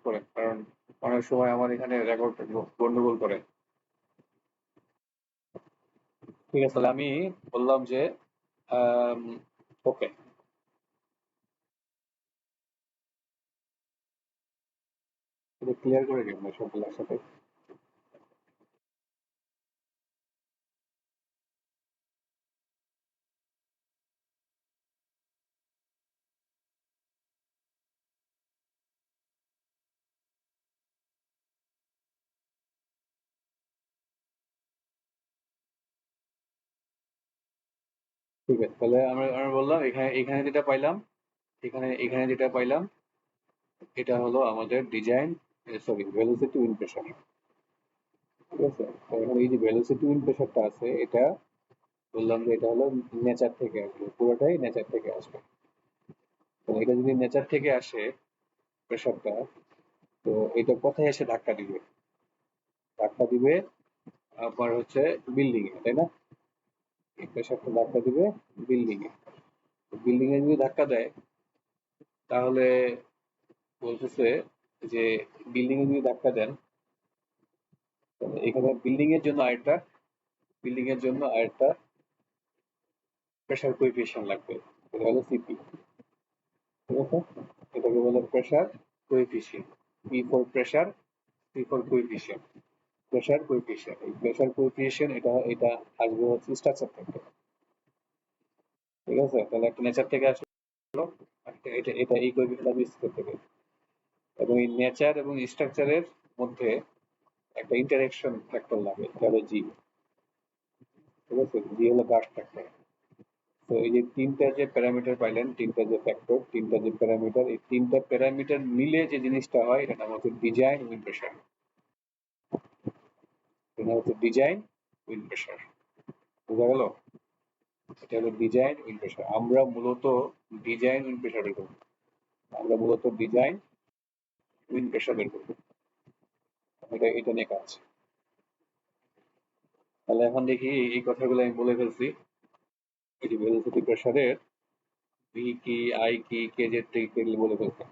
করেন, কারণ অনেক সময় আমার এখানে রেকর্ড গন্ডগোল করে। ঠিক আছে, তাহলে আমি বললাম যে ওকে, এটা ক্লিয়ার করে দিন না সবগুলোর সাথে। ঠিক আছে, তাহলে আমরা আমরা বললাম এখানে এখানে যেটা পাইলাম, এখানে এখানে যেটা পাইলাম, এটা হলো আমাদের design, sorry velocity wind pressure. ঠিক আছে, তো এখানে এই যে ভেলোসিটি উইন্ড প্রেশারটা আছে, এটা বললাম যে এটা হলো নেচার থেকে আসবে, পুরোটাই নেচার থেকে আসবে। তো এটা যদি নেচার থেকে আসে প্রেশারটা, তো এটা কোথায় এসে ধাক্কা দিবে? ধাক্কা দিবে আপনার হচ্ছে বিল্ডিং এ, তাই না? এই প্রেশারটা ধাক্কা দিবে বিল্ডিং এ। বিল্ডিং এ যদি ধাক্কা দেয়, তাহলে বলতেছে যে বিল্ডিং এ যদি ধাক্কা দেন, তাহলে এখানে বিল্ডিং এর জন্য আরেকটা প্রেশার কোএফিসিয়েন্ট লাগবে, এটা হলো সিপি। ঠিক আছে, এটাকে বলে pressure coefficient. P for pressure, P for coefficient, pressure coefficient. এই প্রেশার কোএফিসিয়েন্ট এটা এটা আসবে হচ্ছে স্ট্রাকচার থেকে। ঠিক আছে, তাহলে একটা নেচার থেকে আসলো, এটা এটা এই কোএফিসিয়েন্ট আসবে স্ট্রাকচার থেকে। এবং এই নেচার এবং স্ট্রাকচারের মধ্যে একটা ইন্টারেকশন ফ্যাক্টর লাগে, এটা হলো জি। ঠিক আছে, জি হলো গাস্ট ফ্যাক্টর। তো এই যে তিনটা যে প্যারামিটার পাইলেন, তিনটা যে ফ্যাক্টর, তিনটা যে প্যারামিটার, এই তিনটা প্যারামিটার মিলে যে জিনিসটা হয়, এটা নাম হচ্ছে ডিজাইন উইন্ড প্রেশার। এটা হচ্ছে ডিজাইন উইন্ড প্রেশার। বুঝা গেল? এটা হলো ডিজাইন উইন্ড প্রেশার। আমরা মূলত ডিজাইন উইন্ড প্রেশার বের করবো। আমরা মূলত ডিজাইন উইন্ড প্রেশার বের করবো। এটা এটা নিয়ে কাজ। তাহলে এখন দেখি এই কথাগুলো আমি বলে ফেলছি। এই যে ভেলোসিটি প্রেশারের ভি কি, আই কি, কে জেড থেকে বলে ফেলছি।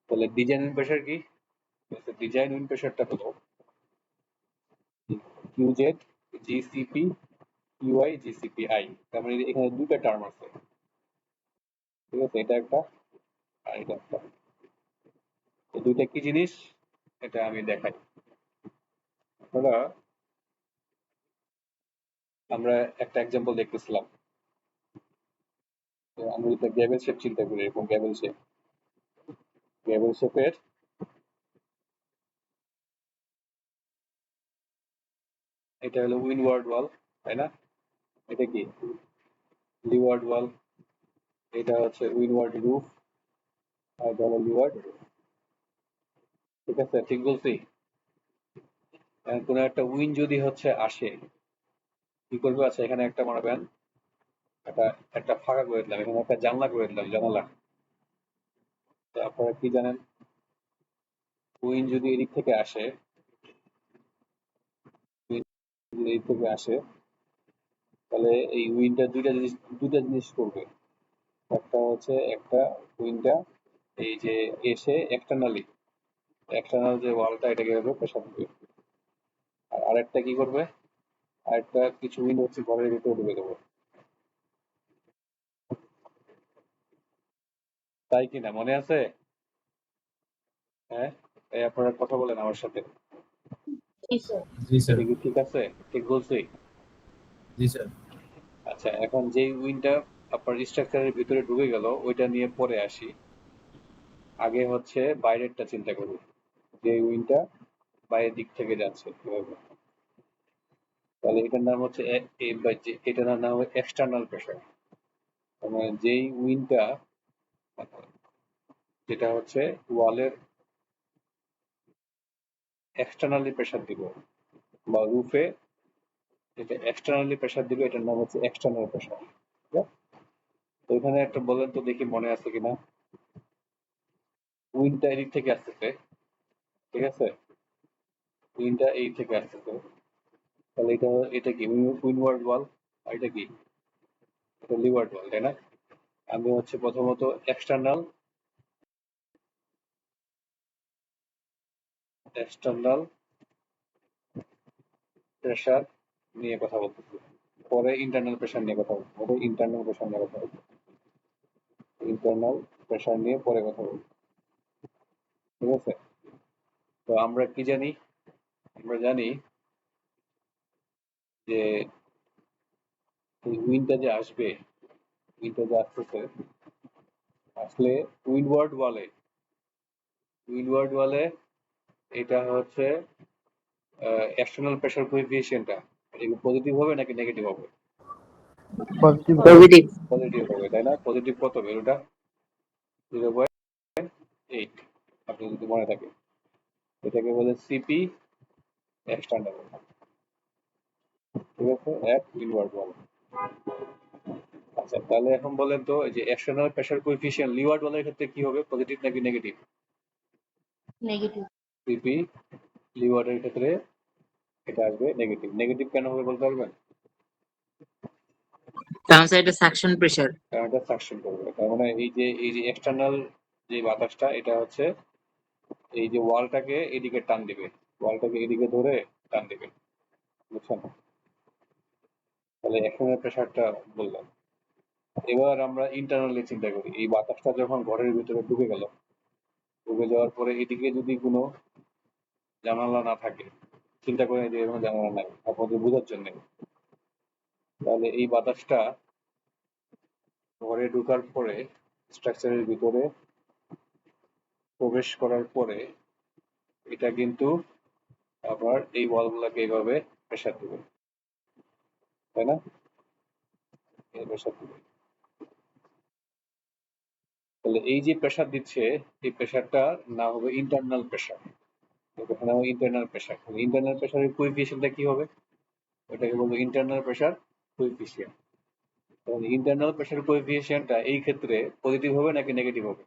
তাহলে ডিজাইন উইন্ড প্রেশার কি? ডিজাইন উইন্ড প্রেশারটা হলো কিউজেড, জিসিপি, কিউআই, জিসিপি, আই। তার মানে এখানে দুইটা টার্ম আছে। ঠিক আছে, এটা একটা আর এটা একটা। এই দুইটা কি জিনিস, এটা আমি দেখাই। আমরা আমরা একটা এক্সাম্পল দেখতেছিলাম। আমরা যদি গ্যাবেল শেপ চিন্তা করি, এরকম গ্যাবেল শেপের এটা হলো উইনওয়ার্ড ওয়াল, তাই না? এটা কি লিওয়ার্ড ওয়াল, এটা হচ্ছে উইনওয়ার্ড রুফ, আর এটা হলো লিওয়ার্ড। ঠিক আছে, ঠিক বলছি? কোনো একটা উইন যদি হচ্ছে আসে, কি করবে? আচ্ছা, এখানে একটা মারবেন, একটা একটা ফাঁকা করে দিলাম, এখানে একটা জানলা করে দিলাম, জানালা। তো আপনারা কি জানেন, উইন যদি এদিক থেকে আসে, উইন যদি এদিক থেকে আসে, তাহলে এই উইন্ডটা দুইটা জিনিস করবে। একটা হচ্ছে একটা উইন্ডটা এই যে এসে এক্সটার্নাল যে ওয়ালটা, এটাকে হবে প্রেশার দিবে। আর আরেকটা কি করবে? আরেকটা কিছু উইন্ড হচ্ছে ঘরের ভিতরে ঢুকে দেবো। তাই কিনা মনে আছে? হ্যাঁ, এই আপনারা কথা বলেন আমার সাথে। জি স্যার। জি স্যার। এটা কি ঠিক আছে? ঠিক বলছি? জি স্যার। আচ্ছা, এখন যেই উইন্ডটা আপনার স্ট্রাকচারের ভিতরে ঢুকে গেল, ওইটা নিয়ে পরে আসি। আগে হচ্ছে বাইরেরটা চিন্তা করি, যে উইন্ডটা বাইরের দিক থেকে যাচ্ছে কিভাবে। তাহলে এটার নাম হচ্ছে এটার নাম হবে এক্সটার্নাল প্রেশার। মানে যেই উইন্ডটা যেটা হচ্ছে ওয়ালের এক্সটার্নালি প্রেশার দিব, বা রুফে যেটা এক্সটার্নালি প্রেশার দিবে, এটার নাম হচ্ছে এক্সটার্নাল প্রেশার। তো এখানে একটা বলেন তো দেখি মনে আছে কিনা। উইন্ডটা এদিক থেকে আসতেছে, ঠিক আছে? উইন্ডটা এই থেকে আসতেছে, তাহলে এটা এটা কি উইনওয়ার্ড ওয়াল, আর এটা কি? এটা লিওয়ার্ড ওয়াল, তাই না? আমি হচ্ছে প্রথমত এক্সটার্নাল এক্সটার্নাল প্রেসার নিয়ে কথা বলতেছি, পরে ইন্টারনাল প্রেসার নিয়ে কথা বলবো, ইন্টারনাল প্রেসার নিয়ে কথা বলবো, ইন্টারনাল প্রেসার নিয়ে পরে কথা বলবো। ঠিক আছে, তো আমরা কি জানি? আমরা জানি যে উইন্ডটা যে আসবে, উইন্ডটা যে আসতেছে, আসলে উইন্ডওয়ার্ড ওয়ালে, উইন্ডওয়ার্ড ওয়ালে এটা হচ্ছে এক্সটার্নাল প্রেসার কোএফিসিয়েন্টটা পজিটিভ হবে নাকি নেগেটিভ হবে? Positive positive. পজিটিভ হবে, তাই না? পজিটিভ কত ভ্যালুটা? 0.8, আপনি যদি মনে থাকে, এটাকে বলে সিপি এক্সটার্নাল। ঠিক আছে, এক ইনওয়ার্ড ওয়াল। আচ্ছা, তাহলে এখন বলেন তো যে এক্সটার্নাল প্রেসার কোএফিসিয়েন্ট লিওয়ার্ড ওয়ালের ক্ষেত্রে কি হবে, পজিটিভ নাকি নেগেটিভ? নেগেটিভ। সিপি লিওয়ার্ডের ক্ষেত্রে এটা আসবে নেগেটিভ। নেগেটিভ কেন হবে বলতে পারবেন? কারণ স্যার এটা সাকশন প্রেসার। কারণ এটা সাকশন করবে, তার মানে এই যে এক্সটার্নাল যে বাতাসটা, এটা হচ্ছে এই যে ওয়ালটাকে এদিকে টান দিবে, ওয়ালটাকে এদিকে ধরে টান দিবে, বুঝছেন? তাহলে এক্সটার্নাল প্রেসারটা বললাম। এবার আমরা ইন্টারনালি চিন্তা করি, এই বাতাসটা যখন ঘরের ভিতরে ঢুকে গেল, ঢুকে যাওয়ার পরে এদিকে যদি কোনো জানালা না থাকে, চিন্তা করেন যে এরকম জানালা নাই, আপনাদের বোঝার জন্য, তাহলে এই বাতাসটা ঘরে ঢোকার পরে স্ট্রাকচারের ভিতরে প্রবেশ করার পরে এটা কিন্তু আবার এই ওয়ালগুলোকে এইভাবে প্রেসার দিবে, তাই না? এই প্রেসার দিবে। তাহলে এই যে প্রেসার দিচ্ছে, এই প্রেসারটা না হবে ইন্টারনাল প্রেসার, এখানে হবে ইন্টারনাল প্রেসার। ইন্টারনাল প্রেসারের কোএফিসিয়েন্টটা কি হবে? ওটাকে বলবো ইন্টারনাল প্রেসার কোএফিসিয়েন্ট। তাহলে ইন্টারনাল প্রেসার কোএফিসিয়েন্টটা এই ক্ষেত্রে পজিটিভ হবে নাকি নেগেটিভ হবে?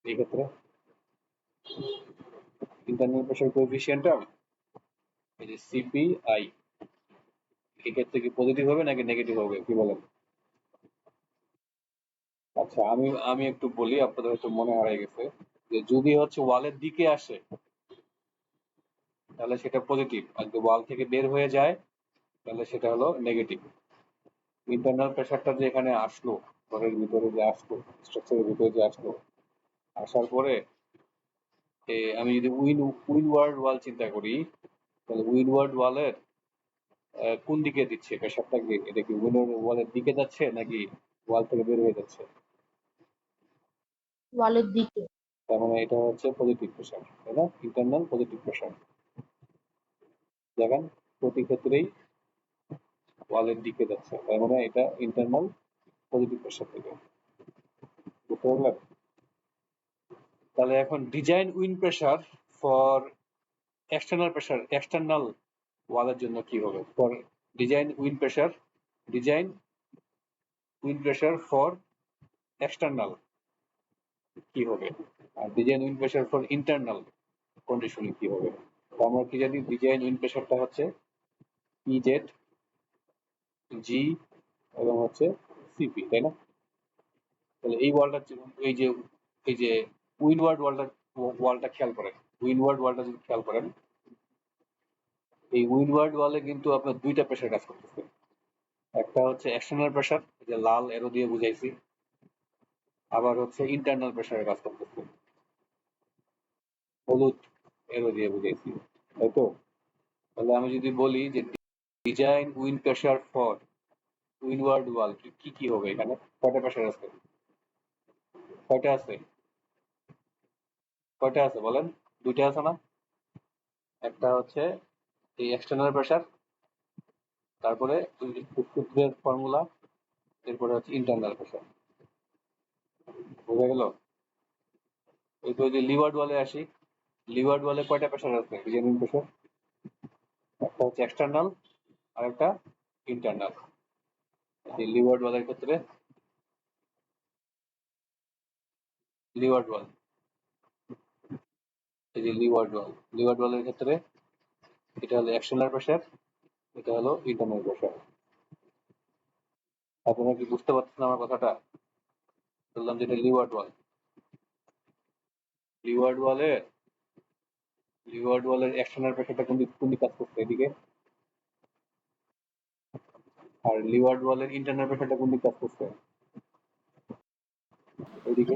এই ক্ষেত্রে ইন্টারনাল প্রেসার কোএফিসিয়েন্টটা এই যে সিপিআই, এই ক্ষেত্রে কি পজিটিভ হবে নাকি নেগেটিভ হবে, কি বলেন? আচ্ছা, আমি আমি একটু বলি, আপনাদের হয়তো মনে হারিয়ে গেছে, যে যদি হচ্ছে ওয়ালের দিকে আসে তাহলে সেটা পজিটিভ, আর যদি ওয়াল থেকে বের হয়ে যায় তাহলে সেটা হলো নেগেটিভ। ইন্টারনাল প্রেসারটা যে এখানে আসলো, ঘরের ভিতরে যে আসলো, স্ট্রাকচারের ভিতরে যে আসলো, আসার পরে আমি যদি উইনওয়ার্ড ওয়াল চিন্তা করি, তাহলে উইনওয়ার্ড ওয়ালের কোন দিকে দিচ্ছে প্রেসারটা, কি এটা কি উইনওয়ার্ড ওয়ালের দিকে যাচ্ছে নাকি ওয়াল থেকে বের হয়ে যাচ্ছে? ওয়ালের দিকে। তার মানে এটা হচ্ছে পজিটিভ প্রেসার, তাই না? Internal positive pressure. দেখেন, প্রতি ক্ষেত্রেই ওয়ালের দিকে যাচ্ছে, তার মানে এটা ইন্টারনাল পজিটিভ প্রেসার থেকে। বুঝতে পারলেন? তাহলে এখন design wind pressure for external pressure, external ওয়ালের জন্য কি হবে? For design wind pressure, design wind pressure for external কি হবে? আর design wind pressure for internal কন্ডিশনে কি হবে? তো আমরা কি জানি, ডিজাইন উইন্ড প্রেসারটা হচ্ছে পিজেড, জি এবং হচ্ছে সিপি, তাই না? তাহলে এই ওয়ালটা, এই যে উইন্ডওয়ার্ড ওয়ালটা খেয়াল করেন, উইন্ডওয়ার্ড ওয়ালটা যদি খেয়াল করেন, এই উইন্ডওয়ার্ড ওয়ালে কিন্তু আপনার দুইটা প্রেসার কাজ করতেছে। একটা হচ্ছে এক্সটার্নাল প্রেসার, যে লাল এরো দিয়ে বুঝাইছি, আবার হচ্ছে ইন্টারনাল প্রেসারের কাজ করতেছে, হলুদ এরো দিয়ে বুঝাইছি, তাই তো? তাহলে আমি যদি বলি যে design wind pressure for windward wall, কি কি হবে এখানে? কয়টা প্রেসার আছে? কয়টা আছে? কয়টা আছে বলেন? দুইটা আছে না? একটা হচ্ছে এই এক্সটার্নাল প্রেসার, তারপরে সূত্রের ফর্মুলা, এরপরে হচ্ছে ইন্টারনাল প্রেসার। বোঝা গেল? এরপর যদি লিওয়ার্ড ওয়ালে আসি, লিওয়ার্ড ওয়ালে কয়টা প্রেসার আছে? ডিজাইনিং প্রেসার, একটা হচ্ছে এক্সটার্নাল আর একটা ইন্টারনাল। এই লিওয়ার্ড ওয়ালের ক্ষেত্রে, লিওয়ার্ড ওয়াল, এই যে লিওয়ার্ড ওয়ালের ক্ষেত্রে এটা হলো এক্সটার্নাল প্রেসার, এটা হলো ইন্টারনাল প্রেসার। আপনারা কি বুঝতে পারছেন আমার কথাটা? বললাম যেটা লিওয়ার্ড ওয়াল, লিওয়ার্ড ওয়ালে লিওয়ার্ড ওয়ালের এক্সটার্নাল প্রেশারটা কোন দিকে কাজ করছে, এদিকে। আর লিওয়ার্ড ওয়ালের ইন্টারনাল প্রেশারটা কোন দিকে কাজ করছে, ওইদিকে।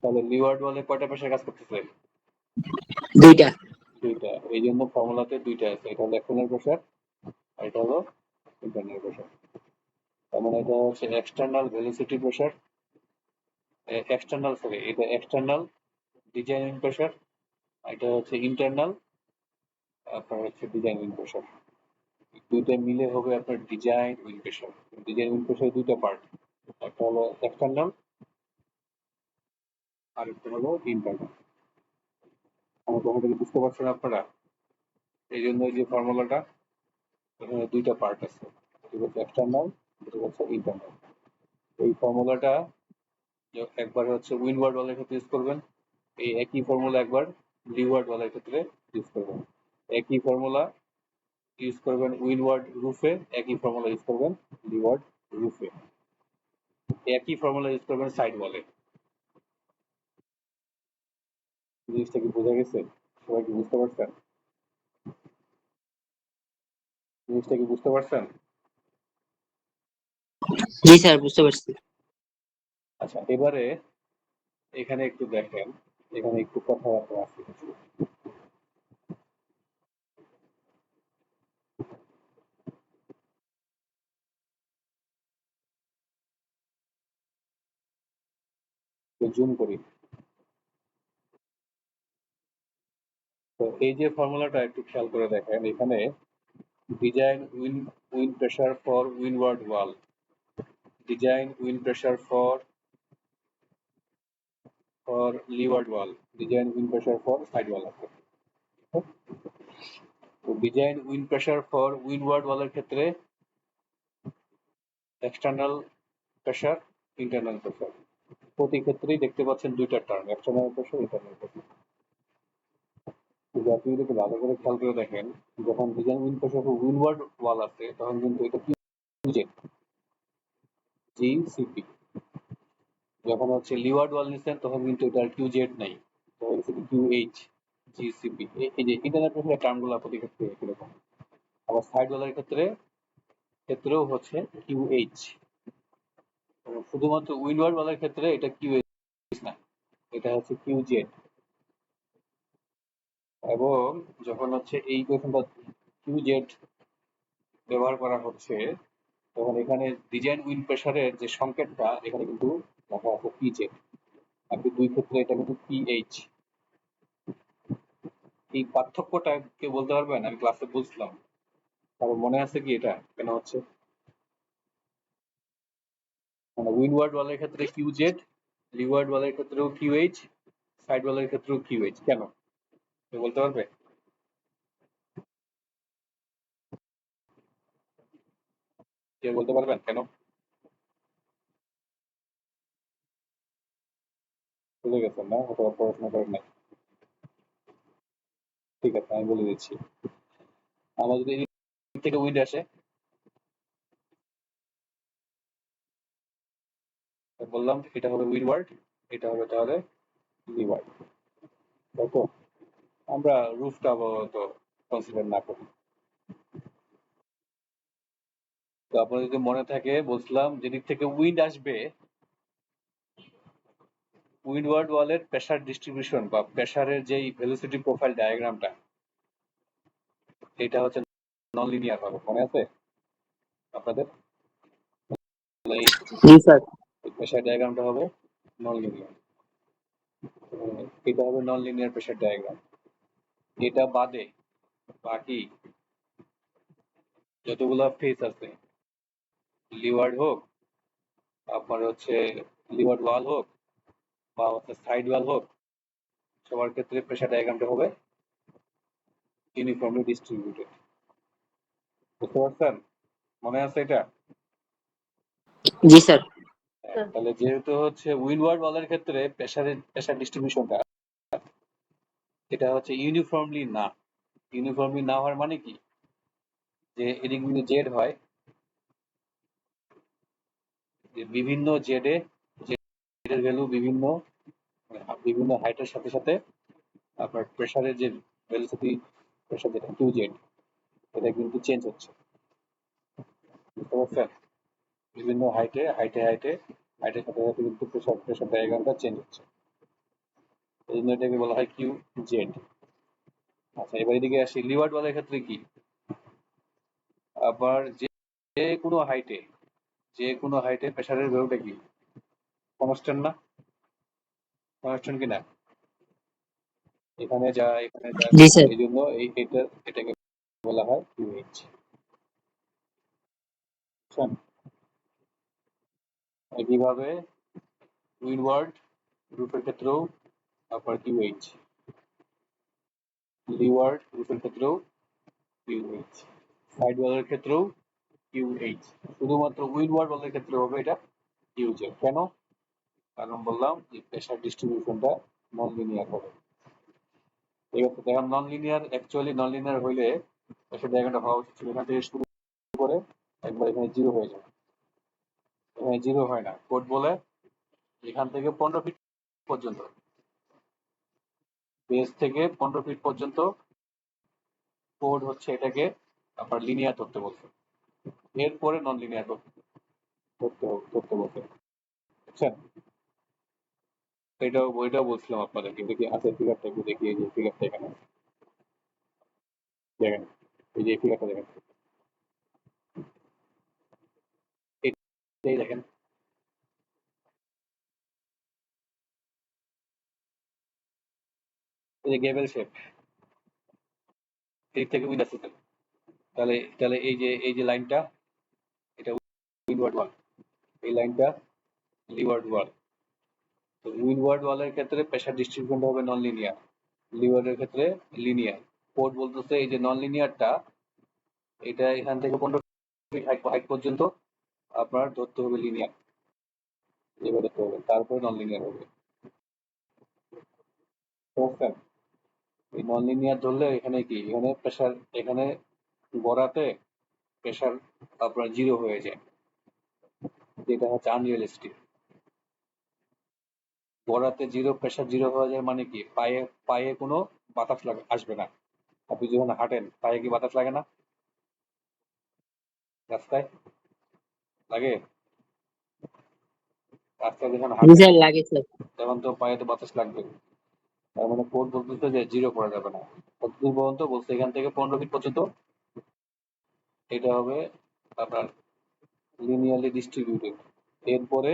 তাহলে লিওয়ার্ড ওয়ালে কয়টা প্রেশার কাজ করতেছে? দুইটা। দুইটা। এই জন্য ফর্মুলাতে দুইটা আছে, এটা হলো এক্সটার্নাল প্রেশার আর এটা হলো ইন্টারনাল প্রেশার। তার মানে এটা হচ্ছে এক্সটার্নাল ভেলোসিটি প্রেশার, এটা এক্সটার্নাল ডিজাইনিং প্রেশার, এটা হচ্ছে ইন্টারনাল আপনার হচ্ছে ডিজাইনিং প্রেশার। দুইটা মিলে হবে আপনার design wind pressure. Design wind pressure দুইটা পার্ট, একটা হলো এক্সটার্নাল আর একটা হলো ইন্টারনাল। আমার কথাটা কি বুঝতে পারছেন আপনারা? এই জন্য যে ফর্মুলাটা, এখানে দুইটা পার্ট আছে, এটা হচ্ছে এক্সটার্নাল, এটা হচ্ছে ইন্টারনাল। এই ফর্মুলাটা একবার হচ্ছে উইনওয়ার্ড ওয়ালের ক্ষেত্রে ইউজ করবেন, এই একই ফর্মুলা একবার লিওয়ার্ড ওয়ালের ক্ষেত্রে ইউজ করবেন। একই ফর্মুলা ইউজ করবেন উইনওয়ার্ড রুফে, একই ফর্মুলা ইউজ করবেন লিওয়ার্ড রুফে, একই ফর্মুলা ইউজ করবেন সাইড ওয়ালে। জিনিসটা কি বোঝা গেছে? সবাই কি বুঝতে পারছেন? জিনিসটা কি বুঝতে পারছেন? জি স্যার, বুঝতে পারছি। আচ্ছা, এবারে এখানে একটু দেখেন, এখানে একটু কথাবার্তা আছে কিছু। জুম করি। তো এই যে ফর্মুলাটা একটু খেয়াল করে দেখেন, এখানে design wind pressure for windward wall, design wind pressure for leeward wall, design wind pressure for side wall আছে। তো design wind pressure for windward ওয়ালের ক্ষেত্রে এক্সটার্নাল প্রেশার, ইন্টারনাল প্রেশার, প্রতি ক্ষেত্রেই দেখতে পাচ্ছেন দুইটা term, external pressure, internal pressure. কিন্তু আপনি যদি একটু ভালো করে খেয়াল করে দেখেন, যখন design wind pressure for windward ওয়াল আছে তখন কিন্তু এটা কি জিসিপি। যখন হচ্ছে লিওয়ার্ড ওয়াল নিচ্ছেন তখন কিন্তু এটা কিউ জেড নাই, তখন হচ্ছে কিউ এইচ জিসিপি। এই যে ইন্টারনাল প্রেশারের টার্মগুলো প্রতি ক্ষেত্রে একই রকম। আবার সাইড ওয়ালের ক্ষেত্রেও হচ্ছে কিউ এইচ। শুধুমাত্র উইনওয়ার্ড ওয়ালের ক্ষেত্রে এটা কিউ এইচ না, এটা হচ্ছে কিউ জেড। এবং যখন হচ্ছে এই কোয়েশনটা কিউ জেড ব্যবহার করা হচ্ছে তখন এখানে ডিজাইন উইন প্রেশারের যে সংকেতটা এখানে কিন্তু লেখা আছে পি জেড, আপনি দুই ক্ষেত্রে এটা কিন্তু পিএইচ। এই পার্থক্যটা কেউ বলতে পারবেন? আমি ক্লাসে বুঝলাম, কারণ মনে আছে কি এটা কেন হচ্ছে? মানে উইনওয়ার্ড ওয়ালের ক্ষেত্রে কিউ জেড, লিওয়ার্ড ওয়ালের ক্ষেত্রেও কিউ এইচ, সাইড ওয়ালের ক্ষেত্রেও কিউ এইচ, কেন কেউ বলতে পারবে? কেউ বলতে পারবেন কেন? বুঝে গেছেন না? অথবা পড়াশোনা করেন নাই? ঠিক আছে, আমি বলে দিচ্ছি। আমার যদি এদিক থেকে উইন্ড আসে, বললাম এটা হবে উইনওয়ার্ড, এটা হবে তাহলে লিওয়ার্ড, তাই তো? আমরা রুফটা আপাতত কনসিডার না করি। তো আপনার যদি মনে থাকে বলছিলাম যেদিক থেকে উইন্ড আসবে, উইন্ডওয়ার্ড ওয়ালের প্রেসার ডিস্ট্রিবিউশন বা প্রেসারের যেই ভেলোসিটি প্রোফাইল ডায়াগ্রামটা, এটা হচ্ছে নন লিনিয়ার হবে, মনে আছে আপনাদের? এই জি স্যার। প্রেসার ডায়াগ্রামটা হবে নন লিনিয়ার, এটা হবে নন লিনিয়ার প্রেসার ডায়াগ্রাম। এটা বাদে বাকি যতগুলো ফেস আছে, লিওয়ার্ড হোক, আপনার হচ্ছে লিওয়ার্ড ওয়াল হোক বা হচ্ছে সাইড ওয়াল হোক, সবার ক্ষেত্রে প্রেসার ডায়াগ্রামটা হবে ইউনিফর্মলি ডিস্ট্রিবিউটেড। বুঝতে পারছেন? মনে আছে এটা? জি স্যার। তাহলে যেহেতু হচ্ছে উইনওয়ার্ড ওয়ালের ক্ষেত্রে প্রেসার ডিস্ট্রিবিউশনটা এটা হচ্ছে ইউনিফর্মলি না। ইউনিফর্মলি না হওয়ার মানে কি, যে এদিক যদি জেড হয়, যে বিভিন্ন জেডে জেডের ভ্যালু বিভিন্ন বিভিন্ন হাইটের সাথে সাথে আপনার প্রেসারের যে ভেলোসিটি প্রেসার যেটা কিউজেড এটা কিন্তু চেঞ্জ হচ্ছে, বুঝতে পারছেন? বিভিন্ন হাইটের সাথে সাথে কিন্তু প্রেসার ডায়াগ্রামটা চেঞ্জ হচ্ছে, এই জন্য এটাকে বলা হয় কিউ জেড। আচ্ছা, এবার এদিকে আসি লিওয়ার্ড ওয়ালের ক্ষেত্রে কি, আবার যে কোনো হাইটে প্রেসারের ভ্যালুটা কি কনস্ট্যান্ট না? কনস্ট্যান্ট কি না? এখানে যা জি স্যার। এই জন্য এটাকে বলা হয় কিউএইচ। বুঝছেন? একইভাবে উইন্ডওয়ার্ড রুফের ক্ষেত্রেও আপনার কিউএইচ, লিওয়ার্ড রুফের ক্ষেত্রেও কিউএইচ, সাইড ওয়ালের ক্ষেত্রেও কিউএইচ। শুধুমাত্র উইন্ডওয়ার্ড ওয়ালের ক্ষেত্রে হবে এটা কিউজেড। কেন? কারণ বললাম যে প্রেসার ডিস্ট্রিবিউশনটা নন লিনিয়ার হবে। ঠিক আছে, দেখেন নন লিনিয়ার হইলে প্রেসার ডায়াগ্রামটা হওয়া উচিত ছিল এখান থেকে শুরু করে একবার এখানে জিরো হয়ে যাবে। এখানে জিরো হয় না, কোড বলে এখান থেকে 15 ফিট পর্যন্ত, বেস থেকে 15 ফিট পর্যন্ত কোড হচ্ছে এটাকে আপনার লিনিয়ার ধরতে বলছে, এরপরে নন লিনিয়ার ধরতে বলছে। বুঝছেন? এটাও বলছিলাম আপনাদেরকে, দেখি আছে ফিগারটা একটু দেখি, এই যে ফিগারটা এখানে দেখেন, এই যে ফিগারটা দেখেন, এই দেখেন, এই যে গেবেল শেপ, এই থেকে উইন্ড আসছে। তাহলে তাহলে এই যে লাইনটা এটা উইন্ডওয়ার্ড ওয়াল, এই লাইনটা লিওয়ার্ড ওয়াল। তো উইন্ডওয়ার্ড ওয়ালের ক্ষেত্রে প্রেসার ডিস্ট্রিবিউশনটা হবে নন লিনিয়ার, লিওয়ার্ডের ক্ষেত্রে লিনিয়ার। কোড বলতেছে এই যে নন লিনিয়ারটা এটা এখান থেকে 15 ফিট হাইট পর্যন্ত আপনার ধরতে হবে লিনিয়ার, এবার ধরতে হবে, তারপরে নন লিনিয়ার হবে। বুঝছেন? এই নন লিনিয়ার ধরলে এখানে কি, এখানে প্রেসার, এখানে গড়াতে প্রেসার আপনার জিরো হয়ে যায়, যেটা হচ্ছে আনরিয়েলিস্টিক। গড়াতে জিরো, প্রেসার জিরো হয়ে যায় মানে কি, পায়ে পায়ে কোনো বাতাস আসবে না। আপনি যখন হাঁটেন পায়ে কি বাতাস লাগে না? রাস্তায় লাগে? রাস্তায় যখন জি হাঁটেন স্যার, লাগে স্যার। তখন তো পায়ে তো বাতাস লাগবে। তার মানে কোড বলতেছে যে জিরো করা যাবে না, কতদূর পর্যন্ত বলছে, এখান থেকে 15 ফিট পর্যন্ত এটা হবে আপনার লিনিয়ারলি ডিস্ট্রিবিউটেড, এরপরে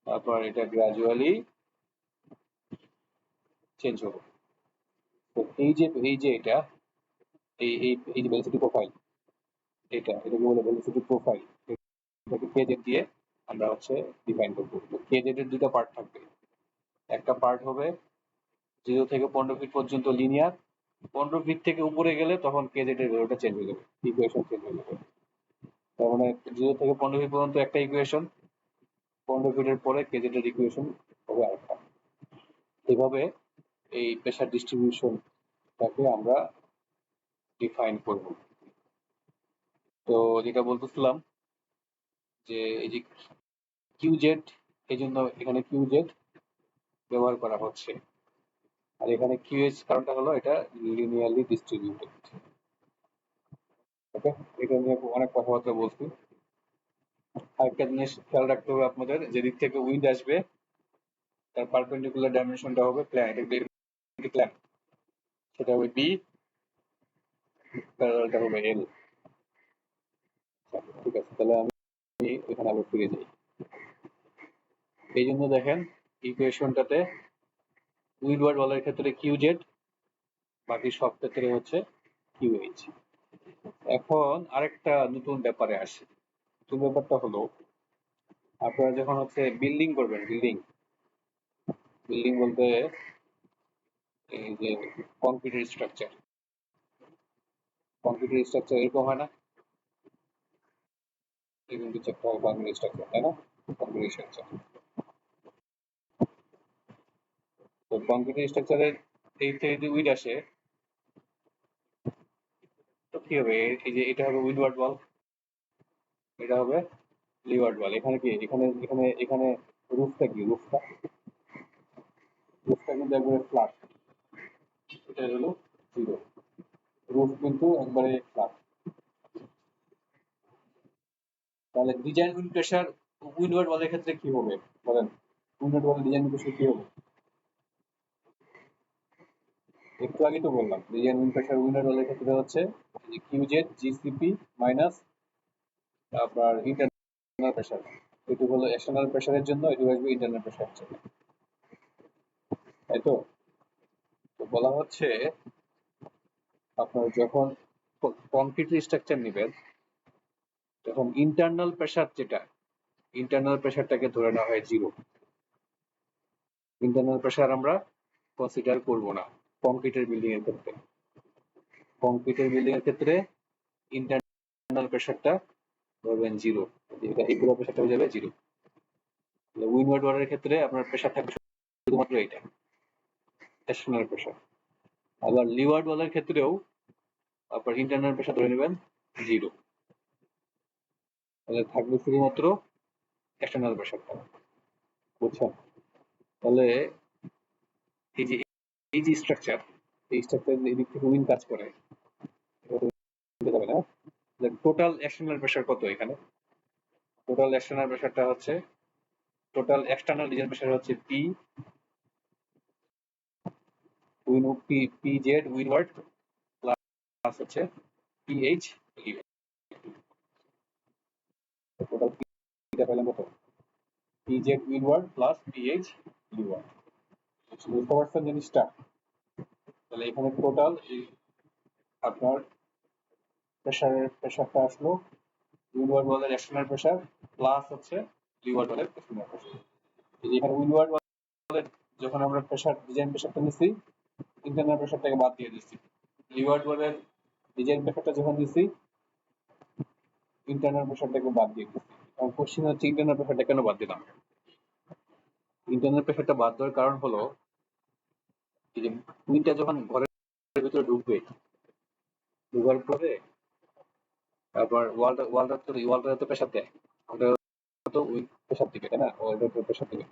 আপনার এটা গ্রাজুয়ালি চেঞ্জ হবে। তো এই যে এটা এই যে ভেলোসিটি প্রোফাইল, এটাকে বলে ভেলোসিটি প্রোফাইল, এটাকে কেজেড দিয়ে আমরা হচ্ছে ডিফাইন করবো। তো কেজেড এর দুটো পার্ট থাকবে, একটা পার্ট হবে 0 থেকে 15 ফিট পর্যন্ত লিনিয়ার, 15 ফিট থেকে উপরে গেলে তখন কেজেড এর ভ্যালুটা চেঞ্জ হয়ে যাবে, ইকুয়েশন চেঞ্জ হয়ে যাবে। তার মানে 0 থেকে 15 ফিট পর্যন্ত একটা ইকুয়েশন, 15 ফিটের পরে কেজেড এর ইকুয়েশন হবে আরেকটা। এভাবে এই প্রেসার ডিস্ট্রিবিউশনটাকে আমরা ডিফাইন করব। তো যেটা বলতেছিলাম যে এই যে কিউজেড, এই জন্য এখানে কিউজেড ব্যবহার করা হচ্ছে, আর এখানে কিউএইচ কারণটা হলো এটা লিনিয়ারলি ডিস্ট্রিবিউটেড। ওকে, এটা নিয়ে অনেক কথাবার্তা বলছি। আরেকটা জিনিস খেয়াল রাখতে হবে আপনাদের, যেদিক থেকে উইন্ড আসবে তার পারপেন্ডিকুলার ডাইমেনশনটা হবে প্ল্যান, এটা প্ল্যান, সেটা হবে বি, প্যারালালটা হবে এল। ঠিক আছে, তাহলে আমি এখানে আবার ফিরে যাই। এই জন্য দেখেন ইকুয়েশনটাতে উইন্ডওয়ার্ড ওয়ালের ক্ষেত্রে কিউজেড, বাকি সব ক্ষেত্রে হচ্ছে কিউএইচ। এখন আরেকটা নতুন ব্যাপারে আসে, নতুন ব্যাপারটা হলো আপনারা যখন হচ্ছে বিল্ডিং করবেন, বিল্ডিং বলতে এই যে কংক্রিটের স্ট্রাকচার এরকম হয় না, এরকম কিছু একটা কংক্রিট স্ট্রাকচার, তাই না? কংক্রিট স্ট্রাকচার, তো কংক্রিট স্ট্রাকচারের এই থেকে যদি উইড আসে তো কি হবে, এই যে এটা হবে উইন্ডওয়ার্ড ওয়াল, এটা হবে লিওয়ার্ড ওয়াল। এখানে কি, এখানে এখানে এখানে রুফটা কি, রুফটা কিন্তু একবারে ফ্ল্যাট, এটা হলো 0। রুফ কিন্তু একবারে ফ্ল্যাট। তাহলে ডিজাইন উইন্ড প্রেসার উইন্ডওয়ার্ড ওয়ালের ক্ষেত্রে কি হবে বলেন? উইন্ডওয়ার্ড ওয়ালের ডিজাইন প্রেসার কি হবে? একটু আগে তো বললাম ডিজাইন উইন্ড প্রেসার উইন্ডওয়ার্ড ওয়ালের ক্ষেত্রে হচ্ছে কিউজেড জিসিপি মাইনাস আপনার ইন্টারনাল প্রেসার। এটু হলো এক্সটার্নাল প্রেসারের জন্য, এটু আসবে ইন্টারনাল প্রেসারের জন্য, তাই তো? তো বলা হচ্ছে আপনার যখন কংক্রিট স্ট্রাকচার নেবেন তখন ইন্টারনাল প্রেসার যেটা, ইন্টারনাল প্রেসারটাকে ধরে নেওয়া হয় 0। ইন্টারনাল প্রেসার আমরা কনসিডার করব না কংক্রিটের বিল্ডিং এর ক্ষেত্রে। কংক্রিটের বিল্ডিং এর ক্ষেত্রে ইন্টারনাল প্রেসারটা ধরবেন 0, এটা এগুলো প্রেসারটা হয়ে যাবে 0। উইন্ডওয়ার্ড ওয়ালের ক্ষেত্রে আপনার প্রেসার থাকবে শুধুমাত্র এটা, এক্সটার্নাল প্রেসার। আবার লিওয়ার্ড ওয়ালের ক্ষেত্রেও আপনার ইন্টারনাল প্রেসার ধরে নেবেন 0, তাহলে থাকবে শুধুমাত্র এক্সটার্নাল প্রেসারটা। বুঝছেন? তাহলে এই যে স্ট্রাকচার, এই স্ট্রাকচার এদিক থেকে উইন কাজ করে, যাবে না? টোটাল এক্সটার্নাল প্রেসার কত এখানে? টোটাল এক্সটার্নাল প্রেসারটা হচ্ছে, টোটাল এক্সটার্নাল ডিজাইন প্রেসার হচ্ছে পি জেড উইনওয়ার্ড প্লাস হচ্ছে পিএইচ লিওয়ার্ড। টোটাল পিটা পেলাম কত? P Z windward plus PH leeward. বুঝতে পারছেন জিনিসটা? তাহলে এখানে টোটাল আপনার প্রেসারটা আসলো উইনওয়ার্ড ওয়ালের এক্সটার্নাল প্রেসার প্লাস হচ্ছে লিওয়ার্ড ওয়ালের এক্সটার্নাল প্রেসার। এখানে উইনওয়ার্ড ওয়ালের যখন আমরা প্রেসার ডিজাইন প্রেসারটা নিছি, ইন্টারনাল প্রেসারটাকে বাদ দিয়ে দিচ্ছি। লিওয়ার্ড ওয়ালের ডিজাইন প্রেসারটা যখন দিছি, ইন্টারনাল প্রেসারটাকে বাদ দিয়ে দিচ্ছি। এবং কোশ্চেন হচ্ছে ইন্টারনাল প্রেসারটা কেন বাদ দিলাম? ইন্টারনাল প্রেসারটা বাদ দেওয়ার কারণ হলো যে উইন্ডটা যখন ঘরের ভিতরে ঢুকবে, ঢুকার পরে তারপর ওয়ালটা তো প্রেসার দেয়, ওটা তো ওই প্রেসার দিবে, তাই না? ওয়ালটা তো প্রেসার দিবে।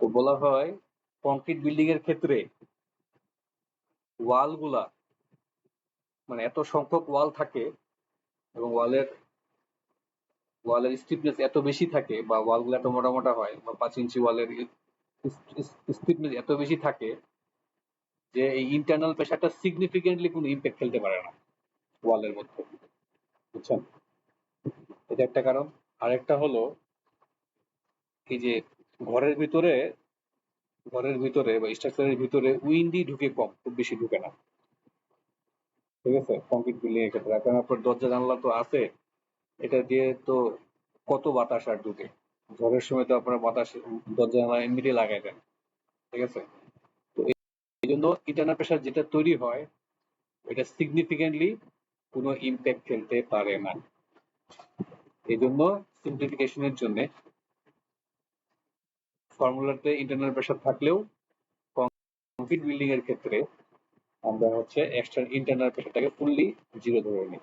তো বলা হয় কংক্রিট বিল্ডিং এর ক্ষেত্রে ওয়াল গুলা মানে এত সংখ্যক ওয়াল থাকে এবং ওয়ালের স্টিফনেস এত বেশি থাকে, বা ওয়ালগুলো এত মোটা মোটা হয়, বা 5 ইঞ্চি ওয়ালের স্টিফনেস এত বেশি থাকে যে এই ইন্টারনাল প্রেসারটা সিগনিফিকেন্টলি কোনো ইম্প্যাক্ট ফেলতে পারে না ওয়ালের মধ্যে। বুঝছেন? এটা একটা কারণ। আরেকটা হলো এই যে ঘরের ভিতরে বা স্ট্রাকচারের ভিতরে উইন্ডি ঢুকে কম, খুব বেশি ঢুকে না। ঠিক আছে? কংক্রিট বিল্ডিং এর ক্ষেত্রে কারণ আপনার দরজা জানলা তো আছে, এটা দিয়ে তো কত বাতাস আর ঢুকে। ঝড়ের সময় তো আপনার বাতাস দরজা জানলা এমনিতেই লাগাই দেন। ঠিক আছে? তো এই জন্য ইন্টারনাল প্রেসার যেটা তৈরি হয় এটা সিগনিফিকেন্টলি কোনো ইম্প্যাক্ট ফেলতে পারে না। এই জন্য সিম্পলিফিকেশনের জন্য ফর্মুলাতে ইন্টারনাল প্রেসার থাকলেও কংক্রিট বিল্ডিং এর ক্ষেত্রে আমরা হচ্ছে ইন্টারনাল প্রেসারটাকে ফুললি 0 ধরে নিই।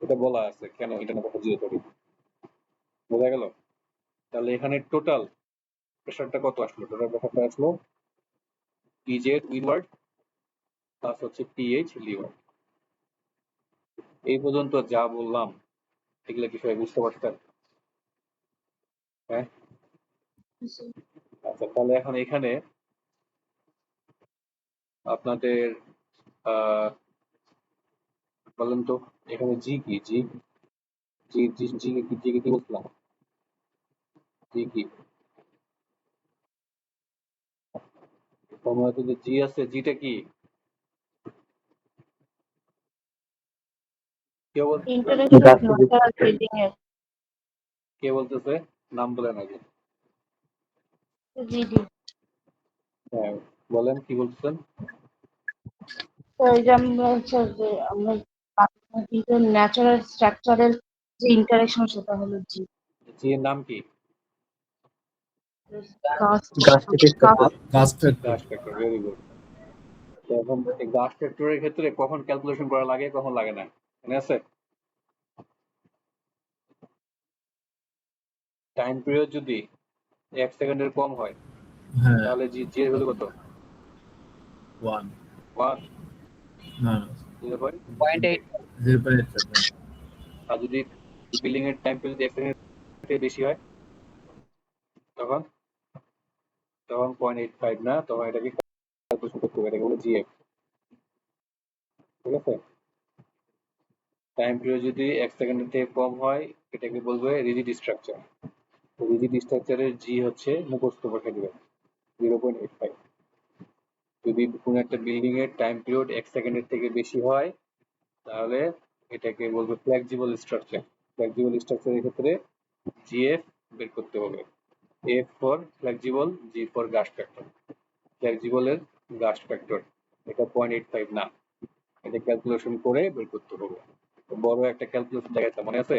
এটা বলা আছে কেন ইন্টারনাল প্রেসার 0 ধরি। বোঝা গেল? তাহলে এখানে টোটাল প্রেসারটা কত আসলো? টোটাল প্রেসারটা আসলো পিজেড উইনওয়ার্ড প্লাস হচ্ছে পিএইচ লিওয়ার্ড। এই পর্যন্ত যা বললাম এগুলা কি সবাই বুঝতে পারছেন? হ্যাঁ, আচ্ছা। তাহলে এখন এখানে আপনাদের বলেন তো এখানে জি কি? জি জি জি জি জি কি বলছিলাম? জি কি? ফর্মুলাতে যে জি আছে, জিটা কি? কে বলতেছে? Interaction natural building এর কে বলতেছে? নাম বলেন আগে। জিডি। হ্যাঁ, বলেন কি বলতেছেন? তো এই যে আমরা হচ্ছে যে আমরা কিন্তু ন্যাচারাল স্ট্রাকচারের যে ইন্টারেকশন সেটা হলো জি। জি এর নাম কি? কাস্ট গাছ গাছ ফ্যাক্টর। ফ্যাক্টর। Very good. এখন এই গাছ ফ্যাক্টরের ক্ষেত্রে কখন ক্যালকুলেশন করা লাগে, কখন লাগে না, মনে আছে? টাইম পিরিয়ড যদি 1 সেকেন্ডের কম হয় হ্যাঁ, তাহলে জি জি এর ভ্যালু কত? 1 1। না 0.8। 0.8 স্যার। আর যদি বিল্ডিং এর টাইম যদি 1 সেকেন্ডের বেশি হয় তখন 0.85 না, তখন এটাকে ক্যালকুলেশন করতে হবে, এটাকে বলে জিএফ। ঠিক আছে? টাইম পিরিয়ড যদি 1 সেকেন্ডের থেকে কম হয় এটাকে বলবে রিজিড স্ট্রাকচার। রিজিড স্ট্রাকচারের জি হচ্ছে মুখস্থ করে দিবেন 0.85। যদি কোনো একটা বিল্ডিং এর টাইম পিরিয়ড 1 সেকেন্ডের থেকে বেশি হয় তাহলে এটাকে বলবো ফ্লেক্সিবল স্ট্রাকচার। ফ্লেক্সিবল স্ট্রাকচারের ক্ষেত্রে জিএফ বের করতে হবে। F for flexible, G for gust factor. ফ্লেক্সিবলের গাস্ট ফ্যাক্টর এটা 0.85 না, এটা ক্যালকুলেশন করে বের করতে হবে। বড় একটা ক্যালকুলেশন দেখাইছিলাম, মনে আছে?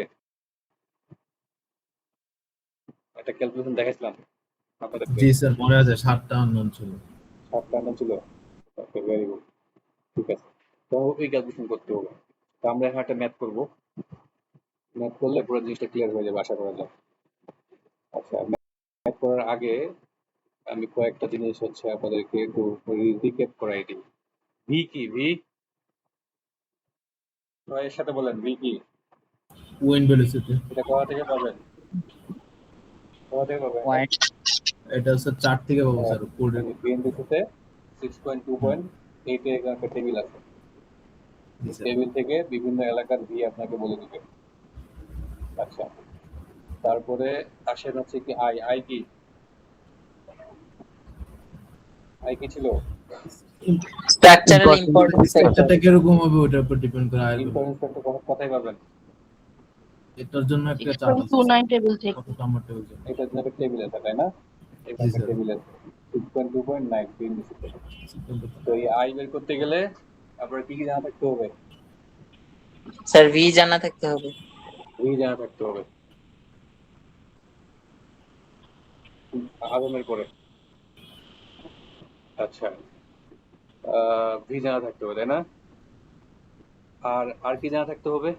একটা ক্যালকুলেশন দেখাইছিলাম আপনাদেরকে, জি স্যার, মনে আছে 7টা আননোন ছিল। 7টা আননোন ছিল। ওকে, ভেরি গুড। ঠিক আছে, তো ওই ক্যালকুলেশন করতে হবে। তো আমরা এখন একটা ম্যাথ করবো, ম্যাথ করলে পুরো জিনিসটা ক্লিয়ার হয়ে যাবে আশা করা যায়। আচ্ছা, ম্যাথ করার আগে আমি কয়েকটা জিনিস হচ্ছে আপনাদেরকে একটু রিক্যাপ করাই দিই। ভি কি? ভি এর সাথে বলেন, ভি কি? Wind velocity. এটা কোথা থেকে পাবেন? কোথা থেকে পাবেন এটা? এটা স্যার 4 থেকে পাবো স্যার, কোডের। বিএনপিসিতে 6.2.8 এর একটা টেবিল আছে। জি স্যার। টেবিল থেকে বিভিন্ন এলাকার ভি আপনাকে বলে দিবে। আচ্ছা, তারপরে আসেন হচ্ছে কি আই। আই কি? আই কি ছিল? স্ট্রাকচারাল ইম্পর্টেন্স স্ট্রাকচারটা কিরকম হবে ওটার উপর ডিপেন্ড করে আয়ের ভ্যালু। ইম্পর্টেন্স ফ্যাক্টর কোথায় পাবেন? এটার জন্য একটা চার্ট আছে 6.29 টেবিল থেকে। কত নাম্বার টেবিল। এটার জন্য একটা টেবিল আছে, তাই না? এখানে জি একটা স্যার। টেবিল আছে 6.2.9 বিএনপিসিতে। তো এই আই বের করতে গেলে আপনার কি কি জানা থাকতে হবে? স্যার ভি জানা থাকতে হবে। ভি জানা থাকতে হবে। আদমের পরে। আচ্ছা, ভি জানা থাকতে হবে, তাই না? আর কি জানা থাকতে হবে?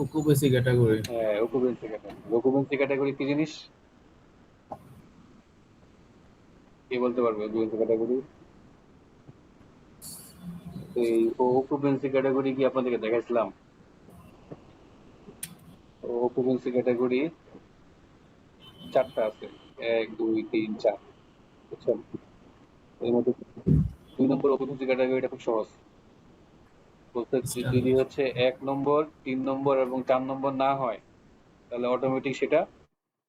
অকুপেসি ক্যাটাগরি। হ্যাঁ, অকুপেন্সি ক্যাটাগরি। অকুপেন্সি ক্যাটাগরি কি জিনিস? কে বলতে পারবে অকুপেন্সি ক্যাটাগরি? এই অকুপেন্সি ক্যাটাগরি কি আপনাদেরকে দেখাইছিলাম? অকুপেন্সি ক্যাটাগরি 4টা আছে, 1 2 3 4, বুঝছেন? এর মধ্যে 2 নম্বর অকুপেন্সি ক্যাটাগরিটা খুব সহজ। বলতে যদি হচ্ছে 1 নম্বর 3 নম্বর এবং 4 নম্বর না হয় তাহলে অটোমেটিক সেটা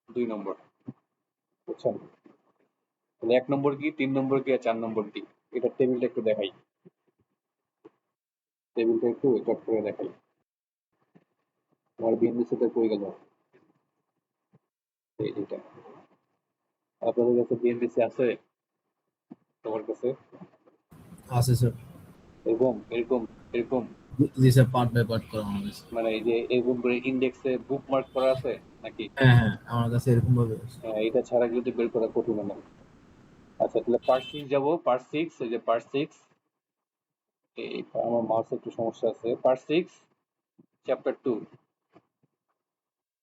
2 নম্বর, বুঝছেন? তাহলে 1 নম্বর কি, 3 নম্বর কি আর 4 নম্বর কি, এটা টেবিলটা একটু দেখাই। টেবিলটা একটু চট করে দেখাই। আমার বিএনপিসিটা কই গেল? এই যেটা। আপনাদের কাছে বিএনপিসি আছে? তোমার কাছে আছে স্যার। এরকম এরকম এরকম জি স্যার, পার্ট বাই পার্ট করা হয়েছে। মানে এই যে এরকম করে ইন্ডেক্সে বুকমার্ক করা আছে নাকি? হ্যাঁ হ্যাঁ, আমার কাছে এরকম ভাবে আছে। হ্যাঁ, এটা ছাড়া কিন্তু বের করা কঠিন না। আচ্ছা, তাহলে পার্ট 6 যাবো। পার্ট 6, এই যে পার্ট 6, এই আমার মাউসে একটু সমস্যা আছে। পার্ট 6 চ্যাপ্টার 2,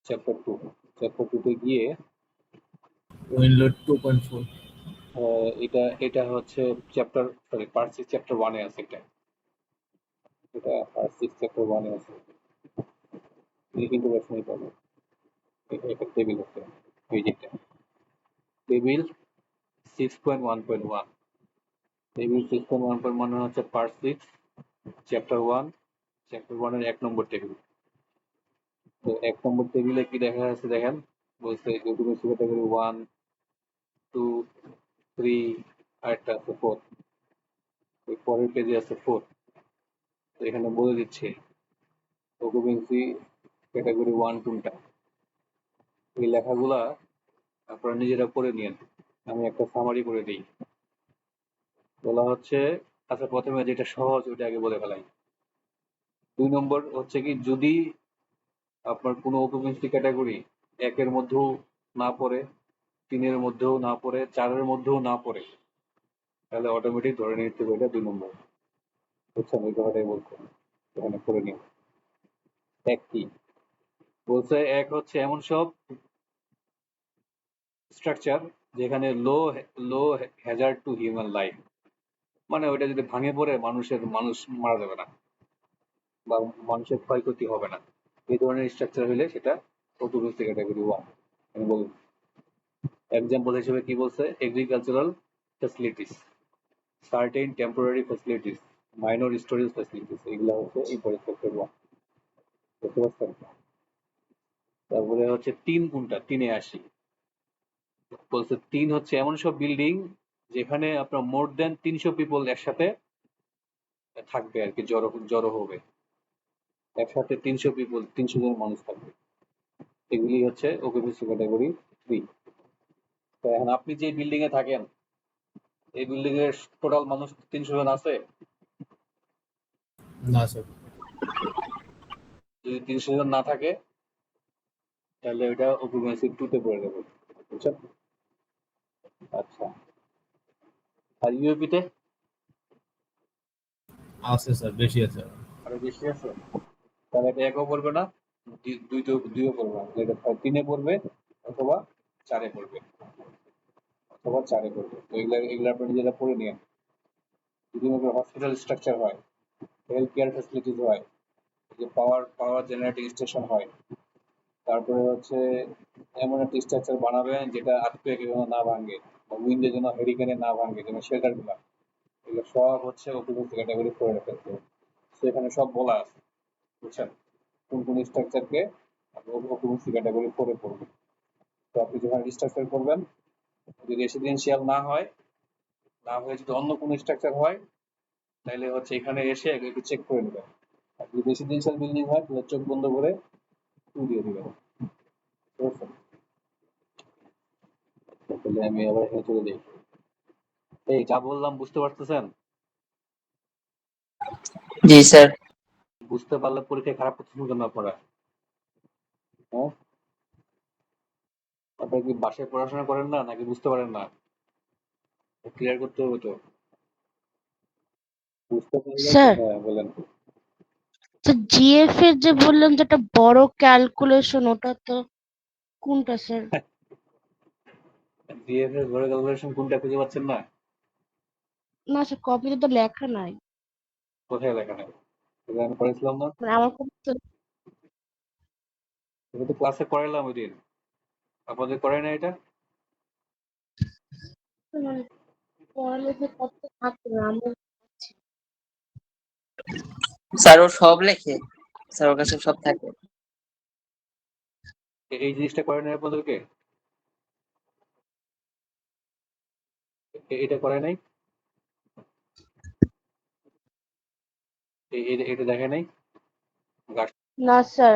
চ্যাপ্টার 2, চ্যাপ্টার 2 তে গিয়ে ওয়েন লোড 2.4। এটা এটা হচ্ছে চ্যাপ্টার, সরি পার্ট 6 চ্যাপ্টার 1 এ আছে। এটা এটা পার্ট 6 চ্যাপ্টার 1 এ আছে। এই কিন্তু প্রশ্নই পাবো। এটা একটা টেবিল আছে, এই যেটা টেবিল 6.1.1। টেবিল 6.1.1 হচ্ছে পার্ট 6 চ্যাপ্টার 1, চ্যাপ্টার 1 এর 1 নম্বর টেবিল। তো 1 নম্বর টেবিলে কি দেখা যাচ্ছে দেখেন, বলছে অকুপেন্সি ক্যাটাগরি 1 2 3, আরেকটা আছে 4, এই পরের পেজে আছে 4। তো এখানে বলে দিচ্ছে অকুপেন্সি ক্যাটাগরি 1 কোনটা। এই লেখাগুলা আপনারা নিজেরা পড়ে নিয়েন, আমি একটা সামারি করে দিই। বলা হচ্ছে, আচ্ছা প্রথমে যেটা সহজ ওটা আগে বলে ফেলাই। 2 নম্বর হচ্ছে কি, যদি আপনার কোনো অকুপেন্সি ক্যাটাগরি 1 এর মধ্যেও না পড়ে, 3 এর মধ্যেও না পড়ে, 4 এর মধ্যেও না পড়ে, তাহলে অটোমেটিক ধরে নিতে হবে এটা 2 নম্বর। বুঝছেন? ওই কথাটাই বলছে, এখানে করে নিন। 1 কি বলছে? 1 হচ্ছে এমন সব স্ট্রাকচার যেখানে লো হ্যাজার্ড টু হিউম্যান লাইফ। মানে ওইটা যদি ভাঙে পড়ে মানুষ মারা যাবে না বা মানুষের ক্ষয়ক্ষতি হবে না, এই ধরনের স্ট্রাকচার হলে সেটা অটোগ্রাফি ক্যাটাগরি 1। আমি বলুন এক্সাম্পল হিসেবে কি বলছে, agricultural facilities, certain temporary facilities, minor storage facilities, এগুলো হচ্ছে ইম্পোর্টেড সেক্টর 1। বুঝতে পারছেন? তারপরে হচ্ছে 3 কোনটা, 3 এ আসি। বলছে 3 হচ্ছে এমন সব বিল্ডিং যেখানে আপনার মোর দেন 300 পিপল একসাথে থাকবে আর কি, জড়ো হবে একসাথে, 300 পিপল, 300 জন মানুষ থাকবে, এগুলি হচ্ছে অকুপেন্সি ক্যাটাগরি 3। তো এখন আপনি যে বিল্ডিং এ থাকেন, এই বিল্ডিং এর টোটাল মানুষ 300 জন আছে। না স্যার। যদি 300 জন না থাকে তাহলে ওইটা অকুপেন্সি 2 তে পড়ে যাবে। বুঝছেন? আচ্ছা, আর ইউএপি তে আছে স্যার, বেশি আছে। আরো বেশি আছে, তাহলে এটা একও পড়বে না, দুইও পড়বে না, এটা 3 এ পড়বে অথবা 4 এ পড়বে, অথবা 4 এ পড়বে। তো এগুলা আপনি নিজেরা পড়ে নিয়েন। যদি হসপিটাল স্ট্রাকচার হয়, হেলথ কেয়ার ফ্যাসিলিটিস হয়, যে পাওয়ার জেনারেটিং স্টেশন হয়, তারপরে হচ্ছে এমন একটা স্ট্রাকচার বানাবেন যেটা আর্থকুয়েকে যেন না ভাঙে বা উইন্ডে যেন হেরিকেনে না ভাঙে, যেন শেল্টার গুলা, এগুলো সব হচ্ছে অকুপেন্সি ক্যাটাগরি 4 এর ফেলতে হবে। সেখানে সব বলা আছে, বুঝছেন, কোন কোন স্ট্রাকচারকে আপনি অকুপেন্সি ক্যাটাগরি 4 এ পড়বে। তো আপনি যখন স্ট্রাকচার করবেন, যদি রেসিডেন্সিয়াল না হয়, না হয়ে যদি অন্য কোনো স্ট্রাকচার হয়, তাহলে হচ্ছে এখানে এসে একটু চেক করে নেবেন। আর যদি রেসিডেন্সিয়াল বিল্ডিং হয় তাহলে চোখ বন্ধ করে 2 দিয়ে দিবেন। বুঝতে পারছেন? তাহলে আমি আবার এখানে চলে যাই। এই যা বললাম বুঝতে পারতেছেন? জি স্যার। বুঝতে পারলে পরীক্ষায় খারাপ করতেছেন কেন আপনারা? হ্যাঁ, আপনারা কি বাসায় পড়াশোনা করেন না নাকি বুঝতে পারেন না? ক্লিয়ার করতে হবে তো। বুঝতে পারলে তো, স্যার, হ্যাঁ বলেন। তো জিএফ এর যে বললাম যে একটা বড় ক্যালকুলেশন, ওটা তো কোনটা স্যার? জিএফ এর ঘরে ক্যালকুলেশন কোনটা খুঁজে পাচ্ছেন না? না স্যার, কপিতে তো লেখা নাই। কোথায় লেখা নেই? এটা আমি করেছিলাম না? মানে আমার কপি তো এটা তো ক্লাসে করাইলাম ওই দিন। আপনাদের করাই না এটা? মানে পড়ালেখা করতে থাকতো না আমার। স্যার ও সব লেখে, স্যার ওর কাছে সব থাকে। এই জিনিসটা করাই নাই আপনাদেরকে? এটা করাই নাই? এটা দেখে নাই? গাছ, না স্যার,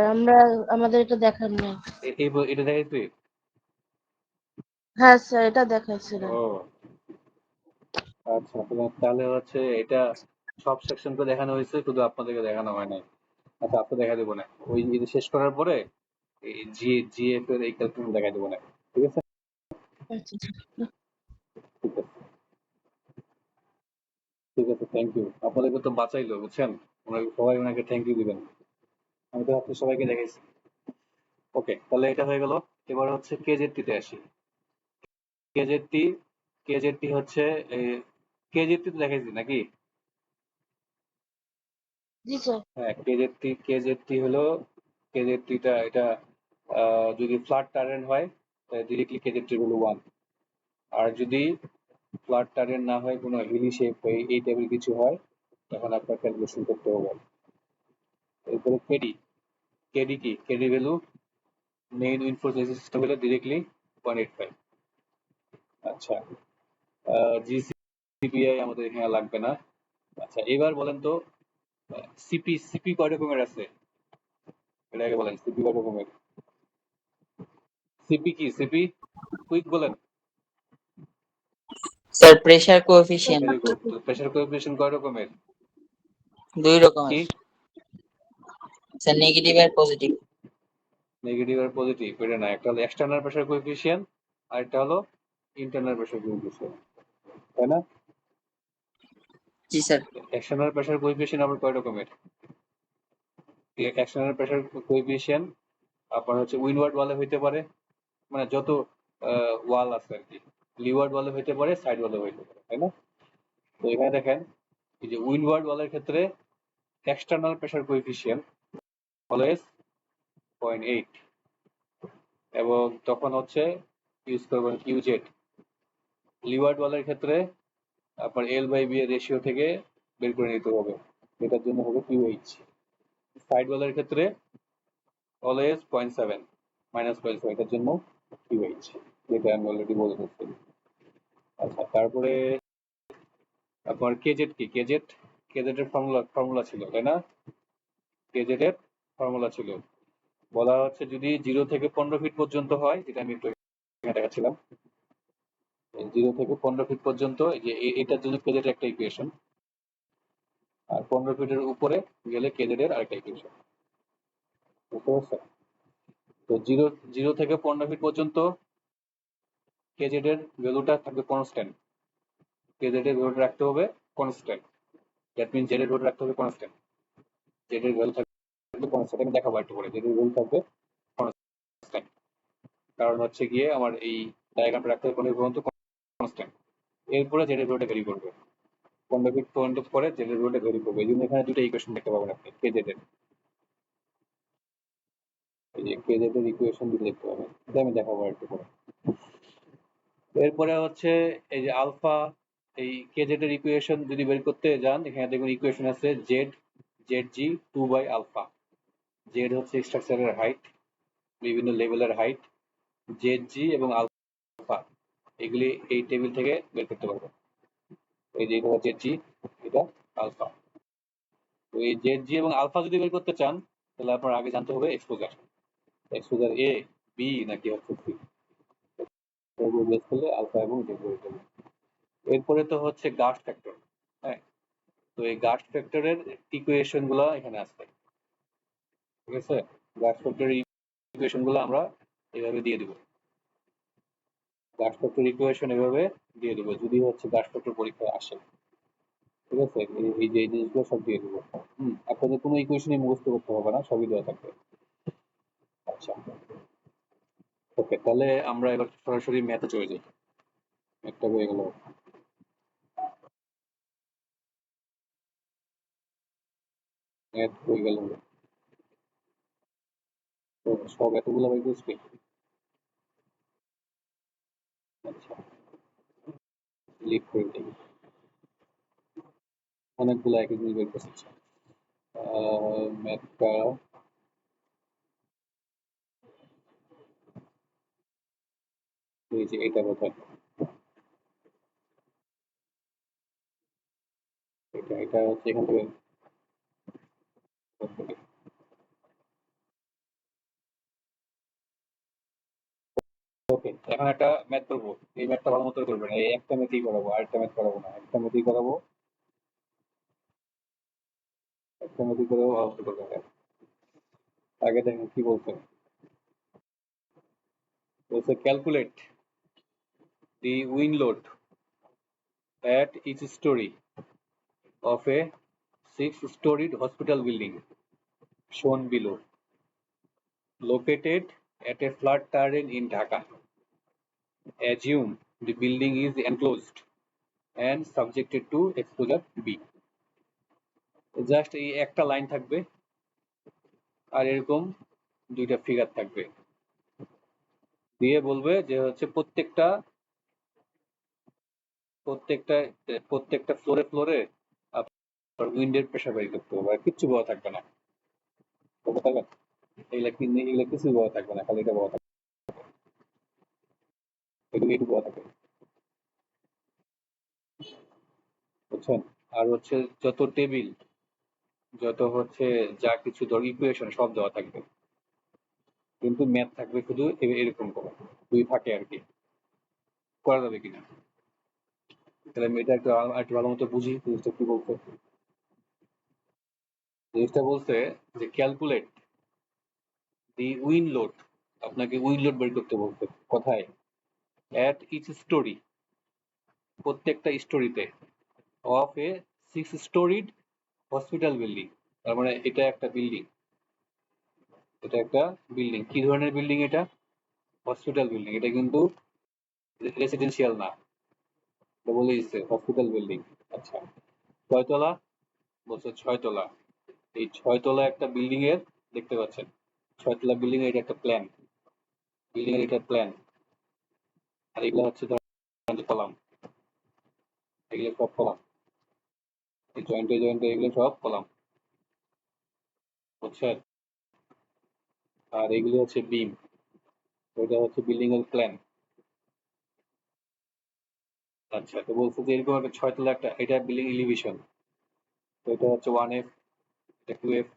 আমাদের এটা দেখার নেই। এটা দেখে তুই? হ্যাঁ স্যার, এটা দেখাইছিলেন। ও আচ্ছা, তাহলে হচ্ছে এটা সব সেকশনকে দেখানো হয়েছে, শুধু আপনাদেরকে দেখানো হয় নাই। আচ্ছা, আপনাকে দেখা দেবো না, ওই এটা শেষ করার পরে এই জিএফ এর এই ক্যালকুলেশন দেখা দেবো না। ঠিক আছে? আচ্ছা ঠিক আছে, ঠিক আছে, থ্যাংক ইউ। আপনাদেরকে তো বাঁচাইলো, বুঝছেন, ওনাকে সবাই ওনাকে থ্যাংক ইউ দিবেন। আমি তো আপনি সবাইকে দেখাইছি। ওকে, তাহলে এটা হয়ে গেল। এবার হচ্ছে কেজেডটি তে আসি। কেজেডটি, কেজেডটি হচ্ছে কেজেডটি তো দেখাইছি নাকি? জি স্যার। হ্যাঁ, কেজেডটি হলো, কেজেডটিটা এটা যদি ফ্ল্যাট টারেন হয় তাহলে ডিরেক্টলি কেজেডটি হলো 1। আর যদি ফ্ল্যাট টারেন না হয়, কোনো হিলি শেপ এই টাইপের কিছু হয়, তখন আপনার ক্যালকুলেশন করতে হবে। এরপরে কেডি, কেডি কি, KD value main wind force system হলো ডিরেক্টলি 185। আচ্ছা, জিসিপিআই আমাদের এখানে লাগবে না। আচ্ছা, এবার বলেন তো সিপি, সিপি কয় রকমের আছে? এটা আগে বলেন, সিপি কয় রকমের? সিপি কি, সিপি কুইক বলেন। Sir pressure coefficient very good. তো প্রেসার কোএফিসিয়েন্ট কয় রকমের? 2 কি? রকমের, স্যার নেগেটিভ আর পজিটিভ। নেগেটিভ আর পজিটিভ? এটা না, একটা হলো এক্সটার্নাল প্রেসার কোএফিসিয়েন্ট আর একটা হলো ইন্টারনাল প্রেসার কোএফিসিয়েন্ট, তাই না? জি স্যার। এক্সটার্নাল প্রেসার কোএফিসিয়েন্ট আবার কয় রকমের? এক্সটার্নাল প্রেসার কোএফিসিয়েন্ট আপনার হচ্ছে উইন্ডওয়ার্ড ওয়ালে হইতে পারে, মানে যত ওয়াল আছে আর কি, লিওয়ার্ড ওয়ালে হইতে পারে, সাইড ওয়ালে হইতে পারে, তাই না? তো এখানে দেখেন এই যে উইন্ডওয়ার্ড ওয়ালের ক্ষেত্রে এক্সটার্নাল প্রেসার কোএফিসিয়েন্ট অলওয়েজ 0.8 এবং তখন হচ্ছে ইউজ করবেন কিউজেড। লিওয়ার্ড ওয়ালের ক্ষেত্রে আপনার L/B এর রেশিও থেকে বের করে নিতে হবে, এটার জন্য হবে কিউএইচ। সাইড ওয়ালের ক্ষেত্রে অলওয়েজ 0.7 -0.7, এটার জন্য কিউএইচ, যেটা আমি অলরেডি বলে দিচ্ছি। আচ্ছা, তারপরে আপনার কেজেড কি? কেজেড এর ফর্মুলা ছিল, তাই না? কেজেড এর ফর্মুলা ছিল, বলা হচ্ছে যদি 0 থেকে 15 ফিট পর্যন্ত হয়, যেটা আমি একটু দেখাচ্ছিলাম, 0 থেকে 15 ফিট পর্যন্ত, যে এটার জন্য কেজেড একটা ইকুয়েশন, আর 15 ফিটের উপরে গেলে কেজেড এর আরেকটা ইকুয়েশন। বুঝতে পারছেন? তো 0 থেকে 15 ফিট পর্যন্ত কেজেড এর ভ্যালুটা থাকবে কনস্ট্যান্ট, কেজেড এর ভ্যালুটা রাখতে হবে কনস্ট্যান্ট, দ্যাট মিন জেড এর ভ্যালুটা রাখতে হবে কনস্ট্যান্ট, জেড এর ভ্যালু থাকবে কনস্ট্যান্ট। আমি দেখাবো একটু পরে জেড এর ভ্যালু থাকবে কনস্ট্যান্ট, কারণ হচ্ছে গিয়ে আমার এই ডায়াগ্রামটা রাখতে হবে পর্যন্ত কনস্ট্যান্ট, এরপরে জেড এর ভ্যালুটা ভ্যারি করবে, 15 ফিট পর্যন্ত পরে জেড এর ভ্যালুটা ভ্যারি করবে। এই জন্য এখানে দুটো ইকুয়েশন দেখতে পাবেন আপনি কেজেড এর, এই যে কেজেড এর ইকুয়েশন দুটো দেখতে পাবেন, এটা আমি দেখাবো একটু পরে। এরপরে হচ্ছে এই যে আলফা, এই কেজেড এর ইকুয়েশন যদি বের করতে যান, এখানে দেখুন ইকুয়েশন আছে জেড জি 2/আলফা। জেড হচ্ছে স্ট্রাকচারের হাইট, বিভিন্ন লেভেলের হাইট, জেড জি এবং আলফা এগুলি এই টেবিল থেকে বের করতে পারবো। এই যে এটা জেড জি, এটা আলফা। তো এই জেড জি এবং আলফা যদি বের করতে চান, তাহলে আপনার আগে জানতে হবে এক্সপোজার এ, বি নাকি হচ্ছে সি, বেস করলে আলফা এবং জেড বের করবে। এরপরে তো হচ্ছে গাস্ট ফ্যাক্টর। হ্যাঁ, তো এই গাস্ট ফ্যাক্টরের ইকুয়েশন গুলো এখানে আসবে, ঠিক আছে? গাস্ট ফ্যাক্টরের ইকুয়েশন গুলো আমরা এভাবে দিয়ে দিব, গাস্ট ফ্যাক্টর ইকুয়েশন এভাবে দিয়ে দিব যদি হচ্ছে গাস্ট ফ্যাক্টর পরীক্ষায় আসে, ঠিক আছে? এই যে এই জিনিসগুলো সব দিয়ে দিব। আপনাদের কোনো ইকুয়েশনই মুখস্থ করতে হবে না, সবই দেওয়া থাকবে। আচ্ছা, ওকে, তাহলে আমরা এবার সরাসরি ম্যাথে চলে যাই। ম্যাথটা হয়ে গেল, ম্যাথ হয়ে গেল। তো সব এতগুলো বাই বুঝবে। আচ্ছা, লিখ করে দিই, অনেকগুলো একই জিনিস বের করছে। ম্যাথটা এই যে এটা কোথায়, এটা হচ্ছে এখান থেকে। ওকে, এখন একটা ম্যাথ করবো, এই ম্যাথটা ভালো মতো করবেন, এই একটা ম্যাথই করাবো, আরেকটা ম্যাথ করাবো না, একটা ম্যাথই করাবো, একটা ম্যাথই করাবো, ভালো মতো করবেন। আগে দেখেন কি বলছে, বলছে calculate the wind load at each story of a 6-storied hospital building shown below, located at a flood terrain in Dhaka. Assume the building is enclosed and subjected to exposure B. Just এই একটা line থাকবে আর এরকম দুইটা figure থাকবে, দিয়ে বলবে যে হচ্ছে প্রত্যেকটা প্রত্যেকটা প্রত্যেকটা ফ্লোরে ফ্লোরে আপনার উইন্ডের প্রেসার বের করতে হবে, আর কিচ্ছু বলা থাকবে না, বুঝতে পারবেন? এগুলা কিছু বলা থাকবে না, খালি এটা বলা থাকবে, এটুকু বলা থাকবে, বুঝছেন? আর হচ্ছে যত টেবিল, যত হচ্ছে যা কিছু ধর ইকুয়েশন সব দেওয়া থাকবে, কিন্তু ম্যাথ থাকবে শুধু এরকম করে দুই থাকে আর কি, করা যাবে কিনা? তাহলে আমি এটা একটু ভালো মতো বুঝি জিনিসটা কি বলতে। জিনিসটা বলছে যে ক্যালকুলেট দি উইন্ড লোড, আপনাকে উইন্ড লোড বের করতে বলছে, কোথায়? অ্যাট ইচ স্টোরি, প্রত্যেকটা স্টোরিতে, of A 6-storied hospital building, তার মানে এটা একটা বিল্ডিং, এটা একটা বিল্ডিং। কি ধরনের বিল্ডিং এটা? হসপিটাল বিল্ডিং, এটা কিন্তু রেসিডেন্সিয়াল না, এটা বলে দিচ্ছে হসপিটাল বিল্ডিং। আচ্ছা, কয়তলা? বলছে 6 তলা। এই 6 তলা একটা বিল্ডিং এর দেখতে পাচ্ছেন, 6 তলা বিল্ডিং এর এটা একটা প্ল্যান, বিল্ডিং এর এটা প্ল্যান। আর এগুলো হচ্ছে ধরেন কলাম, এগুলো সব কলাম, এই জয়েন্টে জয়েন্টে এগুলো সব কলাম, বুঝছেন? আর এগুলো হচ্ছে বিম, ওইটা হচ্ছে বিল্ডিং এর প্ল্যান। আচ্ছা, তো বলছে যে এরকম একটা 6 তলা একটা, এটা বিল্ডিং এলিভেশন। তো এটা হচ্ছে 1F, এটা 2F,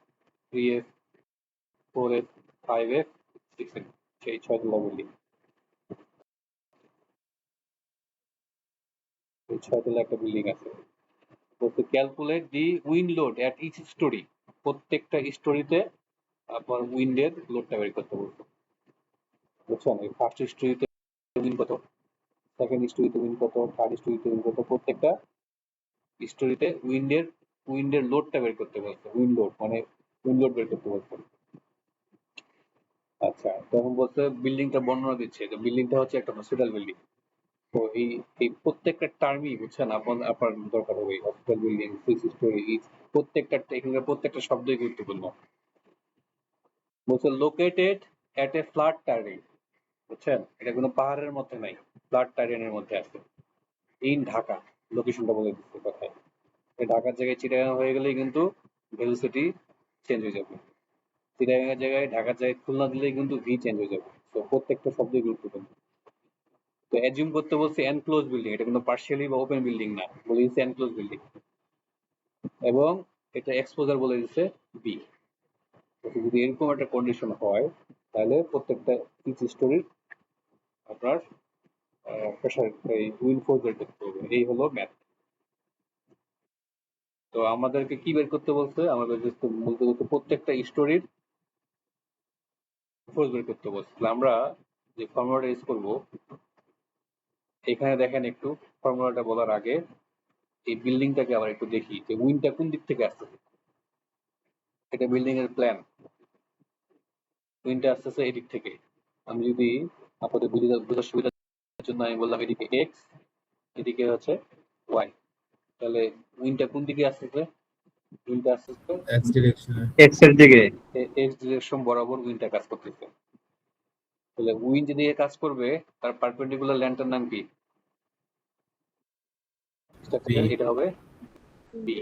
3F, 4F, 5F, 6F, সেই 6 তলা বিল্ডিং। এই 6 তলা একটা বিল্ডিং আছে। তো calculate the wind load at each storey, প্রত্যেকটা স্টোরিতে আপনার উইন্ডের লোডটা বের করতে বলবো, বুঝছেন? এই ফার্স্ট স্টোরিতে উইন্ড কত, সেকেন্ড স্টোরিতে উইন্ড কত, থার্ড স্টোরিতে উইন্ড কত, প্রত্যেকটা স্টোরিতে উইন্ডের লোডটা বের করতে বলছে, উইন্ড লোড মানে উইন্ড লোড বের করতে বলছে। আচ্ছা, তখন বলছে বিল্ডিংটা বর্ণনা দিচ্ছে, যে বিল্ডিংটা হচ্ছে একটা হসপিটাল বিল্ডিং। তো এই এই প্রত্যেকটা টার্মই বুঝছেন আপনার দরকার হবে, হসপিটাল বিল্ডিং, 6 স্টোরি, প্রত্যেকটা এখানকার প্রত্যেকটা শব্দই গুরুত্বপূর্ণ। বলছে লোকেটেড এট এ ফ্ল্যাট টার্রেন, বুঝছেন? এটা কোনো পাহাড়ের মধ্যে নাই, ফ্ল্যাট টার্রেনের মধ্যে আছে, ইন ঢাকা। লোকেশনটা বলে দিচ্ছে কথায়, এই ঢাকার জায়গায় চিটাগাং হয়ে গেলেই কিন্তু ভেলোসিটি চেঞ্জ হয়ে যাবে, চিটাগাং এর জায়গায় ঢাকার জায়গায় খুলনা দিলেই কিন্তু ভি চেঞ্জ হয়ে যাবে। তো প্রত্যেকটা শব্দই গুরুত্বপূর্ণ। তো অ্যাজিউম করতে বলছে এনক্লোজ বিল্ডিং, এটা কোনো পার্শিয়ালি বা ওপেন বিল্ডিং না, বলে দিচ্ছে এনক্লোজ বিল্ডিং, এবং এটা এক্সপোজার বলে দিচ্ছে বি। যদি এরকম একটা কন্ডিশন হয়, তাহলে প্রত্যেকটা ইচ স্টোরির আপনার প্রেশার, এই উইন্ড ফোর্স বের করতে হবে। এই হলো ম্যাথ। তো আমাদেরকে কি বের করতে বলছে? আমাদের বলতে বলতে প্রত্যেকটা স্টোরির ফোর্স বের করতে বলছে। তাহলে আমরা যে ফর্মুলাটা ইউজ করবো, এখানে দেখেন একটু, ফর্মুলাটা বলার আগে এই বিল্ডিংটাকে আবার একটু দেখি যে উইন্ডটা কোন দিক থেকে আসতেছে। এটা বিল্ডিং এর প্ল্যান, উইন্ডটা আসতেছে এদিক থেকে। আমি যদি আপনাদের বোঝার সুবিধার জন্য আমি বললাম এদিকে এক্স, এদিকে হচ্ছে ওয়াই, তাহলে উইন্ডটা কোন দিকে আসতেছে? উইন্ডটা আসতেছে এক্স ডিরেকশনে। এক্স এর দিকে, এক্স ডিরেকশন বরাবর উইন্ডটা কাজ করতেছে। তাহলে উইন্ড যেদিকে কাজ করবে তার পারপেন্ডিকুলার লাইনটার নাম কি? বি। এটা হবে বি,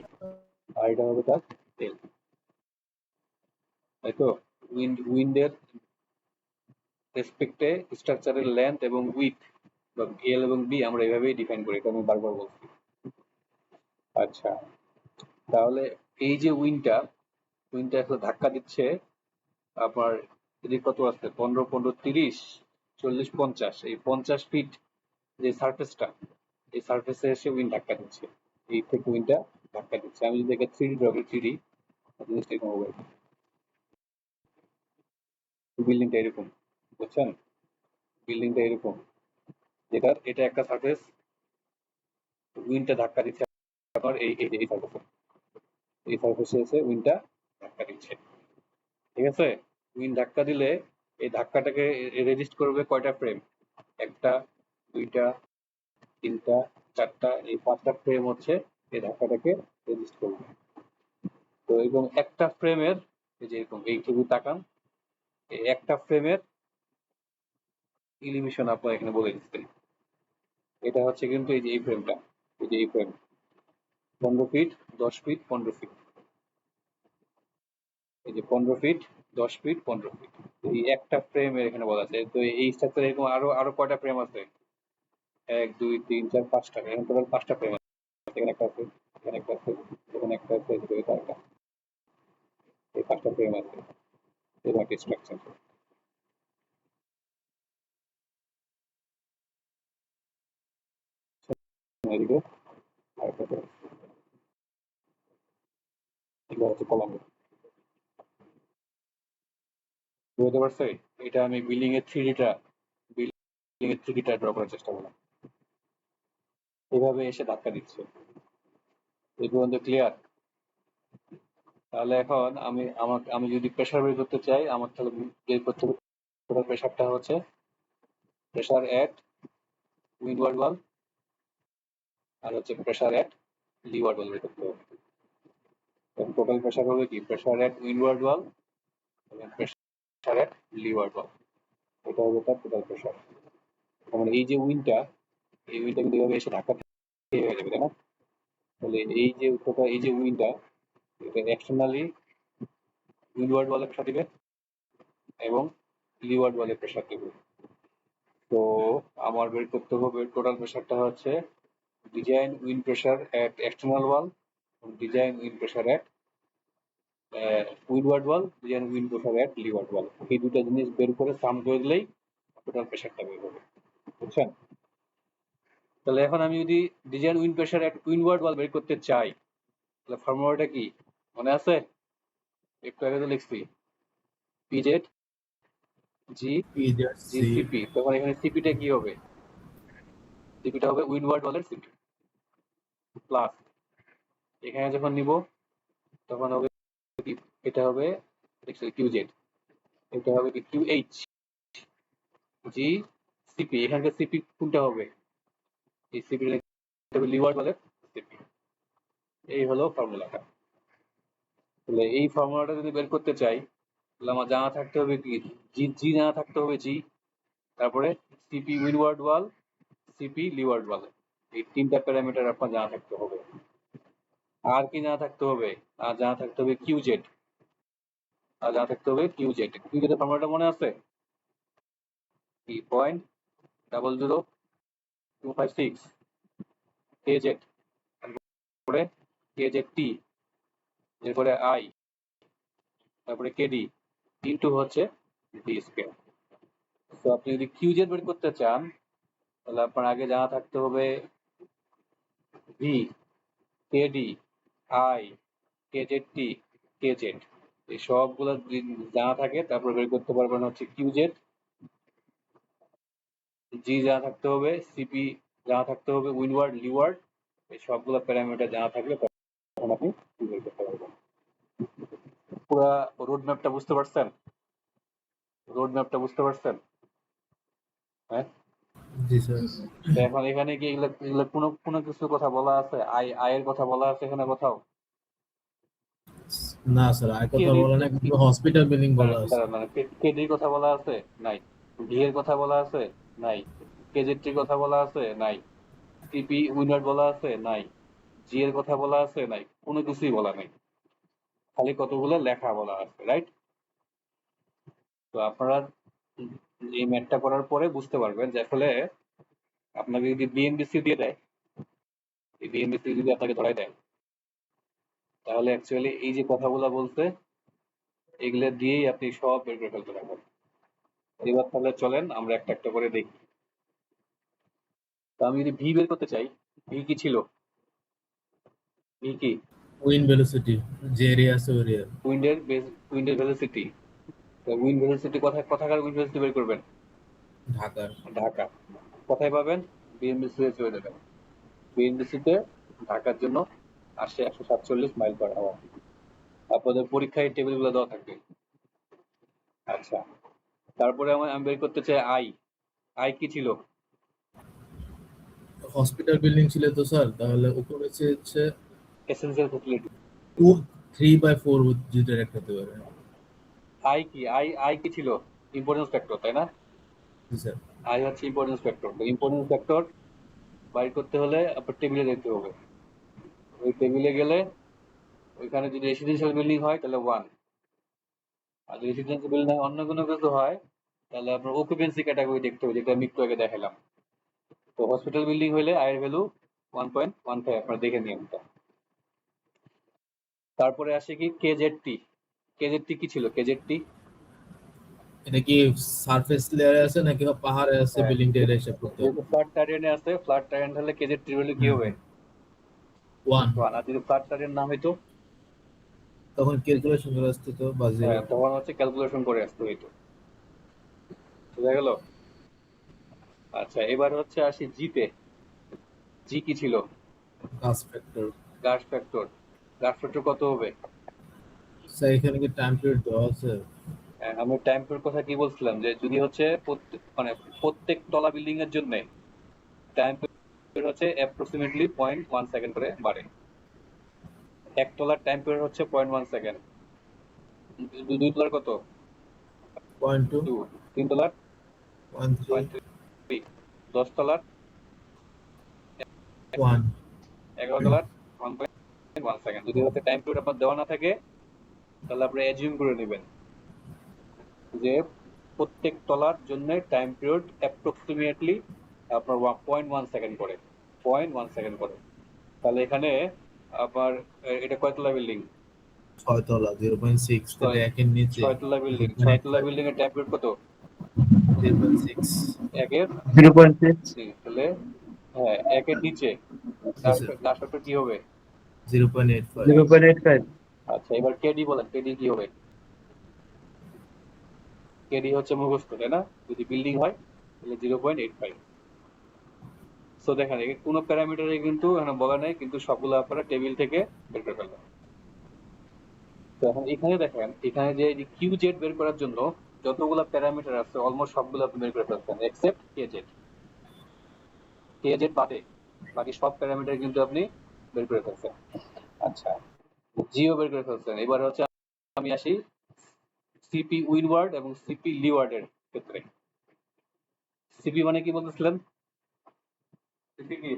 আর এটা হবে তার টেল, তাই তো? উইন্ডের রেসপেক্টে স্ট্রাকচারের লেন্থ এবং উইথ বা এল এবং বি আমরা এভাবেই ডিফাইন করি, এটা আমি বারবার বলছি। আচ্ছা, তাহলে এই যে উইন্ডটা এখন ধাক্কা দিচ্ছে আপনার, এদিক কত আছে? 15, 15, 30, 40, 50, এই 50 ফিট যে সার্ফেসটা, এই সার্ফেসে এসে উইন্ড ধাক্কা দিচ্ছে, এই থেকে উইন্ডটা ধাক্কা দিচ্ছে। আমি যদি একে 3D ড্র করি, 3D জিনিসটা এরকম হবে, বিল্ডিংটা এরকম, বুঝছেন? বিল্ডিংটা এরকম, এটা একটা সার্ফেস, উইন্ডটা ধাক্কা দিচ্ছে আপনার এই সার্ফেসে, এই সার্ফেসে এসে উইন্ডটা ধাক্কা দিচ্ছে, ঠিক আছে? উইন্ড ধাক্কা দিলে এই ধাক্কাটাকে রেজিস্ট করবে কয়টা ফ্রেম? একটা, দুইটা, তিনটা, চারটা, এই 5টা ফ্রেম হচ্ছে এই ধাক্কাটাকে রেজিস্ট করবে। তো এরকম একটা ফ্রেমের, এই যে এরকম এই ছবি তাকান, এই একটা ফ্রেমের এলিভেশন আপনার এখানে বলে দিচ্ছে। এটা হচ্ছে কিন্তু এই যে এই ফ্রেমটা, এই যে এই ফ্রেম 15 ফিট, 10 ফিট, 15 ফিট, এই যে 15 ফিট, 10 ফিট, 15 ফিট, এই একটা ফ্রেমের এখানে বলা আছে। তো এই স্ট্রাকচারে এরকম আরো আরো কয়টা ফ্রেম আছে? 1, 2, 3, 4, 5টা, এখানে টোটাল 5টা ফ্রেম আছে। এখানে একটা আছে, এখানে একটা আছে, এখানে একটা আছে, এদিকে একটা, এই 5টা ফ্রেম আছে, এরকম একটা স্ট্রাকচার। এদিকে আরেকটা frame। এগুলো হচ্ছে কলাম, বুঝতে পারছে? এটা আমি বিল্ডিং এর 3Dটা ড্র করার চেষ্টা করলাম, এভাবে এসে ধাক্কা দিচ্ছে। এই পর্যন্ত ক্লিয়ার? তাহলে এখন আমি যদি প্রেসার বের করতে চাই, আমার তাহলে বের করতে হবে টোটাল প্রেসারটা হচ্ছে প্রেসার এট উইন্ডওয়ার্ড ওয়াল, আর হচ্ছে প্রেসার এট লিওয়ার্ড ওয়াল বের করতে হবে। টোটাল প্রেসার হবে কি প্রেসার এট উইন্ডওয়ার্ড ওয়াল এবং প্রেসার এট লিওয়ার্ড ওয়াল, এটা হবে তার টোটাল প্রেসার। মানে এই যে উইন্ডটা, এই উইন্ডটা কিন্তু এভাবে এসে ধাক্কা খেয়ে হয়ে যাবে, তাই না? তাহলে এই যে টোটাল এই যে উইন্ডটা, এটা এক্সটার্নালি উইন্ডওয়ার্ড ওয়ালে প্রেসার দিবে এবং লিওয়ার্ড ওয়ালে প্রেসার দিবে। তো আমার বের করতে হবে টোটাল প্রেসারটা হচ্ছে ডিজাইন উইন্ড প্রেসার এট এক্সটার্নাল ওয়াল এবং ডিজাইন উইন্ড প্রেসার এট উইন্ডওয়ার্ড ওয়াল, ডিজাইন উইন্ড প্রেসার এট লিওয়ার্ড ওয়াল। এই দুটো জিনিস বের করে সাম করে দিলেই টোটাল প্রেসারটা বের হবে, বুঝছেন? তাহলে এখন আমি যদি ডিজাইন উইন্ড প্রেসার এট উইন্ডওয়ার্ড ওয়াল বের করতে চাই, তাহলে ফর্মুলাটা কি মনে আছে? একটু আগে তো লিখছি পিজেড জি সিপি। তখন এখানে সিপিটা কি হবে? সিপিটা হবে উইন্ডওয়ার্ড ওয়ালের সিপি প্লাস এখানে যখন নিব তখন হবে কি, এটা হবে কিউজেড, এটা হবে কি কিউএইচ জি সিপি। এখানকার সিপি কোনটা হবে? এই সিপি হবে লিওয়ার্ড ওয়ালের সিপি। এই হলো ফর্মুলাটা। তাহলে এই ফর্মুলাটা যদি বের করতে চাই তাহলে আমার জানা থাকতে হবে কি জি, জি জানা থাকতে হবে জি, তারপরে সিপি উইন্ডওয়ার্ড ওয়াল, সিপি লিওয়ার্ড ওয়াল, এই তিনটা প্যারামিটার আপনার জানা থাকতে হবে। আর কি জানা থাকতে হবে? আর জানা থাকতে হবে কিউজেড, আর জানা থাকতে হবে কিউজেড। কিউজেডের ফর্মুলাটা মনে আছে? কি 0.00256 কেজেড, তারপরে কেজেড টি, এরপরে আই, তারপরে কেডি ইনটু হচ্ছে ডি স্কয়ার। তো আপনি যদি কিউজেড বের করতে চান তাহলে আপনার আগে জানা থাকতে হবে V, KD, I, KZ T, KZ, এই সবগুলো জানা থাকে তারপর বের করতে পারবেন হচ্ছে কিউজেড। জি জানা থাকতে হবে, সিপি জানা থাকতে হবে, উইন্ডওয়ার্ড লিওয়ার্ড, এই সবগুলো প্যারামিটার জানা থাকলে তখন আপনি বের করতে পারবেন। পুরো রোড ম্যাপটা বুঝতে পারছেন? রোড ম্যাপটা বুঝতে পারছেন? হ্যাঁ, জি স্যার। তো এখন এখানে কি এগুলো এগুলো কোনো কোনো কিছু কথা বলা আছে? আয়ের কথা বলা আছে এখানে কোথাও? না স্যার, আর কথা কেডির বলা না, কিন্তু হসপিটাল বিল্ডিং বলা আছে। মানে কেডির কথা বলা আছে? নাই। ভি এর কথা বলা আছে? নাই। কেজেটির কথা বলা আছে? নাই। সিপি উইন্ডওয়ার্ড বলা আছে? নাই। জি এর কথা বলা আছে? নাই। কোনো কিছুই বলা নাই, খালি কতগুলো লেখা বলা আছে, রাইট? তো আপনারা এই ম্যাথটা করার পরে বুঝতে পারবেন যে আসলে আপনাকে যদি বিএনবিসি দিয়ে দেয়, এই বিএনবিসি যদি আপনাকে ধরাই দেয়, তাহলে অ্যাকচুয়ালি এই যে কথাগুলো বলছে এগুলো দিয়েই আপনি সব বের করে ফেলতে পারবেন। এবার তাহলে চলেন আমরা একটা একটা করে দেখি। তো আমি যদি ভি বের করতে চাই, ভি কি ছিল? ভি কি? উইন্ড ভেলোসিটি, যে এরিয়া আছে ওই এরিয়া। উইন্ডের বেস, উইন্ডের ভেলোসিটি। উইন্ড ভেলোসিটি কোথাকার উইন্ড ভেলোসিটি বের করবেন? ঢাকার। ঢাকা। কোথায় পাবেন? বিএনবিসি তে চলে যাবেন। বিএনবিসিতে ঢাকার জন্য আসে 147 মাইল পার আওয়ার। আপনাদের পরীক্ষায় টেবিলগুলো দেওয়া থাকবে। আচ্ছা, তারপরে আমি বের করতে চাই আই। আই কি ছিল? হসপিটাল বিল্ডিং ছিল তো স্যার, তাহলে উপরে হচ্ছে এসেনশিয়াল ফ্যাসিলিটি। 3/4 যদি একটা হতে পারে। আই কি? আই কি ছিল? ইম্পর্টেন্স ফ্যাক্টর, তাই না? জি স্যার। আই হচ্ছে ইম্পর্টেন্স ফ্যাক্টর। তো ইম্পর্টেন্স ফ্যাক্টর বাইর করতে হলে আপনার টেবিলে যেতে হবে। ওই টেবিলে গেলে ওইখানে যদি রেসিডেন্সিয়াল বিল্ডিং হয় তাহলে 1, আর যদি রেসিডেন্সিয়াল বিল্ডিং অন্য কোনো কিছু হয় তাহলে আপনার অকুপেন্সি ক্যাটাগরি দেখতে হবে, যেটা আমি একটু আগে দেখালাম। তো হসপিটাল বিল্ডিং হলে আয়ের ভ্যালু 1.15, আপনারা দেখে নিয়মটা। তারপরে আসে কি কেজেডটি। কেজেডটি কি ছিল? কেজেডটি এটা কি সারফেস লেয়ারে আছে নাকি পাহাড়ে আছে, বিল্ডিং টা এসে করতে হবে? যেহেতু ফ্ল্যাট টাইরেনে আছে, ফ্ল্যাট টাইরেন হলে কেজেডটির ভ্যালু কি হবে? 1। 1। আর যদি ফ্ল্যাট টাইরেন না হইতো তখন ক্যালকুলেশন করে আসতে তো বা 0। তখন হচ্ছে ক্যালকুলেশন করে আসতে হইতো। বুঝা গেল? আচ্ছা, এবার হচ্ছে আসি জিতে। জি কি ছিল? গাস ফ্যাক্টর। গাস ফ্যাক্টর। গাস ফ্যাক্টর কত হবে? স্যার এখানে কি টাইম পিরিয়ড দেওয়া আছে? আমি টাইম পিরিয়ড কথা কি বলছিলাম যে যদি হচ্ছে মানে প্রত্যেক তলা বিল্ডিং এর জন্য টাইম পিরিয়ড হচ্ছে অ্যাপ্রক্সিমেটলি 0.1 সেকেন্ড করে বাড়ে। এক তলার টাইম পিরিয়ড হচ্ছে 0.1 সেকেন্ড। দুই তলার কত? 0.2 2। তিন তলার 0.3 0.3। 10 তলার 1 11 তলার 1.1 সেকেন্ড। যদি হচ্ছে টাইম পিরিয়ড আপনার দেওয়া না থাকে তাহলে আপনি অ্যাজিউম করে নেবেন যে প্রত্যেক তলার জন্য টাইম পিরিয়ড অ্যাপ্রক্সিমেটলি আপনার 0.1 সেকেন্ড করে, 0.1 সেকেন্ড করে। তাহলে এখানে আপনার এটা কয় তলা বিল্ডিং? 6 তলা 0.6 তাহলে একের নিচে 6 তলা বিল্ডিং। 6 তলা 0.85 বিল্ডিং এর টাইম পিরিয়ড কত? 0.6 একের 0.6 তাহলে হ্যাঁ একের নিচে জি স্যার লাস্ট একটা কি হবে? 0.85 0.85 আচ্ছা এবার কেডি বলেন, কেডি কি হবে? কেডি হচ্ছে মুখস্থ, তাই না? যদি বিল্ডিং হয় তাহলে 0.85। সো দেখেন এখানে কোনো প্যারামিটারে কিন্তু এখানে বলা নাই, কিন্তু সবগুলো আপনারা টেবিল থেকে বের করে ফেলবেন। তো এখন এখানে দেখেন, এখানে যে কিউ জেড বের করার জন্য যতগুলো প্যারামিটার আছে অলমোস্ট সবগুলো আপনি বের করে ফেলছেন এক্সেপ্ট কে জেড। কে জেড বাদে বাকি সব প্যারামিটার কিন্তু আপনি বের করে ফেলছেন। আচ্ছা জিও বের করে ফেলছেন। এবার হচ্ছে আমি আসি সিপি উইনওয়ার্ড এবং সিপি লিওয়ার্ডের ক্ষেত্রে। সিপি মানে কি বলতেছিলেন? সিপি কি?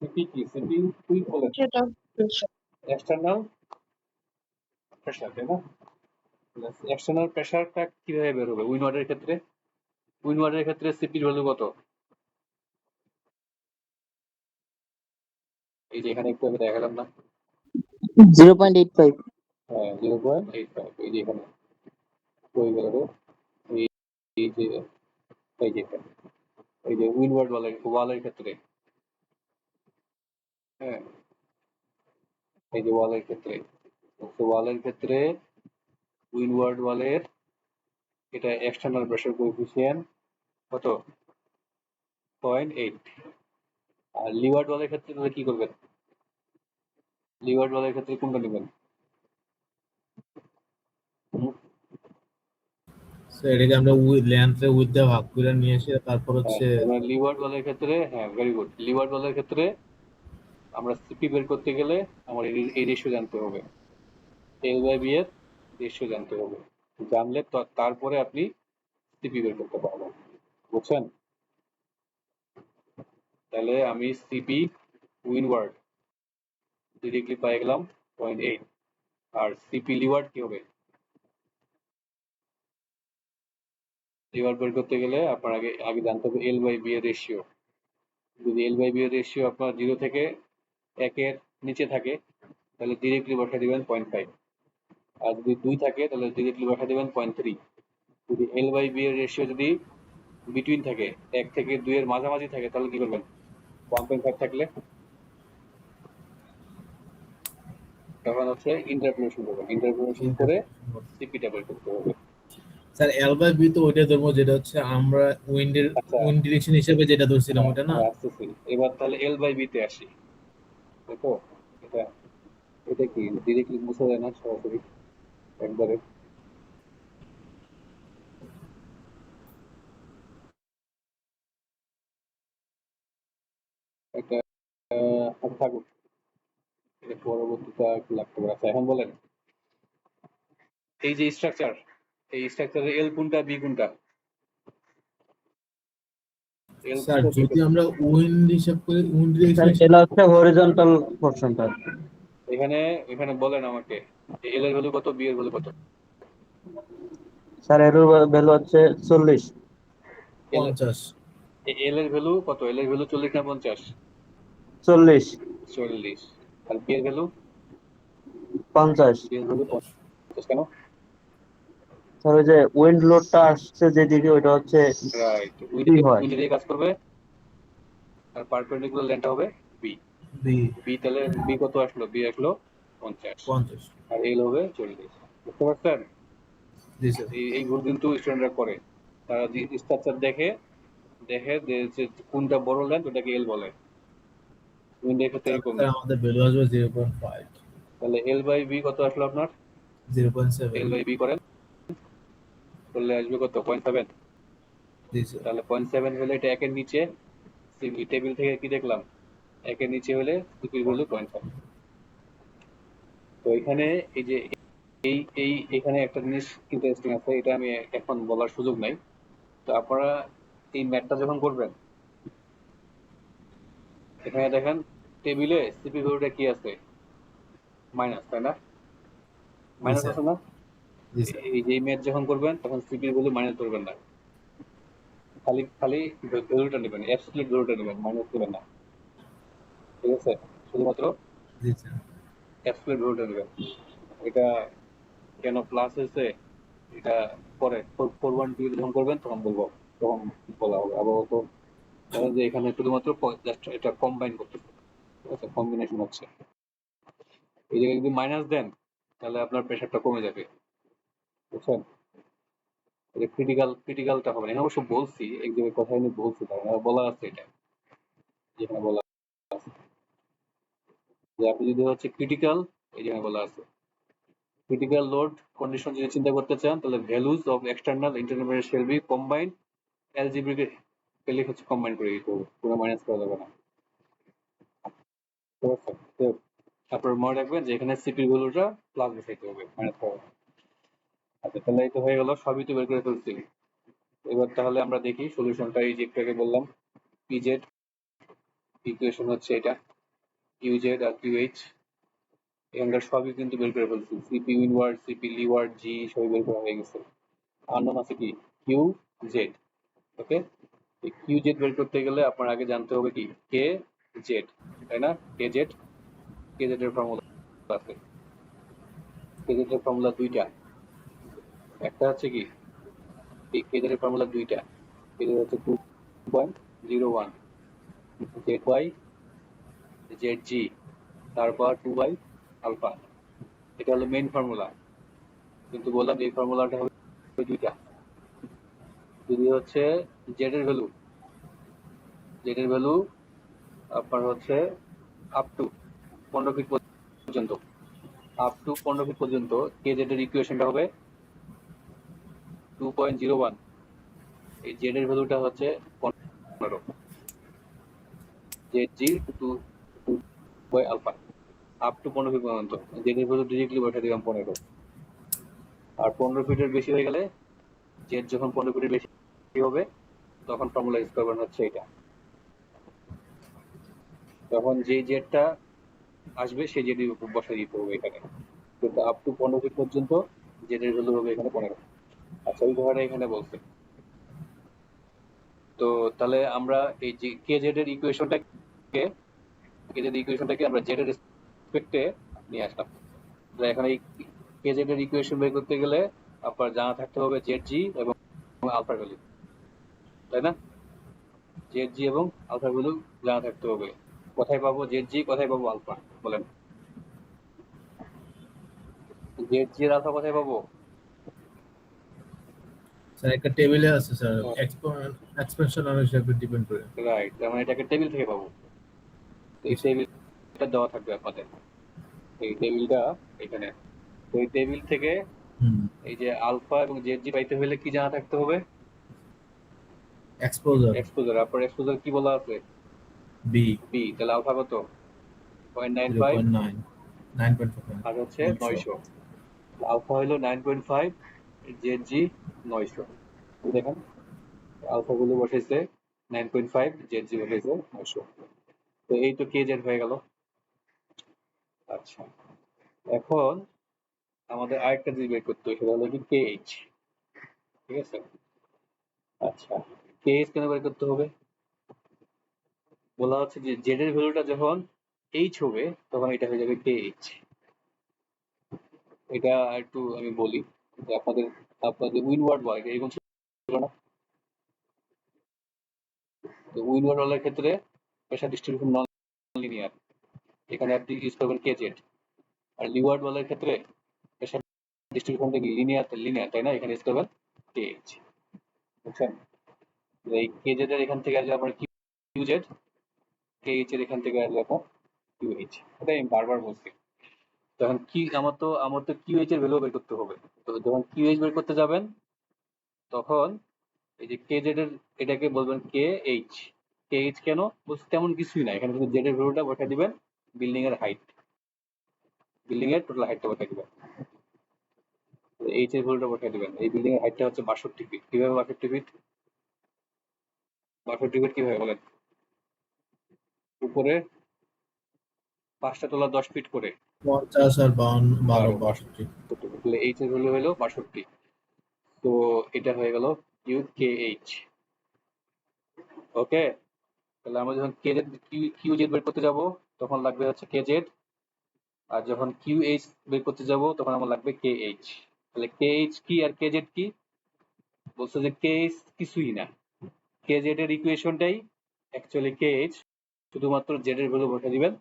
সিপি কি? সিপি কুইক বলেন, সেটা pressure। এক্সটার্নাল প্রেসার, তাই না? এক্সটার্নাল প্রেসারটা কিভাবে বের হবে উইনওয়ার্ডের ক্ষেত্রে? উইনওয়ার্ডের ক্ষেত্রে সিপির ভ্যালু কত? এই যে এখানে একটু আগে দেখালাম না? 0.85 হ্যাঁ 0.85। এই যে এখানে হয়ে গেল রে। এই এই যে এই যে এখানে, এই যে উইনওয়ার্ড ওয়ালের ক্ষেত্রে, হ্যাঁ এই যে ওয়ালের ক্ষেত্রে, ওয়ালের ক্ষেত্রে উইনওয়ার্ড ওয়ালের এটা এক্সটার্নাল প্রেসার কোএফিসিয়েন্ট কত? 0.8। আর লিওয়ার্ড ওয়ালের ক্ষেত্রে তাহলে কি করবেন? লিওয়ার্ড ওয়ালের ক্ষেত্রে কোনটা নেবেন? সো এটাকে আমরা লেন্থে উইথ দিয়ে ভাগ করে নিয়ে এসে তারপর হ্যাঁ হচ্ছে এবার লিওয়ার্ড ওয়ালের ক্ষেত্রে, হ্যাঁ ভেরি গুড, লিওয়ার্ড ওয়ালের ক্ষেত্রে আমরা সিপি বের করতে গেলে আমার এই রেশিও জানতে হবে, এল বাই বি এর রেশিও জানতে হবে। জানলে তারপরে আপনি সিপি বের করতে পারবেন, বুঝছেন? তাহলে আমি সিপি উইনওয়ার্ড ডিরেক্টলি পেয়ে গেলাম 0.8। আর সিপি লিওয়ার্ড কি হবে? লিওয়ার্ড বের করতে গেলে আপনার আগে আগে জানতে হবে এল বাই বি এর রেশিও। যদি এল বাই বি এর রেশিও আপনার 0 থেকে 1-এর নিচে থাকে তাহলে ডিরেক্টলি বসিয়ে দিবেন 0.5। আর যদি 2 থাকে তাহলে ডিরেক্টলি বসিয়ে দিবেন 0.3। যদি এল বাই বি এর রেশিও যদি বিটুইন থাকে 1 থেকে 2 এর মাঝামাঝি থাকে তাহলে কি করবেন? 1.5 থাকলে তখন হচ্ছে ইন্টারপোলেশন করবেন, ইন্টারপোলেশন করে সিপিটা বের করতে হবে। স্যার এল বাই বি তো ওইটা ধরবো যেটা হচ্ছে আমরা আচ্ছা উইন্ড ডিরেকশন হিসেবে যেটা ধরছিলাম হ্যাঁ ওটা না। হ্যাঁ আসতেছি। এবার তাহলে এল বাই বি তে আসি। দেখো এটা এটা কি ডিরেক্টলি মুছে যায় না সরাসরি একবারে? একটা থাকুক, এটা পরবর্তীতে আর কি লাগতে পারে। আচ্ছা এখন বলেন এই যে স্ট্রাকচার, এই স্ট্রাকচারের এল কোনটা বি কোনটা? এল স্যার কোনটা বি যদি কোনটা? আমরা উইন্ড হিসাব করি উইন্ড ডিরেকশন স্যার হিসাব এটা হচ্ছে হরিজন্টাল পোরশনটা। এখানে এখানে বলেন আমাকে এল এর ভ্যালু কত, বি এর ভ্যালু কত? স্যার এর ভ্যালু হচ্ছে 40 এল 50 এল এর ভ্যালু কত? এল এর ভ্যালু 40 না 50? 40 40। আর বি এর ভ্যালু? 50 বি এর ভ্যালু 50 কেন? স্যার ওই যে উইন্ড লোডটা আসছে যেদিকে ওইটা হচ্ছে রাইট, কি হয়। উইন্ড দিয়ে কাজ করবে আর পারপেন্ডিকুলার লাইনটা হবে বি। বি বি তাহলে বি কত আসলো? বি আসলো 50 50 আর এল হবে 40। বুঝতে পারছেন? জি স্যার। এই ভুল কিন্তু স্টুডেন্টরা করে। তারা স্ট্রাকচার দেখে দেখে যে কোনটা বড় লেন্থ ওটাকে এল বলে। উইন্ডের ক্ষেত্রে তাহলে এরকমই। আমাদের ভ্যালু আসবে 0.5 তাহলে এল বাই বি কত আসলো আপনার? 0.7 এল বাই বি করেন করলে আসবে কত? 0.7। জি স্যার। তাহলে 0.7 হলে এটা একের নিচে টেবিল থেকে কি দেখলাম? একের নিচে হলে সিপির ভ্যালু 0.5। তো এখানে এই যে এখানে একটা জিনিস ইন্টারেস্টিং আছে, এটা আমি এখন বলার সুযোগ নাই। তো আপনারা এই ম্যাথটা যখন করবেন, এখানে দেখেন টেবিলে সিপি ভ্যালুটা কি আছে, মাইনাস, তাই না? জি মাইনাস স্যার। আছে না? জি স্যার। এই যে ম্যাথ যখন করবেন তখন সিপির ভ্যালু মাইনাস করবেন না, খালি খালি ভ্যালুটা নেবেন, অ্যাবসলিউট ভ্যালুটা নেবেন, মাইনাস করবেন না। ঠিক আছে? শুধুমাত্র জি স্যার। অ্যাবসলিউট ভ্যালুটা নেবেন। এটা কেন প্লাস হয়েছে এটা পরে 412 যখন করবেন তখন বলবো, তখন বলা হবে। আপাতত ধরেন যে এখানে শুধুমাত্র জাস্ট এটা কম্বাইন করতেছে, ঠিক আছে, কম্বিনেশন হচ্ছে। এই জায়গায় যদি মাইনাস দেন তাহলে আপনার প্রেশারটা কমে যাবে, বুঝছেন? এটা ক্রিটিক্যালটা হবে না। এখানে অবশ্য বলছি, এক জায়গায় কথা আমি বলছি, তাই না? বলা আছে এটা, যেখানে বলা আছে যে আপনি যদি হচ্ছে ক্রিটিক্যাল, এই জায়গায় বলা আছে ক্রিটিক্যাল লোড কন্ডিশন যদি চিন্তা করতে চান তাহলে values of external intermediate shell be combined, এলজিব্রিকে হচ্ছে কম্বাইন করে দিতে হবে, পুরো মাইনাস করা যাবে না। ঠিক আছে? তো তারপর মনে রাখবেন যে এখানে সিপি ভ্যালুটা প্লাস বসাইতে হবে, মাইনাস করা যাবে না। আচ্ছা, তাহলে এই তো হয়ে গেল, সবই তো বের করে ফেলছি। এবার তাহলে আমরা দেখি সলিউশনটা। এই যে একটু আগে বললাম পিজেড ইকুয়েশন হচ্ছে এটা, ইউজেড আর কিউএইচ, এখানকার সবই কিন্তু বের করে ফেলছি। সিপি উইনওয়ার্ড, সিপি লিওয়ার্ড, জি সবই বের করা হয়ে গেছে। আননোন আছে কি কিউ জেড। ওকে, কিউ জেড বের করতে গেলে আপনার আগে জানতে হবে কি কে জেড, তাই না? কে জেড, কে জেড এর ফর্মুলা আছে। কে জেড এর ফর্মুলা দুইটা, একটা হচ্ছে কি এই কে জেড এর ফর্মুলা দুইটা, কে জেড হচ্ছে 2.01 জেড ওয়াই জেড জি, তারপর 2 বাই আলফা। এটা হলো মেইন ফর্মুলা, কিন্তু বললাম এই ফর্মুলাটা হবে দুইটা। যদি হচ্ছে জেড এর ভ্যালু, জেড এর ভ্যালু আপনার হচ্ছে আপ টু 15 ফিট পর্যন্ত, আপ টু 15 ফিট পর্যন্ত কে জেড এর ইকুয়েশনটা হবে 2.01। এই জেড এর ভ্যালুটা হচ্ছে 15, Z G to two by alpha, up to 15 feet পর্যন্ত। জেড এর ভ্যালু ডিরেক্টলি বসে দিলাম 15, আর 15 ফিটের বেশি হয়ে গেলে, জেড যখন 15 ফিটের বেশি হবে তখন ফর্মুলা ইউজ করবেন হচ্ছে এটা। তখন যে জেডটা আসবে সেই জেডের উপর বসাই দিতে হবে এখানে, কিন্তু আপ টু 15 ফিট পর্যন্ত জেডের ভ্যালু হবে এখানে 15। আচ্ছা, ওই ধরনের এখানে বলছে। তো তাহলে আমরা এই যে কে জেড এর ইকুয়েশনটাকে, কে জেড ইকুয়েশনটাকে আমরা জেড এর রেসপেক্টে নিয়ে আসলাম। তাহলে এখন এই কে জেড এর ইকুয়েশন বের করতে গেলে আপনার জানা থাকতে হবে জেড জি এবং আলফা ভ্যালু, তাই না? জেড জি এবং আলফা ভ্যালু জানা থাকতে হবে। কোথায় পাবো জেড জি, কোথায় পাবো আলফা, বলেন? জেড জি এর আলফা কোথায় পাবো? স্যার একটা টেবিলে আছে স্যার, এক্সপেনশন হিসাবে ডিপেন্ড করে। রাইট, তার মানে এটাকে টেবিল থেকে পাবো। তো জি এই স্যার। টেবিলটা দেওয়া থাকবে আপনাদের, এই টেবিলটা এখানে। তো এই টেবিল থেকে হুম। এই যে আলফা এবং জেড জি পাইতে হলে কি জানা থাকতে হবে? Exposure exposure. আপনার এক্সপোজার কি বলা আছে? B B. তাহলে আলফা কত? 0.95 0.9, 9.5, আর হচ্ছে 900। 900। আলফা হলো 9.5, জেড জি 900। দেখেন আলফা গুলো বসেছে 9.5, জেড জি বসেছে 900। তো এই তো কে জেড হয়ে গেল। আচ্ছা, এখন আমাদের আরেকটা জিনিস বের করতে হবে, সেটা হলো কি কে এইচ। ঠিক আছে? আচ্ছা, কে এইচ কেন বের করতে হবে? বলা হচ্ছে যে জেড এর ভ্যালুটা যখন এইচ হবে তখন এটা হয়ে যাবে কে এইচ। এটা একটু আমি বলি যে আপনাদের আপনাদের উইনওয়ার্ড ওয়ার্ক এরকম ছিল না? তো উইনওয়ার্ড ওয়ার্কের ক্ষেত্রে প্রেসার ডিস্ট্রিবিউশন নন লিনিয়ার, এখানে আপনি ইউজ করবেন কে জেড। আর লিওয়ার্ড ওয়ার্কের ক্ষেত্রে প্রেসার ডিস্ট্রিবিউশনটা কি লিনিয়ার, লিনিয়ার, তাই না? এখানে ইউজ করবেন কে এইচ। বুঝছেন? এই কে জেড এর এখান থেকে আসলে আপনার কিউ জেড, কে এইচ এর এখান থেকে আসলে আপনার কিউ এইচ। এটা আমি বারবার বলছি। তখন কি আমার তো কিউ এইচ এর ভ্যালু বের করতে হবে। তো যখন কিউ এইচ বের করতে যাবেন তখন এই যে কে জেড এর এটাকে বলবেন কে এইচ, KH কেন? বলছে তেমন কিছুই না, এখানে শুধু জেড এর ভ্যালুটা বসাই দিবেন, বিল্ডিং এর হাইট, বিল্ডিং এর টোটাল হাইটটা বসাই দিবেন, এইচ এর ভ্যালুটা বসাই দিবেন। এই বিল্ডিং এর হাইটটা হচ্ছে 62 ফিট। কিভাবে 62 ফিট? 62 ফিট কিভাবে বলেন? উপরে 5টা তলা 10 ফিট করে 50 আর 52 12 62। তাহলে এইচ এর ভ্যালু হলো 62। তো এটা হয়ে গেল কিউ কে এইচ। ওকে, তাহলে আমরা যখন কে জেড কিউ জেড বের করতে যাব তখন লাগবে হচ্ছে কে জেড, আর যখন কিউ এইচ বের করতে যাব তখন আমার লাগবে কে এইচ। তাহলে কে এইচ কি আর কে জেড কি? বলছে যে কে এইচ কিছুই না, কে জেড এর ইকুয়েশনটাই অ্যাকচুয়ালি কে এইচ, শুধুমাত্র জেড এর ভ্যালু বসে দিবেন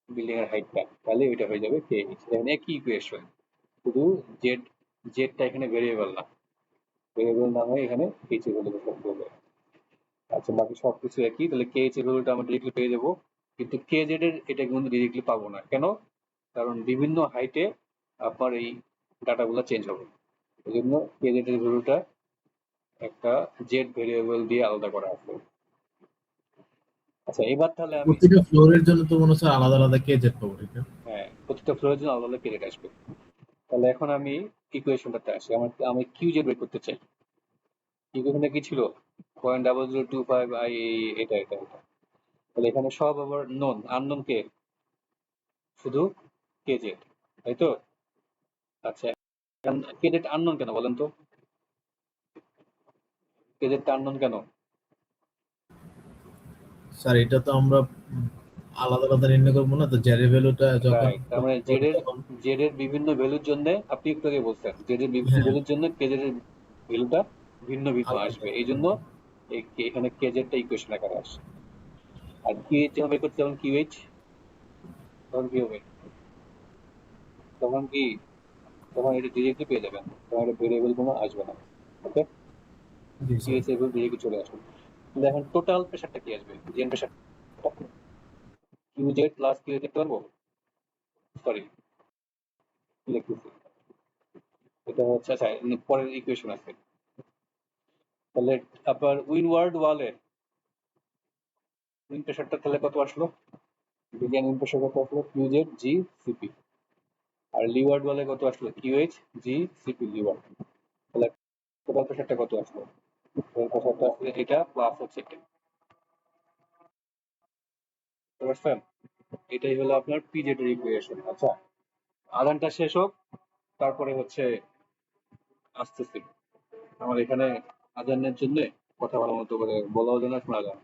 বিল্ডিং এর হাইটটা, তাহলে ওইটা হয়ে যাবে কে এইচ। এখানে একই ইকুয়েশন, শুধু জেড, জেডটা এখানে ভেরিয়েবল না, ভেরিয়েবল না হয়ে এখানে এইচ এর ভ্যালু বসাতে হবে। আচ্ছা, বাকি সবকিছু একই, তাহলে কে এইচ এর ভ্যালুটা আমরা ডিরেক্টলি পেয়ে যাবো, কিন্তু কে জেড এর এটা কিন্তু ডিরেক্টলি পাবো না। কেন? কারণ বিভিন্ন হাইটে আপনার এই ডাটাগুলো চেঞ্জ হবে, এই জন্য কে জেড এর ভ্যালুটা একটা জেড ভেরিয়েবল দিয়ে আলাদা করা আছে। আচ্ছা, এবার তাহলে আমি, প্রতিটা ফ্লোরের জন্য তো মনে হচ্ছে আলাদা আলাদা কেজের পাবো, ঠিক আছে? হ্যাঁ, প্রতিটা ফ্লোরের জন্য আলাদা আলাদা কে জেড আসবে। তাহলে এখন আমি ইকুয়েশনটাতে আসি, আমি কিউ জেড বের করতে চাই। ইকুয়েশনটা কি ছিল? 0.0025 আই, এটা এটা এটা। তাহলে এখানে সব আবার নন, আননোন কে? শুধু কে জেড, তাই তো? আচ্ছা, কে জেড আননোন কেন বলেন তো? কে জেডটা আননোন কেন? স্যার এটা তো আমরা আলাদা আলাদা নির্ণয় করবো না, তো জেড ভ্যালুটা যখন রাইট, তার মানে তখন জেড এর বিভিন্ন ভ্যালুর জন্য, আপনি একটু আগে বলছেন জেড এর বিভিন্ন হ্যাঁ ভ্যালুর জন্য কে জেড এর ভ্যালুটা ভিন্ন ভিন্ন আলাদা আসবে, এই জন্য আলাদা। এখানে কে জেডটা ইকুয়েশন আকারে আসে। আর কিউএইচ যখন বের করতে যাবেন, কিউএইচ তখন কি হবে? তখন কি, তখন এটা ডিরেক্টলি পেয়ে যাবেন, তখন এটা ভেরিয়েবল কোনো আসবে না। ওকে, জি স্যার। কিউএইচ এর ডিরেক্টলি চলে আসবে। তাহলে এখন টোটাল প্রেশারটা কি আসবে? Then pressure Q Z plus Q দেখতে পারবো? সরি, লিখতেছি, এটা হচ্ছে, আচ্ছা পরের ইকুয়েশন আছে। তাহলে আপনার উইনওয়ার্ড ওয়ালের উইন প্রেশারটা তাহলে কত আসলো? ডিজাইন উইন প্রেশার কত আসলো? কিউ জেড জি সিপি। আর লিওয়ার্ড ওয়ালে কত আসলো? কিউএইচ জি সিপি লিওয়ার্ড। তাহলে টোটাল প্রেশারটা কত আসলো? টোটাল প্রেশারটা আসলে এটা প্লাস হচ্ছে এটা, বুঝতে পারছেন? এটাই হলো আপনার পিজেড এর ইকুয়েশন। আচ্ছা, আদানটা শেষ হোক, তারপরে হচ্ছে আসতেছি। আমার এখানে আজানের জন্য কথা বলার মতো করে বলাও যায় না, শোনা যায় না।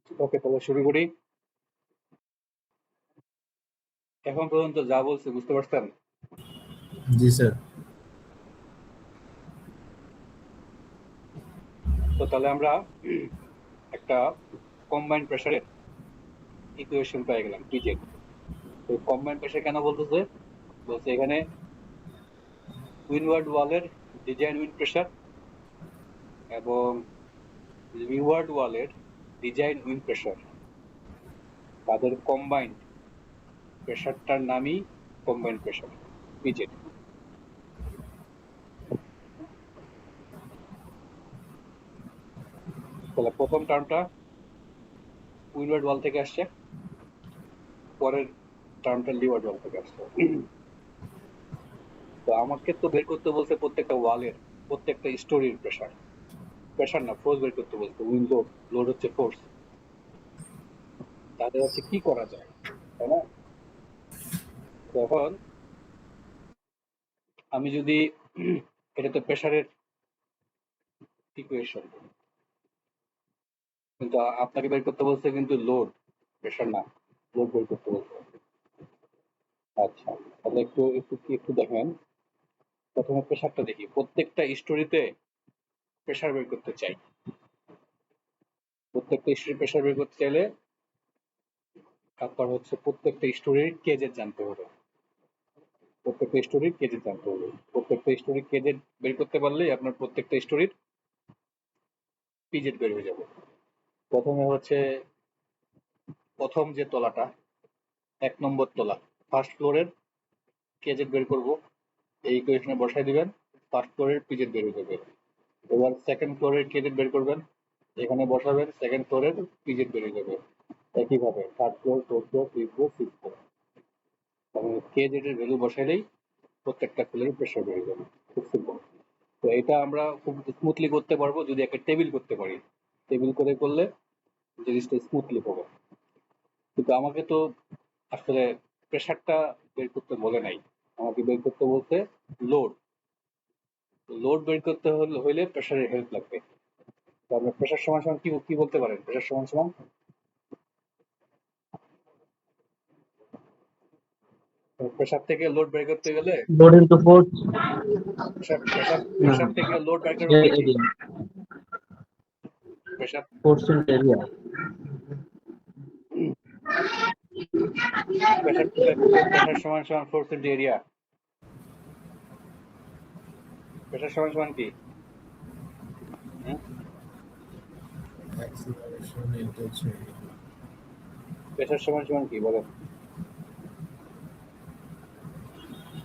ওকে, তাহলে শুরু করি। এখন পর্যন্ত যা বলছি বুঝতে পারছেন? জি স্যার। তো তাহলে আমরা একটা কম্বাইন্ড প্রেসারের ইকুয়েশন পেয়ে গেলাম, পিজেড। তো কম্বাইন্ড প্রেসার কেন বলতেছে? বলছে এখানে উইনওয়ার্ড ওয়ালের ডিজাইন উইন্ড প্রেসার এবং লিওয়ার্ড ওয়ালের ডিজাইন উইন্ড প্রেসার, তাদের কম্বাইন্ড প্রেসারটার নামই কম্বাইন্ড প্রেসার, পিজেড। তাহলে প্রথম টার্মটা উইনওয়ার্ড ওয়াল থেকে আসছে, পরের টার্মটা লিওয়ার্ড ওয়াল থেকে আসছে। তো আমাকে তো বের করতে বলছে প্রত্যেকটা ওয়ালের প্রত্যেকটা স্টোরির প্রেসার, প্রেসার না ফোর্স বের করতে বলছে। উইন্ড লোড, লোড হচ্ছে ফোর্স। তাহলে হচ্ছে কি করা যায়, তাই না? তখন আমি যদি এটা তো প্রেসারের ইকুয়েশন, কিন্তু আপনাকে বের করতে বলছে কিন্তু লোড, প্রেসার না, লোড বের করতে বলছে। আচ্ছা, তাহলে একটু একটু কি একটু দেখেন। প্রথমে প্রেসারটা দেখি। প্রত্যেকটা স্টোরিতে প্রেসার বের করতে চাই। প্রত্যেকটা স্টোরি প্রেসার বের করতে চাইলে তারপর হচ্ছে প্রত্যেকটা স্টোরির কেজের জানতে হবে। প্রত্যেকটা স্টোরির কেজের জানতে হবে। প্রত্যেকটা স্টোরির কেজের বের করতে পারলেই আপনার প্রত্যেকটা স্টোরির পিজেড বের হয়ে যাবে। প্রথমে হচ্ছে প্রথম যে তলাটা 1 নম্বর তলা ফার্স্ট ফ্লোরের কেজেড বের করব, এই ইকুয়েশনে বসাই দিবেন, ফার্স্ট ফ্লোরের পিজেড বের হয়ে যাবে। এবার সেকেন্ড ফ্লোরের কেজেড বের করবেন, এখানে বসাবেন, সেকেন্ড ফ্লোরের পিজেড বের হয়ে যাবে। একইভাবে third floor, fourth floor, fifth floor, six floor, মানে কেজেড এর ভ্যালু বসাইলেই প্রত্যেকটা ফ্লোরের প্রেশার বের হয়ে যাবে। খুব সিম্পল। তো এটা আমরা খুব স্মুথলি করতে পারবো যদি একটা টেবিল করতে পারি। টেবিল করে করলে জিনিসটা স্মুথলি হবে। কিন্তু আমাকে তো আসলে প্রেশারটা বের করতে বলে নাই, আমাকে বের করতে বলতে লোড। লোড বের করতে হইলে প্রেশারের হেল্প লাগবে। তো আমরা প্রেশার সমান সমান কি কি বলতে পারেন? প্রেশার সমান সমান প্রেশার থেকে লোড বের করতে গেলে load into force, pressure pressure না প্রেশার থেকে লোড বের করার উপায় কি? Area, pressure force into area. Pressure pressure সমান সমান ফোর্স ইনটু এরিয়া। প্রেশার সমান সমান কি? হুম? অ্যাক্সিলারেশন ইনটু প্রেশার সমান সমান কি বলেন?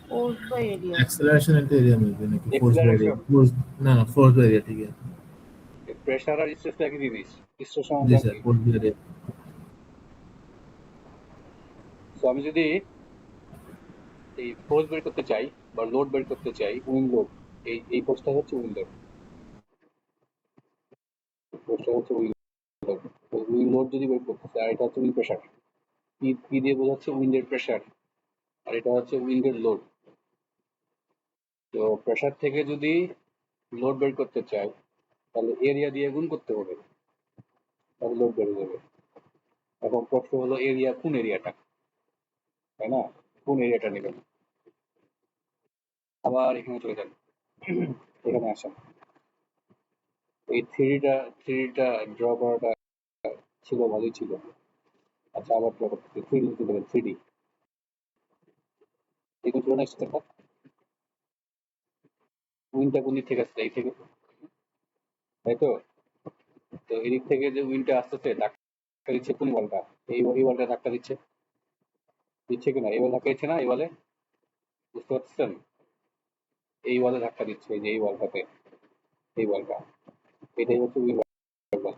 Force by area. Acceleration into area মিলবে নাকি force by area? Acceleration, force, না না, ফোর্স বাই এরিয়া, ঠিক আছে। প্রেশার আর স্ট্রেস একই জিনিস। স্ট্রেস সমান জি সমান স্যার, কি? Force by area. তো আমি যদি এই ফোর্স বের করতে চাই বা লোড বের করতে চাই, উইন্ড লোড, এই ফোর্সটা হচ্ছে উইন্ড লোড, ফোর্সটা হচ্ছে উইন্ড লোড। তো উইন্ড লোড যদি বের করতে চাই, আর এটা হচ্ছে উইন্ড প্রেশার। পি দিয়ে বোঝাচ্ছে উইন্ডের প্রেশার, আর এটা হচ্ছে উইন্ডের লোড। তো প্রেশার থেকে যদি লোড বের করতে চাই তাহলে এরিয়া দিয়ে গুণ করতে হবে, তাহলে লোড বের হয়ে যাবে। এখন প্রশ্ন হলো এরিয়া কোন এরিয়াটা, তাই না? কোন এরিয়াটা নেবেন? আবার এখানে চলে যান, এখানে আসেন। এই থ্রিটা ড্র করাটা ছিল, ভালোই ছিল। আচ্ছা, আবার ড্র করতে থ্রি লিখতে দেবেন, 3D। এগুলো ছিল না স্টেপটা, উইনটা কোন দিক থেকে আসছে? এই থেকে, তাই তো? তো এদিক থেকে যে উইনটা আসতেছে ধাক্কা দিচ্ছে কোন বলটা? এই বলটা ধাক্কা দিচ্ছে, দিচ্ছে কিনা? এই বল ধাক্কা দিচ্ছে না? এই বলে, বুঝতে পারছেন? এই বলে ধাক্কা দিচ্ছে, এই যে এই বলটাতে, এই বলটা, এটাই হচ্ছে উইন বল।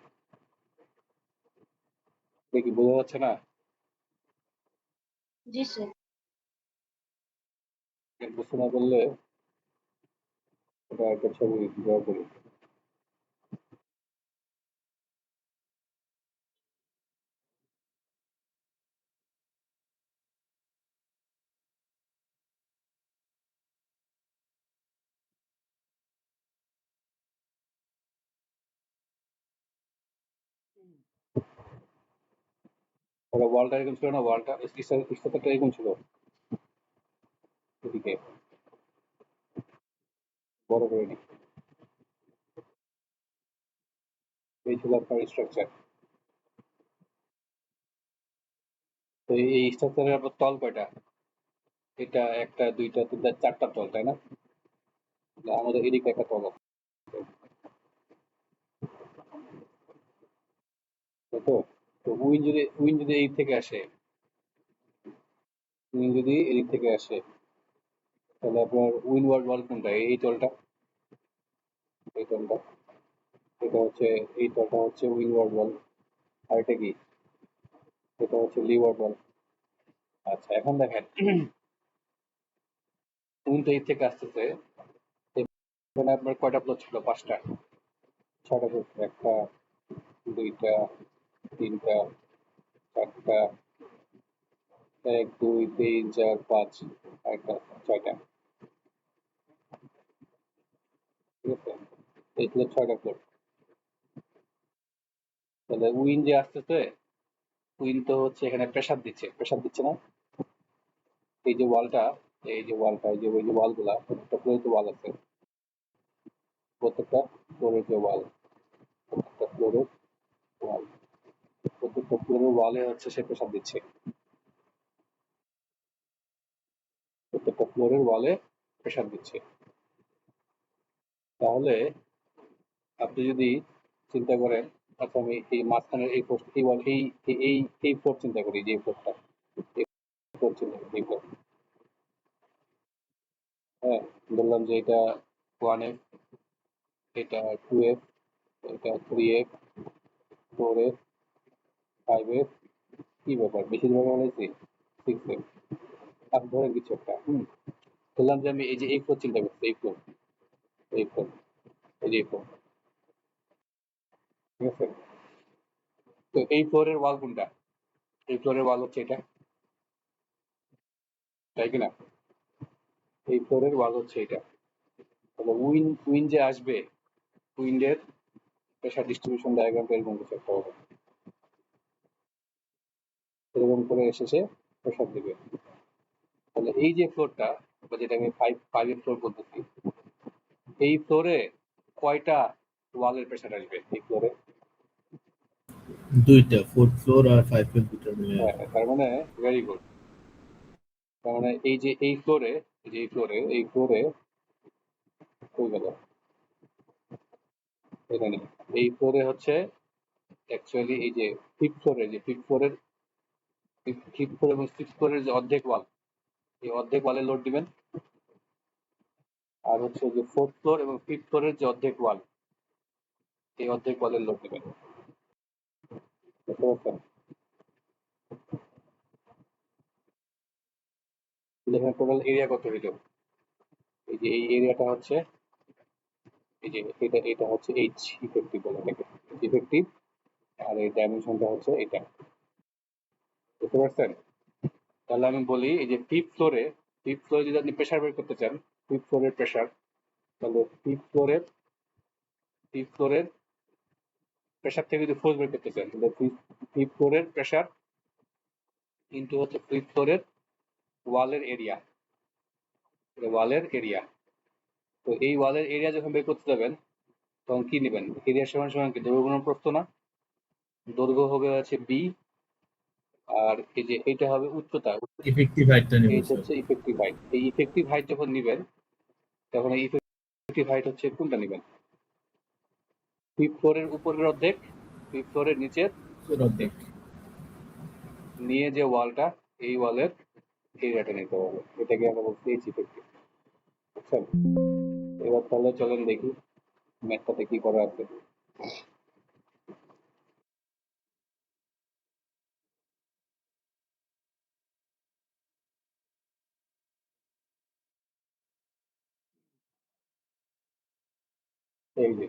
দেখি বোঝা যাচ্ছে না? জি স্যার। বুঝতে না পারলে এটা একটা ছবি ড্র করি। ওরা ওয়ালটা এরকম ছিল না? ওয়ালটা ইস্তাটা এরকম ছিল, এদিকে বড় করে নি। এই ছিল আপনার স্ট্রাকচার। তো এই স্ট্রাকচারের আপনার তল কয়টা? এটা একটা, দুইটা, তিনটা, চারটা তল, তাই না? না, আমাদের এদিকে একটা তল আছে, তাই তো? তো উইন যদি এই থেকে আসে, উইন যদি এদিক থেকে আসে, তাহলে আপনার উইনওয়ার্ড ওয়াল কোনটা? এই তলটা, এই তলটা, এটা হচ্ছে, এই তলটা হচ্ছে উইনওয়ার্ড ওয়াল। আর এটা কি? এটা হচ্ছে লিওয়ার্ড ওয়াল। আচ্ছা, এখন দেখেন, উইনটা এই থেকে আসতেছে, এখানে আপনার কয়টা ফ্লোর ছিল? পাঁচটা, ছয়টা ফ্লোর। একটা, দুইটা, তিনটা, চারটা, এক, দুই, তিন, চার, পাঁচ, একটা, ছয়টা, ঠিক আছে? এই ছিল ছয়টা ফ্লোর। তাহলে উইন যে আসতেছে, উইন তো হচ্ছে এখানে প্রেসার দিচ্ছে, প্রেসার দিচ্ছে না? এই যে ওয়ালটা, এই যে ওয়ালটা, এই যে ওই যে ওয়াল গুলা, প্রত্যেকটা ফ্লোরে তো ওয়াল আছে, প্রত্যেকটা ফ্লোরের যে ওয়াল, প্রত্যেকটা ফ্লোরের ওয়াল, প্রত্যেকটা ফ্লোরের ওয়ালে হচ্ছে সে প্রেসার দিচ্ছে, প্রত্যেকটা ফ্লোরের ওয়ালে প্রেসার দিচ্ছে। তাহলে আপনি যদি চিন্তা করেন আচ্ছা আমি এই মাঝখানের এই ফোর্স এই wall- এই এই এই এই ফোর চিন্তা করি, যে ফোরটা ফোর চিন্তা করি, এই four। হ্যাঁ, বললাম যে এটা 1f, এটা 2f, এটা 3f, 4f, 5f, কি ব্যাপার বেশি ধরে বলেছি, 6f, আর ধরে কিছু একটা বললাম যে আমি এই যে এই ফোর চিন্তা করছি, এই ফোর, এই ফোর, এই যে এই ফোর, ঠিক আছে। তো এই ফ্লোরের ওয়াল কোনটা? এই ফ্লোরের ওয়াল হচ্ছে এটা, তাই কিনা? এই ফ্লোরের ওয়াল হচ্ছে এটা। তাহলে উইন্ড যে আসবে, উইন্ডের প্রেশার ডিস্ট্রিবিউশন ডায়াগ্রামটা এরকম কিছু একটা হবে, এরকম করে এসে প্রেশার দিবে। তাহলে এই যে ফ্লোরটা, বা যেটা আমি ফাইভের ফ্লোর বলতেছি, এই ফ্লোরে কয়টা ওয়ালের প্রেশার আসবে এই ফ্লোরে? দুইটা, 4th ফ্লোর আর 5 এর দুটো মিলে। হ্যাঁ, তার মানে ভেরি গুড। তার মানে এই যে এই ফ্লোরে, এই ফ্লোরে কই গেল, এখানে এই ফ্লোরে হচ্ছে অ্যাকচুয়ালি এই যে ফিফথ ফ্লোর এবং সিক্স ফ্লোরের যে অর্ধেক ওয়াল, এই অর্ধেক ওয়ালে লোড দিবেন। আর হচ্ছে যে ফোর্থ ফ্লোর এবং ফিফথ ফ্লোরের যে অর্ধেক ওয়াল, এই অর্ধেক ওয়ালের লোড দিবেন, বুঝতে পারছেন? এখানে টোটাল এরিয়া কত হইল? এই যে এই এরিয়াটা হচ্ছে, এই যে এটা হচ্ছে এইচ ইফেক্টিভ বলে এটাকে, ইফেক্টিভ। আর এই ডাইমেনশনটা হচ্ছে এটা, বুঝতে পারছেন? তাহলে আমি বলি এই যে ফিফথ ফ্লোরে যদি আপনি প্রেশার বের করতে চান, ফিফথ ফ্লোরের প্রেশার, তাহলে ফিফথ ফ্লোরের প্রেশার থেকে যদি ফোর্স বের করতে চান, তাহলে ফিফথ ফ্লোরের প্রেশার ইনটু হচ্ছে ফিফথ ফ্লোরের ওয়ালের এরিয়া, ওয়ালের এরিয়া। তো এই ওয়ালের এরিয়া যখন বের করতে যাবেন, তখন কি নেবেন? এরিয়া সমান সমান কি দৈর্ঘ্য গুণন প্রস্থ না? দৈর্ঘ্য হবে হচ্ছে বি, আর এই যে এটা হবে উচ্চতা, ইফেক্টিভ হাইটটা নিব এই স্যার। হচ্ছে ইফেক্টিভ হাইট। এই ইফেক্টিভ হাইট যখন নিবেন, তখন এই ইফেক্টিভ হাইট হচ্ছে কোনটা নিবেন? ফিফথ ফ্লোরের উপরের অর্ধেক, ফিফথ ফ্লোরের নিচের অর্ধেক। অর্ধেক, নিয়ে যে ওয়ালটা, এই ওয়ালের এরিয়াটা নিতে হবে, এটাকে আমরা বলছি এইচ ইফেক্টিভ, বুঝছেন? এবার তাহলে চলেন দেখি ম্যাথটাতে কি করা আছে। এই যে,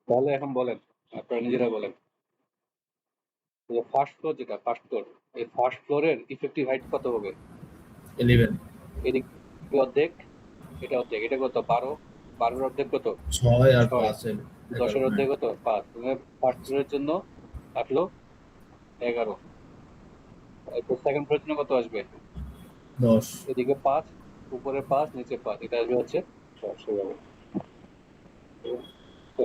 তাহলে এখন বলেন, আপনারা নিজেরা বলেন, যে ফার্স্ট ফ্লোর, যেটা ফার্স্ট ফ্লোর, এই ফার্স্ট ফ্লোরের ইফেক্টিভ হাইট কত হবে? 11, এদিক অর্ধেক, এটা অর্ধেক, এটা কত? 12, 12-এর অর্ধেক কত? 6 আর 6, 5 এর 11, 10-এর হ্যাঁ। অর্ধেক কত? 5। ফার্স্ট ফ্লোরের জন্য আসলো 11, এরপর সেকেন্ড ফ্লোরের জন্য কত আসবে? 10। এদিকে 5, উপরে 5, নিচে 5, এটা আসবে হচ্ছে 10। এইভাবে, তো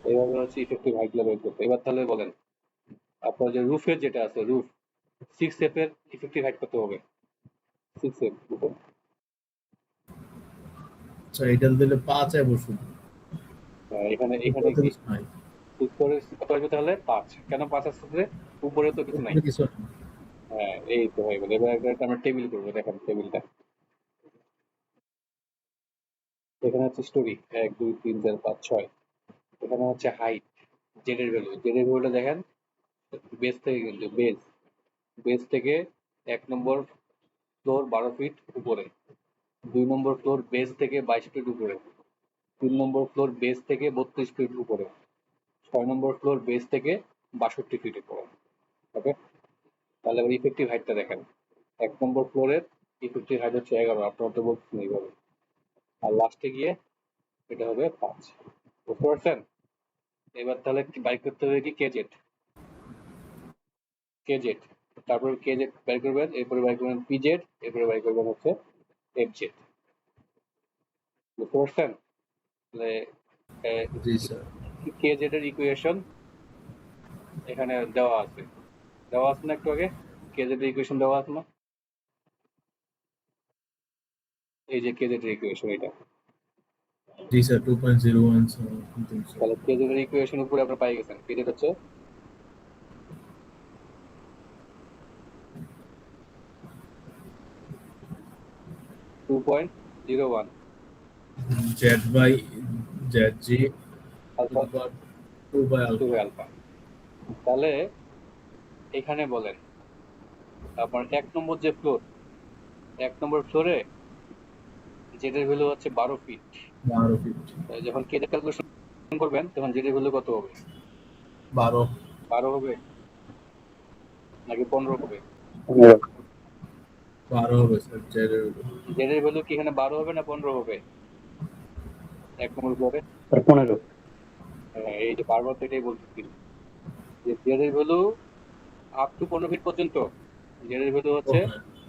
এইভাবে হচ্ছে ইফেক্টিভ হাইট লেভেল করতে। এবার তাহলে বলেন, আপনার যে রুফের যেটা আছে, রুফ 6F এর ইফেক্টিভ হাইট কত হবে? 6F আচ্ছা, এটা দিলে 5 এ বসুন। এখানে এখানে উপরে তো কি কিছু নাই। উপরে কত আসবে তাহলে? 5। কেন 5 আসছে? উপরে তো কিছু নাই। উপরে কিছু নাই। হ্যাঁ, এই তো হয়ে গেল। এবার একটা আমরা টেবিল করবো, দেখেন টেবিলটা। এখানে হচ্ছে স্টোরি 1 2 3 4 5 6, এখানে হচ্ছে হাইট, জেড এর ভ্যালুটা দেখেন, বেস থেকে, কিন্তু বেস থেকে 1 নম্বর ফ্লোর 12 ফিট উপরে, 2 নম্বর ফ্লোর বেস থেকে 22 ফিট উপরে, 3 নম্বর ফ্লোর বেস থেকে 32 ফিট উপরে, 6 নম্বর ফ্লোর বেস থেকে 62 ফিট উপরে। ওকে, তাহলে এবার ইফেক্টিভ হাইটটা দেখেন। 1 নম্বর ফ্লোরের ইফেক্টিভ হাইট হচ্ছে 11, আপনারা তো বলছেন এইভাবে, আর লাস্টে গিয়ে এটা হবে 5, বুঝতে পারছেন? এবার তাহলে বাই করতে হবে কি কেজেড, কেজেড, তারপর কেজেড বাই করবেন, এরপরে বাই করবেন পিজেড, এরপরে বাই করবেন হচ্ছে এফজেড, বুঝতে পারছেন? তাহলে জি স্যার। কেজেড এর ইকুয়েশন এখানে দেওয়া আছে না একটু আগে? কেজেড এর ইকুয়েশন দেওয়া আছে না? এই যে কেজেড এর ইকুয়েশন, এটা জি স্যার 2.01 something, sir. তাহলে কেজের ইকুয়েশন উপরে আপনারা পাই গেছেন। কেজের হচ্ছে two point zero one Z by ZG alpha is about 2 by two alpha. Alpha. তাহলে এখানে বলেন আপনার এক নম্বর ফ্লোরে জেডের ভ্যালু হচ্ছে 12 ফিট। 12 feet. যখন কেজের ক্যালকুলেশন করবেন তখন জেডের ভ্যালু কত হবে? 12 12 হবে নাকি 15 হবে? 12 হবে স্যার Z এর জেডের ভ্যালু কি এখানে 12 হবে না 15 হবে? এক নম্বর ফ্লোরে 15। এই যে বারবার তো এটাই বলতেছি যে জেডের ভ্যালু আপ টু 15 ফিট পর্যন্ত জেডের ভ্যালু হচ্ছে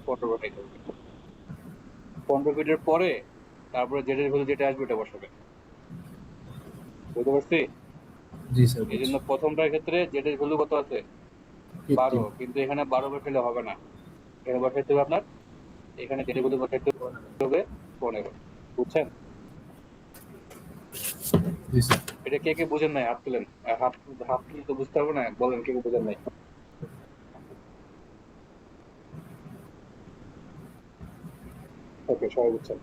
15 ফিট হবে। 15 ফিটের পরে তারপরে জেডের ভ্যালু যেটা আসবে ওটা বসাবে। বুঝতে পারছি? জি স্যার এই জন্য প্রথমটার ক্ষেত্রে জেডের ভ্যালু কত আছে? 12, কিন্তু এখানে 12 বসাইলে হবে না। এখানে বসাইতে হবে আপনার, এখানে জেডের ভ্যালু বসাইতে হবে 15। বুঝছেন? জি স্যার এটা কে কে বুঝেন নাই? হাত তুলেন। হাত হাত তুলে তো বুঝতে পারবো না, বলেন কে কে বুঝেন নাই। ওকে, সবাই বুঝছেন।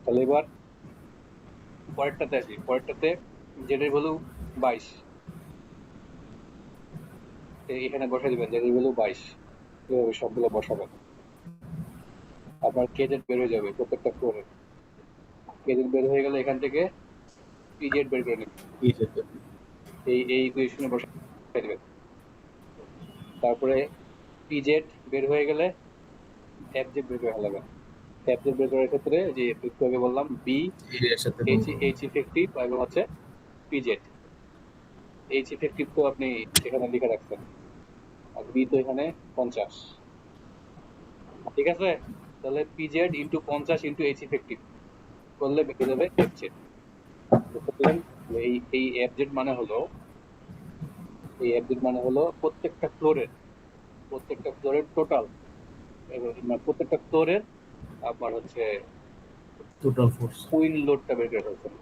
তাহলে এবার পরেরটাতে আসি। পরেরটাতে জেডের ভ্যালু 22, এখানে বসাই দিবেন জেডের ভ্যালু 22। এভাবে সবগুলো বসাবেন। আপনার কেজেড বের হয়ে যাবে প্রত্যেকটা ফ্লোরে। কেজেড বের হয়ে গেলে এখান থেকে পিজেড বের করে নেবেন। জি স্যার এই ইকুয়েশনে বসাই দিবেন। তারপরে পিজেড বের হয়ে গেলে এফজেড বের করে ফেলাবেন। এফজেড বের করার ক্ষেত্রে যে একটু আগে বললাম বি এর সাথে এইচ ইফেক্টিভ এবং হচ্ছে পিজেড। এইচ ইফেক্টিভ তো আপনি এখানে লিখে রাখছেন, আর বি তো এখানে 50। ঠিক আছে? তাহলে PZ into 50 into H effective করলে বেঁকে যাবে এফজেড। বুঝতে পারলেন? এই এফজেড মানে হলো, এই এফজেড মানে হলো প্রত্যেকটা ফ্লোরের টোটাল, প্রত্যেকটা ফ্লোরের আপনার হচ্ছে টোটাল ফোর্স কুইন লোডটা বের করে ফেলছেন।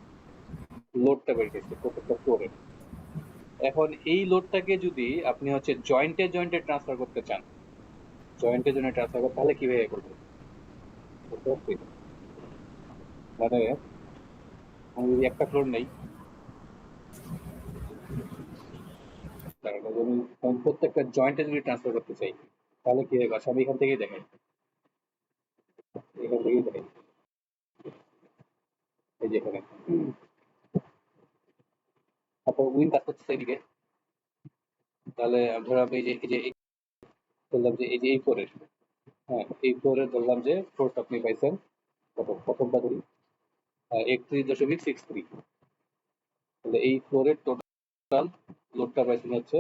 লোডটা বের করেছে প্রত্যেকটা ফ্লোরে। এখন এই লোডটাকে যদি আপনি হচ্ছে জয়েন্টে ট্রান্সফার করতে চান, তাহলে কিভাবে করবেন? বুঝতে পারছি? মানে আমি যদি একটা ফ্লোর নেই, তাহলে আমি প্রত্যেকটা জয়েন্টে যদি ট্রান্সফার করতে চাই তাহলে কি হবে? আচ্ছা, আমি এখান থেকেই দেখাই। এই যে এখানে আপনার উইন কাজ করতেছে এদিকে। তাহলে ধরো আমি এই যে বললাম যে এই যে এই ফ্লোরের, হ্যাঁ এই ফ্লোরে ধরলাম যে ফোর্স আপনি পাইছেন কত? প্রথমটা ধরি 31.63। তাহলে এই ফ্লোরের টোটাল লোডটা পাইছেন হচ্ছে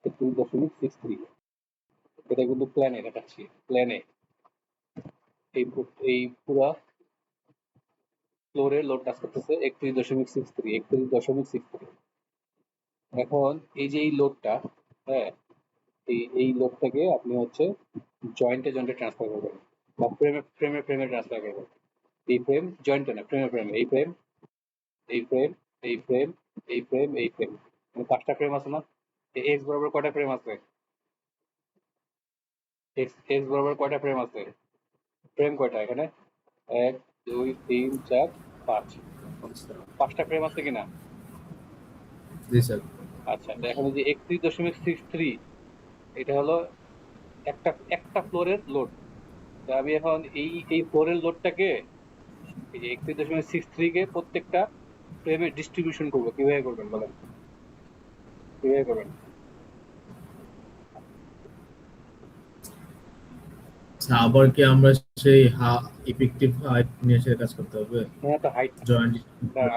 31.63। এটা কিন্তু প্ল্যানে দেখাচ্ছি, প্ল্যানে এই পুরা ফ্লোরে লোড কাজ করতেছে 31.63। এখন এই যে এই লোডটা, হ্যাঁ এই লোডটাকে আপনি হচ্ছে জয়েন্টে ট্রান্সফার করবেন বা ফ্রেমে ট্রান্সফার করবেন। এই ফ্রেম জয়েন্টে না, ফ্রেমে এই ফ্রেম, এই ফ্রেম, এই ফ্রেম, এই ফ্রেম, এই ফ্রেম, মানে 5টা ফ্রেম আছে না? এক্স বরাবর কয়টা ফ্রেম আছে? এক্স বরাবর কয়টা ফ্রেম আছে? ফ্রেম কয়টা এখানে? 1 2 3 4 5, 5টা ফ্রেম আছে কিনা? জি স্যার আচ্ছা, তো এখন এই যে 31.63 এটা হলো একটা ফ্লোরের লোড। তো আমি এখন এই ফ্লোরের লোডটাকে এই যে 31.63 কে প্রত্যেকটা ফ্রেমে ডিস্ট্রিবিউশন করবো। কিভাবে করবেন বলেন? কিভাবে করবেন? আচ্ছা, আবার কি আমরা সেই ইফেক্টিভ হাইট নিয়ে এসে কাজ করতে হবে? হ্যাঁ, তো হাইট জয়েন্ট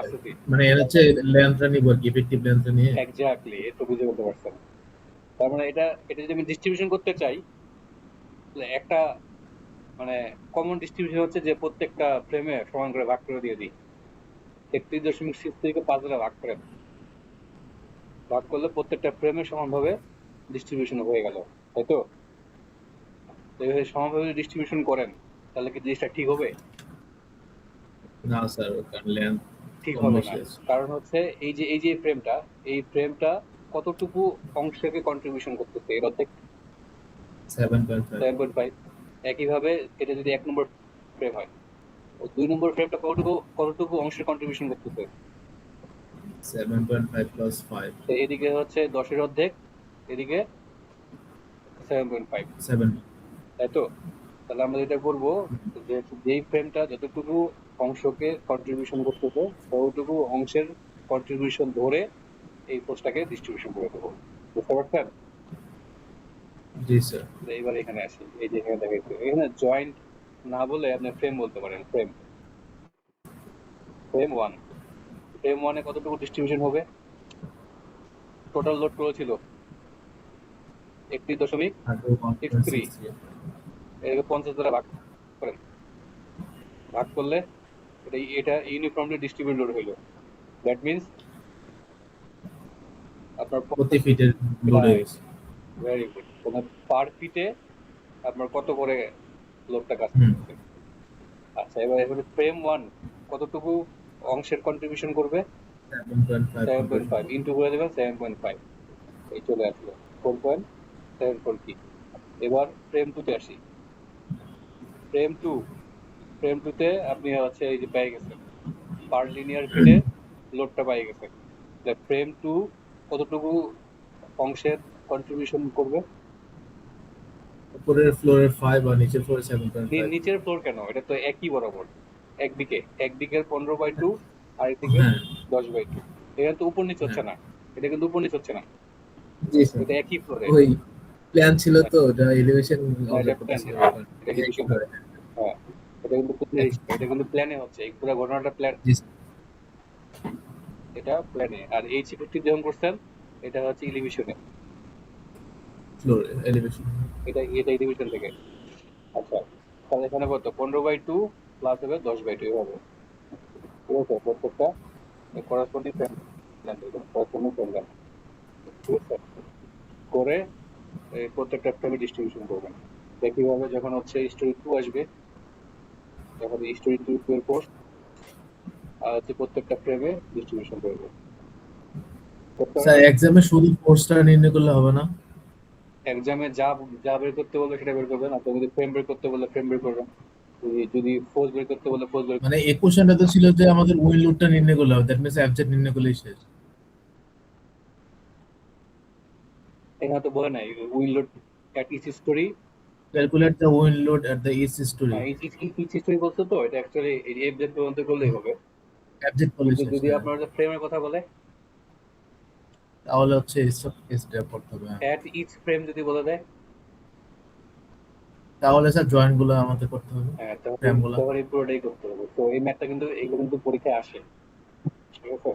আছে কি? মানে এর হচ্ছে লেন্থটা নিব আর কি ইফেক্টিভ লেন্থটা নিয়ে এক্স্যাক্টলি, এই তো বুঝে বলতে পারছেন। তার মানে এটা যদি আমি ডিস্ট্রিবিউশন করতে চাই, তাহলে একটা মানে কমন ডিস্ট্রিবিউশন হচ্ছে যে প্রত্যেকটা ফ্রেমে সমান করে ভাগ করে দিয়ে দিই। 31.63 কে 5 দ্বারা ভাগ করলে প্রত্যেকটা ফ্রেমে সমানভাবে ডিস্ট্রিবিউশন হয়ে গেল, তাই তো? তো এইভাবে সমানভাবে ডিস্ট্রিবিউশন করেন তাহলে কি জিনিসটা ঠিক হবে? না স্যার ওখানে লেন্থ ঠিক কম হবে বেশি না। আছে। কারণ হচ্ছে এই যে ফ্রেমটা কতটুকু অংশকে কন্ট্রিবিউশন করতেছে এর অর্ধেক 7.5 7.5। একইভাবে এটা যদি 1 নম্বর ফ্রেম হয়, ও 2 নম্বর ফ্রেমটা কতটুকু অংশের কন্ট্রিবিউশন করতেছে? 7.5 প্লাস 5 তো এদিকে হচ্ছে 10 এর অর্ধেক, এদিকে 7.5, 7। তাই তো? তাহলে আমরা যেটা করবো, যে যেই ফ্রেমটা যতটুকু অংশকে কন্ট্রিবিউশন করতেছে ততটুকু অংশের কন্ট্রিবিউশন ধরে এই ফোর্সটাকে ডিস্ট্রিবিউশন করে দেবো। বুঝতে পারছেন? জি স্যার। তো এইবার এখানে আসি, এই যে এখানে দেখাইছে, এখানে জয়েন্ট না বলে আপনি ফ্রেম বলতে পারেন। ফ্রেম ওয়ান, ফ্রেম ওয়ানে কতটুকু ডিস্ট্রিবিউশন হবে? টোটাল লোড করেছিল 31.63, 1.63। এটাকে 50 দ্বারা ভাগ করেন। ভাগ করলে এটা ইউনিফর্মলি ডিস্ট্রিবিউট লোড হইলো। দ্যাট মিনস আপনার প্রতি ফিটের লোড হয়ে গেছে। ভেরি গুড, তোমার পার ফিটে আপনার কত করে লোডটা কাজ হুম। করতেছে। আচ্ছা, এবার এখানে ফ্রেম ওয়ান কতটুকু অংশের কন্ট্রিবিউশন করবে? 7.5 7.5 ইন্টু করে দেবেন 7.5, এই চলে আসলো 4.74 কি। এবার ফ্রেম টুতে আসি। ফ্রেম টু, ফ্রেম টুতে আপনি হচ্ছে এই যে পেয়ে গেছেন পার লিনিয়ার ফিটে লোডটা পেয়ে গেছেন। ফ্রেম টু কতটুকু অংশের কন্ট্রিবিউশন করবে? উপরের ফ্লোরের 5 আর নিচের ফ্লোরে 7.5। নিচের ফ্লোর কেন, এটা তো একই বরাবর, একদিকে একদিকের 15/2 আর একদিকে হ্যাঁ 10/2। এটা তো উপর নিচ হচ্ছে হ্যাঁ না, এটা কিন্তু উপর নিচ হচ্ছে না, জি স্যার। এটা একই ফ্লোরে। ওই প্ল্যান ছিল তো ওটা এলিভেশন এটা অবজেক্ট প্ল্যান, করতেছিল হ্যাঁ ওখানে। এটা কিন্তু একই সুন্দর। ধরে। হ্যাঁ, এটা কিন্তু প্ল্যানে হচ্ছে, এই পুরো ঘটনাটা প্ল্যান, জি এটা প্ল্যানে। আর এই চিত্রটি যখন করছেন এটা হচ্ছে ইলিভেশনে, ফ্লোর এলিভেশন। এটা ইলিভেশন থেকে। আচ্ছা, তাহলে এখানে কত 15/2 প্লাস হবে 10/2 হবে, ঠিক আছে? প্রত্যেকটা করাসপন্ডিং ফ্রেম ঠিক আছে করে এই প্রত্যেকটা ফ্রেমে ডিস্ট্রিবিউশন করবেন। একইভাবে যখন হচ্ছে স্টোরি টু আসবে, তখন স্টোরি টু এর পোস্ট আর হচ্ছে প্রত্যেকটা ফ্রেমে ডিস্ট্রিবিউশন করবে, করতে হবে স্যার না? এক্সামে শুধু ফোর্সটা নির্ণয় করলে হবে না? এক্সামে যা যা বের করতে বলবে সেটা বের করবেন। আপনি যদি ফ্রেম বের করতে বললে ফ্রেম বের করবেন, যদি ফোর্স বের করতে বললে ফোর্স বের। মানে এই কোশ্চেনটা তো ছিল যে আমাদের উইন লোডটা নির্ণয় করলে হবে, দ্যাট মিন্স এফজেড নির্ণয় করলেই শেষ। এখানে তো বলে নাই উইল load at each storey. Calculate the wind load at the each storey. Each storey বলছে তো, এটা অ্যাকচুয়ালি এফজেড পর্যন্ত করলেই হবে। এফজেড করলেই কিন্তু শেষ, যদি হ্যাঁ। আপনার ফ্রেমের কথা বলে, তাহলে হচ্ছে স্টেপ করতে হবে, হ্যাঁ। অ্যাট ইচ ফ্রেম যদি বলে দেয়, তাহলে স্যার জয়েন্ট গুলো আমাদের করতে হবে, হ্যাঁ তখন ফ্রেম গুলো। তখন এই পুরোটাই করতে হবে। তো এই ম্যাথটা কিন্তু এগুলো কিন্তু পরীক্ষায় আসে, ঠিক আছে?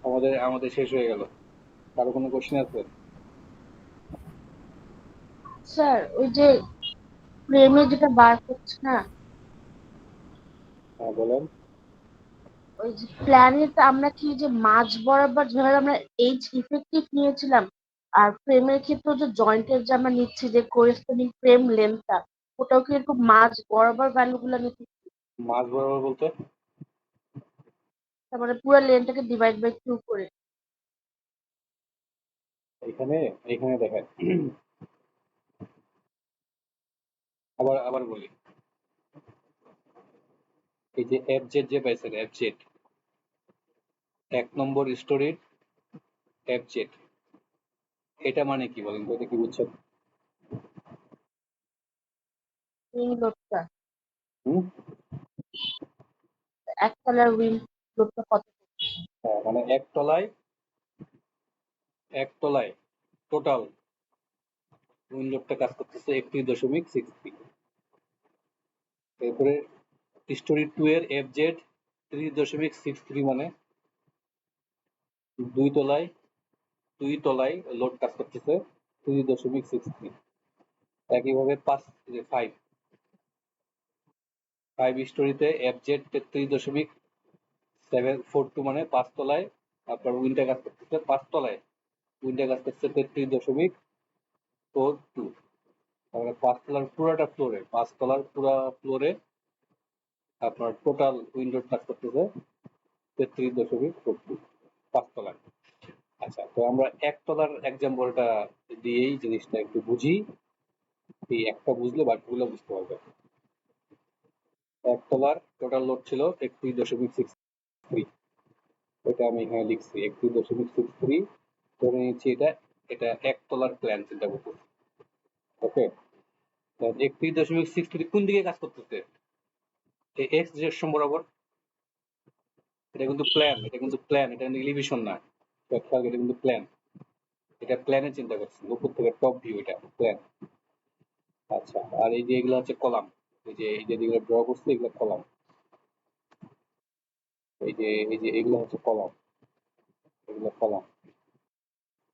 আমাদের আমাদের শেষ হয়ে গেল। কারো কোনো কোশ্চেন আছে? স্যার ওই যে ফ্রেমে যেটা বার করছে না, হ্যাঁ বলেন। ওই যে প্ল্যানেট আমরা কি যে মাঝ বরাবর যেভাবে আমরা এইচ ইফেক্টিভ নিয়েছিলাম, আর ফ্রেমের ক্ষেত্রে যে জয়েন্টের যে আমরা নিচ্ছি যে কোরেসপন্ডিং ফ্রেম লেন্থটা, ওটাও কি এরকম মাঝ বরাবর ভ্যালু গুলো নিতে, মাছ বরাবর বলতে তার মানে পুরো লেন্থটাকে ডিভাইড বাই 2 করে। এখানে এখানে দেখেন, আবার আবার বলি, এই যে এফজেড যে পাইছেন, এফজেড 1 নম্বর স্টোরির এফজেড, এটা মানে কি বলেন তো, এটা কি বুঝছেন? উইং লোডটা হুম, একতলার উইং লোডটা কত? হ্যাঁ মানে একতলায় টোটাল উইন্ডোটা কাজ করতেছে 31.63। এরপরে স্টোরি টু এর এফজেড 30.63, মানে দুই তলায় দুই তলায় লোড কাজ করতেছে 3.63। একইভাবে ফাইভ ফাইভ স্টোরিতে এফজেড 33.742, মানে 5 তলায় আপনার উইন্ডা কাজ করতেছে, 5 তলায় উইন্ডা কাজ করতেছে 33.42। তাহলে 5 তলার পুরোটা ফ্লোরে, 5 তলার পুরো ফ্লোরে আপনার টোটাল উইন্ডোর কাজ করতেছে 33.40 5 তলায়। আচ্ছা, তো আমরা 1 তলার এক্সাম্পলটা দিয়েই জিনিসটা একটু বুঝি। এই একটা বুঝলে বাকিগুলো বুঝতে পারবে। 1 তলার টোটাল লোড ছিল 31.63। ওইটা আমি এখানে লিখছি 31.63। ধরে নিচ্ছি এটা 1 তলার প্ল্যান চিন্তা করতেছি। ওকে, 31.63 কোন দিকে কাজ করতেছে? এই এক্স ডিরেকশন বরাবর। এটা কিন্তু প্ল্যান, এটা কিন্তু এলিভেশন না। এটা কিন্তু প্ল্যান, এটা প্ল্যানে চিন্তা করছি, উপর থেকে টপ ভিউ, এটা প্ল্যান। আচ্ছা, আর এই যে এগুলো হচ্ছে কলাম, এই যে যেগুলো ড্র করছি এগুলো কলাম। এই যে এগুলো হচ্ছে কলাম, এগুলো কলাম,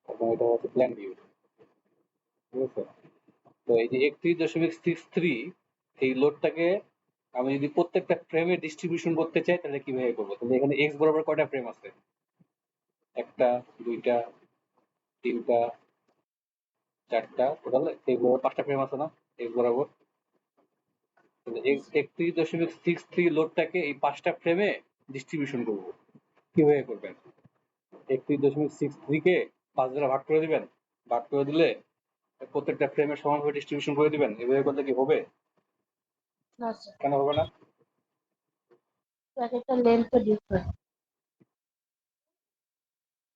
এবং এটা হচ্ছে প্ল্যান ভিউ। ঠিক আছে? তো এই যে 31.63 এই লোডটাকে আমি যদি প্রত্যেকটা ফ্রেমে ডিস্ট্রিবিউশন করতে চাই তাহলে কিভাবে করবো? তাহলে এখানে এক্স বরাবর কয়টা ফ্রেম আছে? একটা, দুইটা, তিনটা, চারটা, টোটাল এক্স বরাবর 5টা ফ্রেম আছে না এক্স বরাবর? 31.63 লোডটাকে এই 5টা ফ্রেমে ডিস্ট্রিবিউশন করবো। কিভাবে করবেন? 31.63 কে 5 দ্বারা ভাগ করে দিবেন, ভাগ করে দিলে প্রত্যেকটা ফ্রেমে সমানভাবে ডিস্ট্রিবিউশন করে দিবেন। এভাবে করলে কি হবে? না স্যার, কেন হবে না? এক একটা লেন্থ তো ডিফারেন্ট।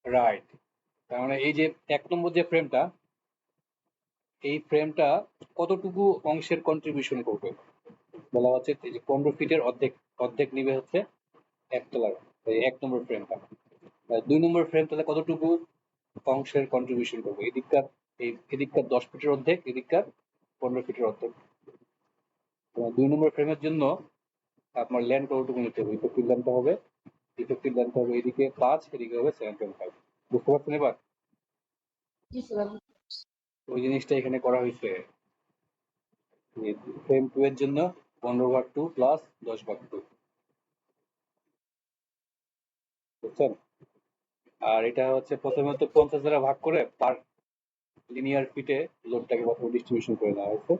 রাইট। তার মানে এই যে 1 নম্বর যে ফ্রেমটা, এই ফ্রেমটা কতটুকু অংশের কন্ট্রিবিউশন করবে? বলা হচ্ছে এই যে 15 ফিটের অর্ধেক, অর্ধেক নিবে হচ্ছে 1 তলার, এই 1 নম্বর ফ্রেমটা। 2 নম্বর ফ্রেম তাহলে কতটুকু অংশের কন্ট্রিবিউশন করবে? এদিককার 10 ফিটের অর্ধেক, এদিককার 15 ফিটের অর্ধেক। 2 নম্বর ফ্রেমের জন্য আপনার ল্যান্ড কতটুকু নিতে হবে? ইফেক্টিভ ল্যান্ড হবে এদিকে 5, এদিকে হবে 7.5। বুঝতে পারছেন এবার? জি স্যার। ওই জিনিসটা এখানে করা হয়েছে। ফ্রেম 2 এর জন্য 15/2 প্লাস 10/2, বুঝছেন? আর এটা হচ্ছে প্রথমে তো 50 দ্বারা ভাগ করে পার লিনিয়ার ফিটে লোডটাকে প্রথমে ডিস্ট্রিবিউশন করে নেওয়া হয়েছে।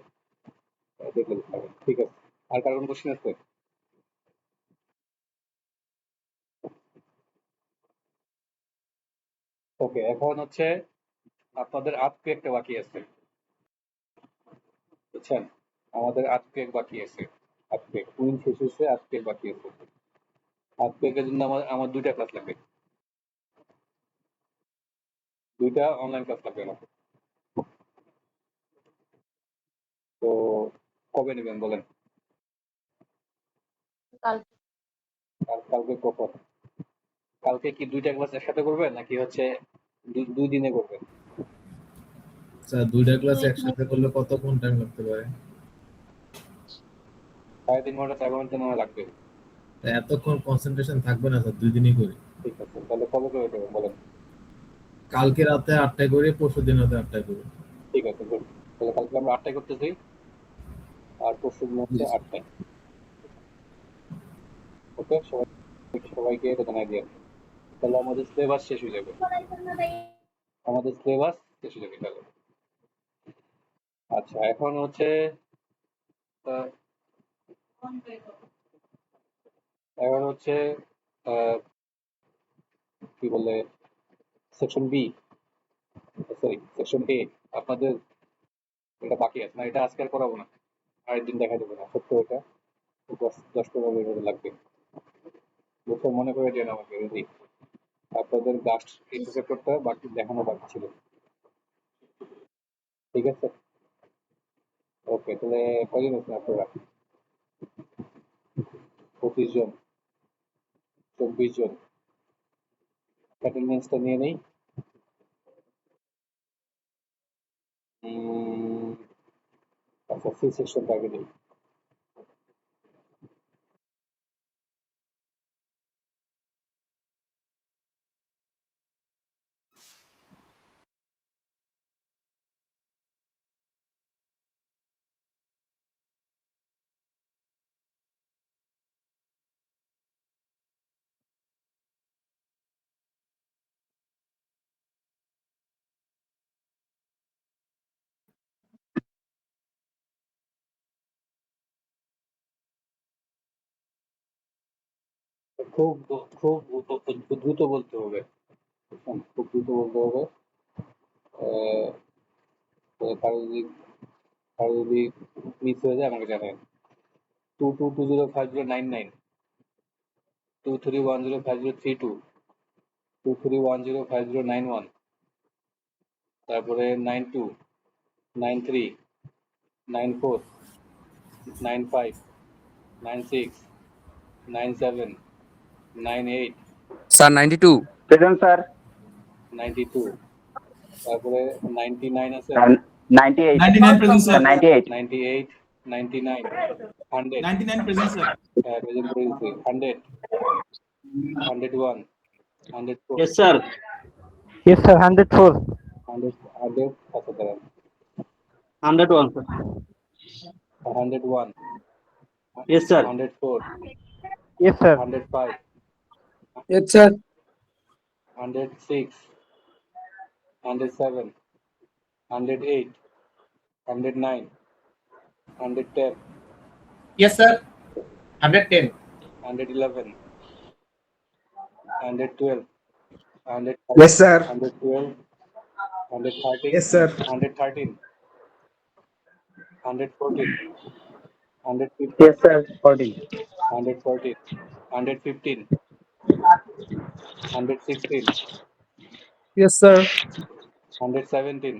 দেখলে বুঝতে পারবেন। ঠিক আছে, আর কার কোনো কোশ্চেন আছে? ওকে, এখন হচ্ছে আপনাদের আজকে একটা বাকি আছে, বুঝছেন? আমাদের আজকে বাকি আছে, আজকে কুইন শেষ হয়েছে, আজকে বাকি আছে। আজকে জন্য আমার 2টা ক্লাস লাগবে, 2টা অনলাইন ক্লাস লাগবে আমার। তো কবে নেবেন বলেন? কাল। আর কালকে কখন? কালকে কি 2টা ক্লাস একসাথে করবেন নাকি হচ্ছে 2 দিনে করবেন? স্যার 2টা ক্লাস 2 দিনে। একসাথে করলে কতক্ষণ টাইম লাগতে পারে? 3.5 ঘন্টা 4 ঘন্টা মনে হয় লাগবে। তা এতক্ষণ কনসেন্ট্রেশন থাকবে না স্যার, 2 দিনই করি। ঠিক আছে, তাহলে কবে করে করবেন বলেন? কালকে রাতে 8টায় করি, পরশু দিন রাতে 8টায় করি। ঠিক আছে, good. তাহলে কালকে আমরা 8টায় করতেছি, আর পরশু দিন জি হচ্ছে স্যার। 8টায়। ওকে, সবাইকে এটা জানাই দিয়ে তাহলে আমাদের সিলেবাস শেষ হয়ে যাবে, আমাদের সিলেবাস শেষ হয়ে যাবে তাহলে। আচ্ছা, এখন হচ্ছে আহ, এখন হচ্ছে আহ, কি বলে, সেকশন বি, সরি সেকশন এ। আপনাদের এটা বাকি আছে না, এটা আজকে আর করাবো না, আরেকদিন দেখা যাবে না, সত্য এটা 10-15 মিনিট লাগবে। বুঝতে মনে করে দেন আমাকে যদি আপনাদের লাস্ট এই জি স্যার। চ্যাপ্টারটা বাকি দেখানো বাকি ছিল। ঠিক আছে, ওকে, তাহলে কদিন আছেন আপনারা? 25 জন, 24 জন। অ্যাটেন্ডেন্সটা নিয়ে নেই। আচ্ছা, সি সেকশনটা আগে নেই। খুব খুব দ্রুত বলতে হবে, বুঝছেন? খুব দ্রুত বলতে হবে। আহ, তো কারো যদি মিস হয়ে যায় আমাকে জানাবেন। 22205099, 23105032, 23105091, তারপরে 92, 93, 94, 95, 96, 97, 98, স্যার 92। Present sir. 92, তারপরে 99 আছে, sir 98। 99 present sir sir. 98। 98, 99, 100, 99 present sir. Present করেছি, 100, 101, 104, Yes, sir. Yes, sir. 104. 100, 100 আচ্ছা দাঁড়ান, 101, sir. 101, Yes, sir. 104, Yes, sir. 105, yes sir. 106, 107, 108, 109, 110, yes sir. 110। 111, 112, 100, yes sir. 112, 113, yes sir. 113, 114, 115, Yes sir 40। 114, 115, 116, yes sir. 117,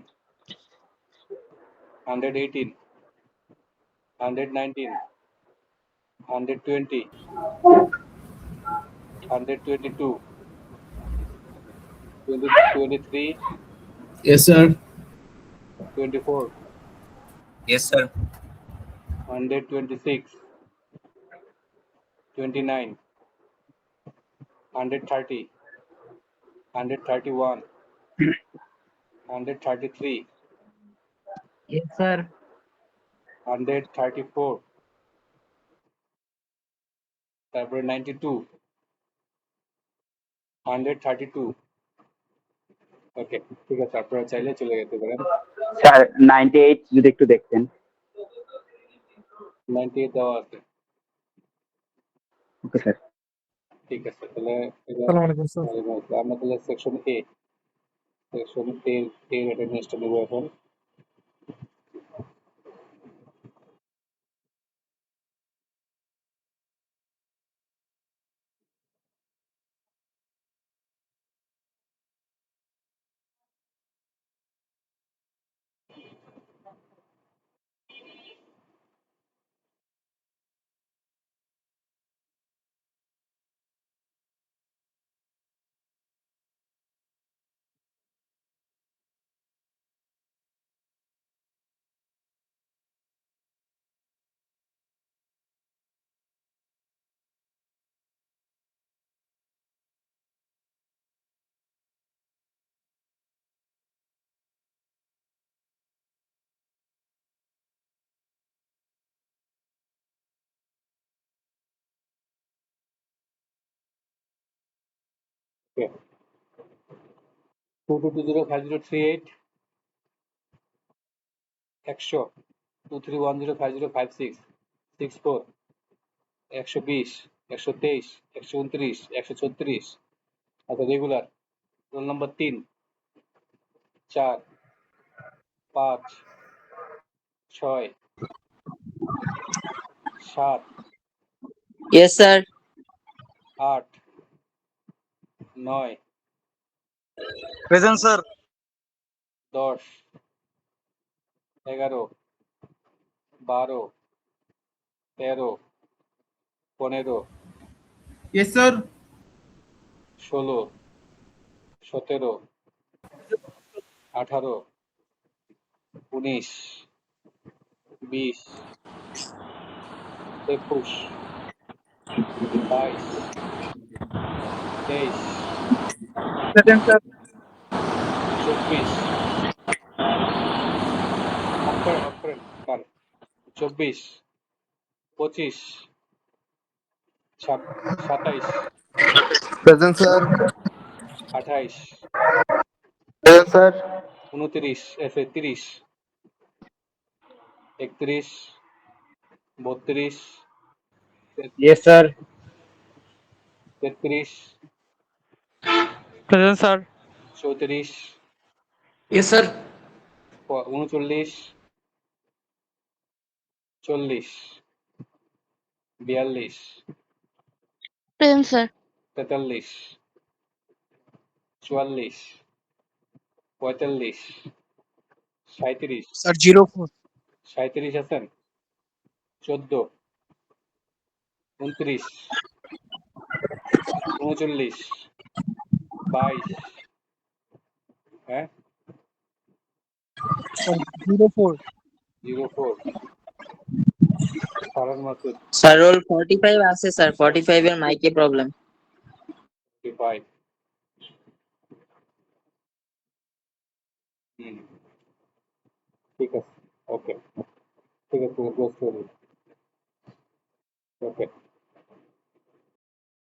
118, 119, 120, 122, 23, Yes, sir. 24, yes sir. 126, 29, 130, 131, 133, Yes sir। 134, তারপরে 92, 132। ওকে, ঠিক আছে, আপনারা চাইলে চলে যেতে পারেন। স্যার 98 যদি একটু দেখতেন। 98 দেওয়া আছে, ওকে স্যার। ঠিক আছে। তাহলে আসসালামু আলাইকুম স্যার। আমরা তাহলে সেকশন এ অ্যাটেন্ডেন্সটা নেবো এখন। ওকে, 22205038, 100, 23105056, 64, 120, 123, 129, 136। আচ্ছা, regular. Roll number 3, 4, 5, 6, 7, Yes, sir. 8, 9, present sir. 10, 11, 12, 13, 15, yes sir. 16, 17, 18, 19, 20, 21, 22, 23, present sir. 24, of করেন কার, 24, 25, 27, present sir. 28, present sir. 29, 30, 31, 32, Yes, sir. 33, Present, sir. 34, Yes, sir. 39, 40, 42, present sir 43, 44, 45, 37, Sir, 04. 37 আছেন, 14, 29, 39, 22, হ্যাঁ, Sir, 04. 04, Farhan Masud, Sir, roll 45 আছে স্যার, 45 এর মাইকে প্রবলেম। 55, হুম, ঠিক আছে, ওকে, ঠিক আছে, ক্লোজ করে দিন, ওকে।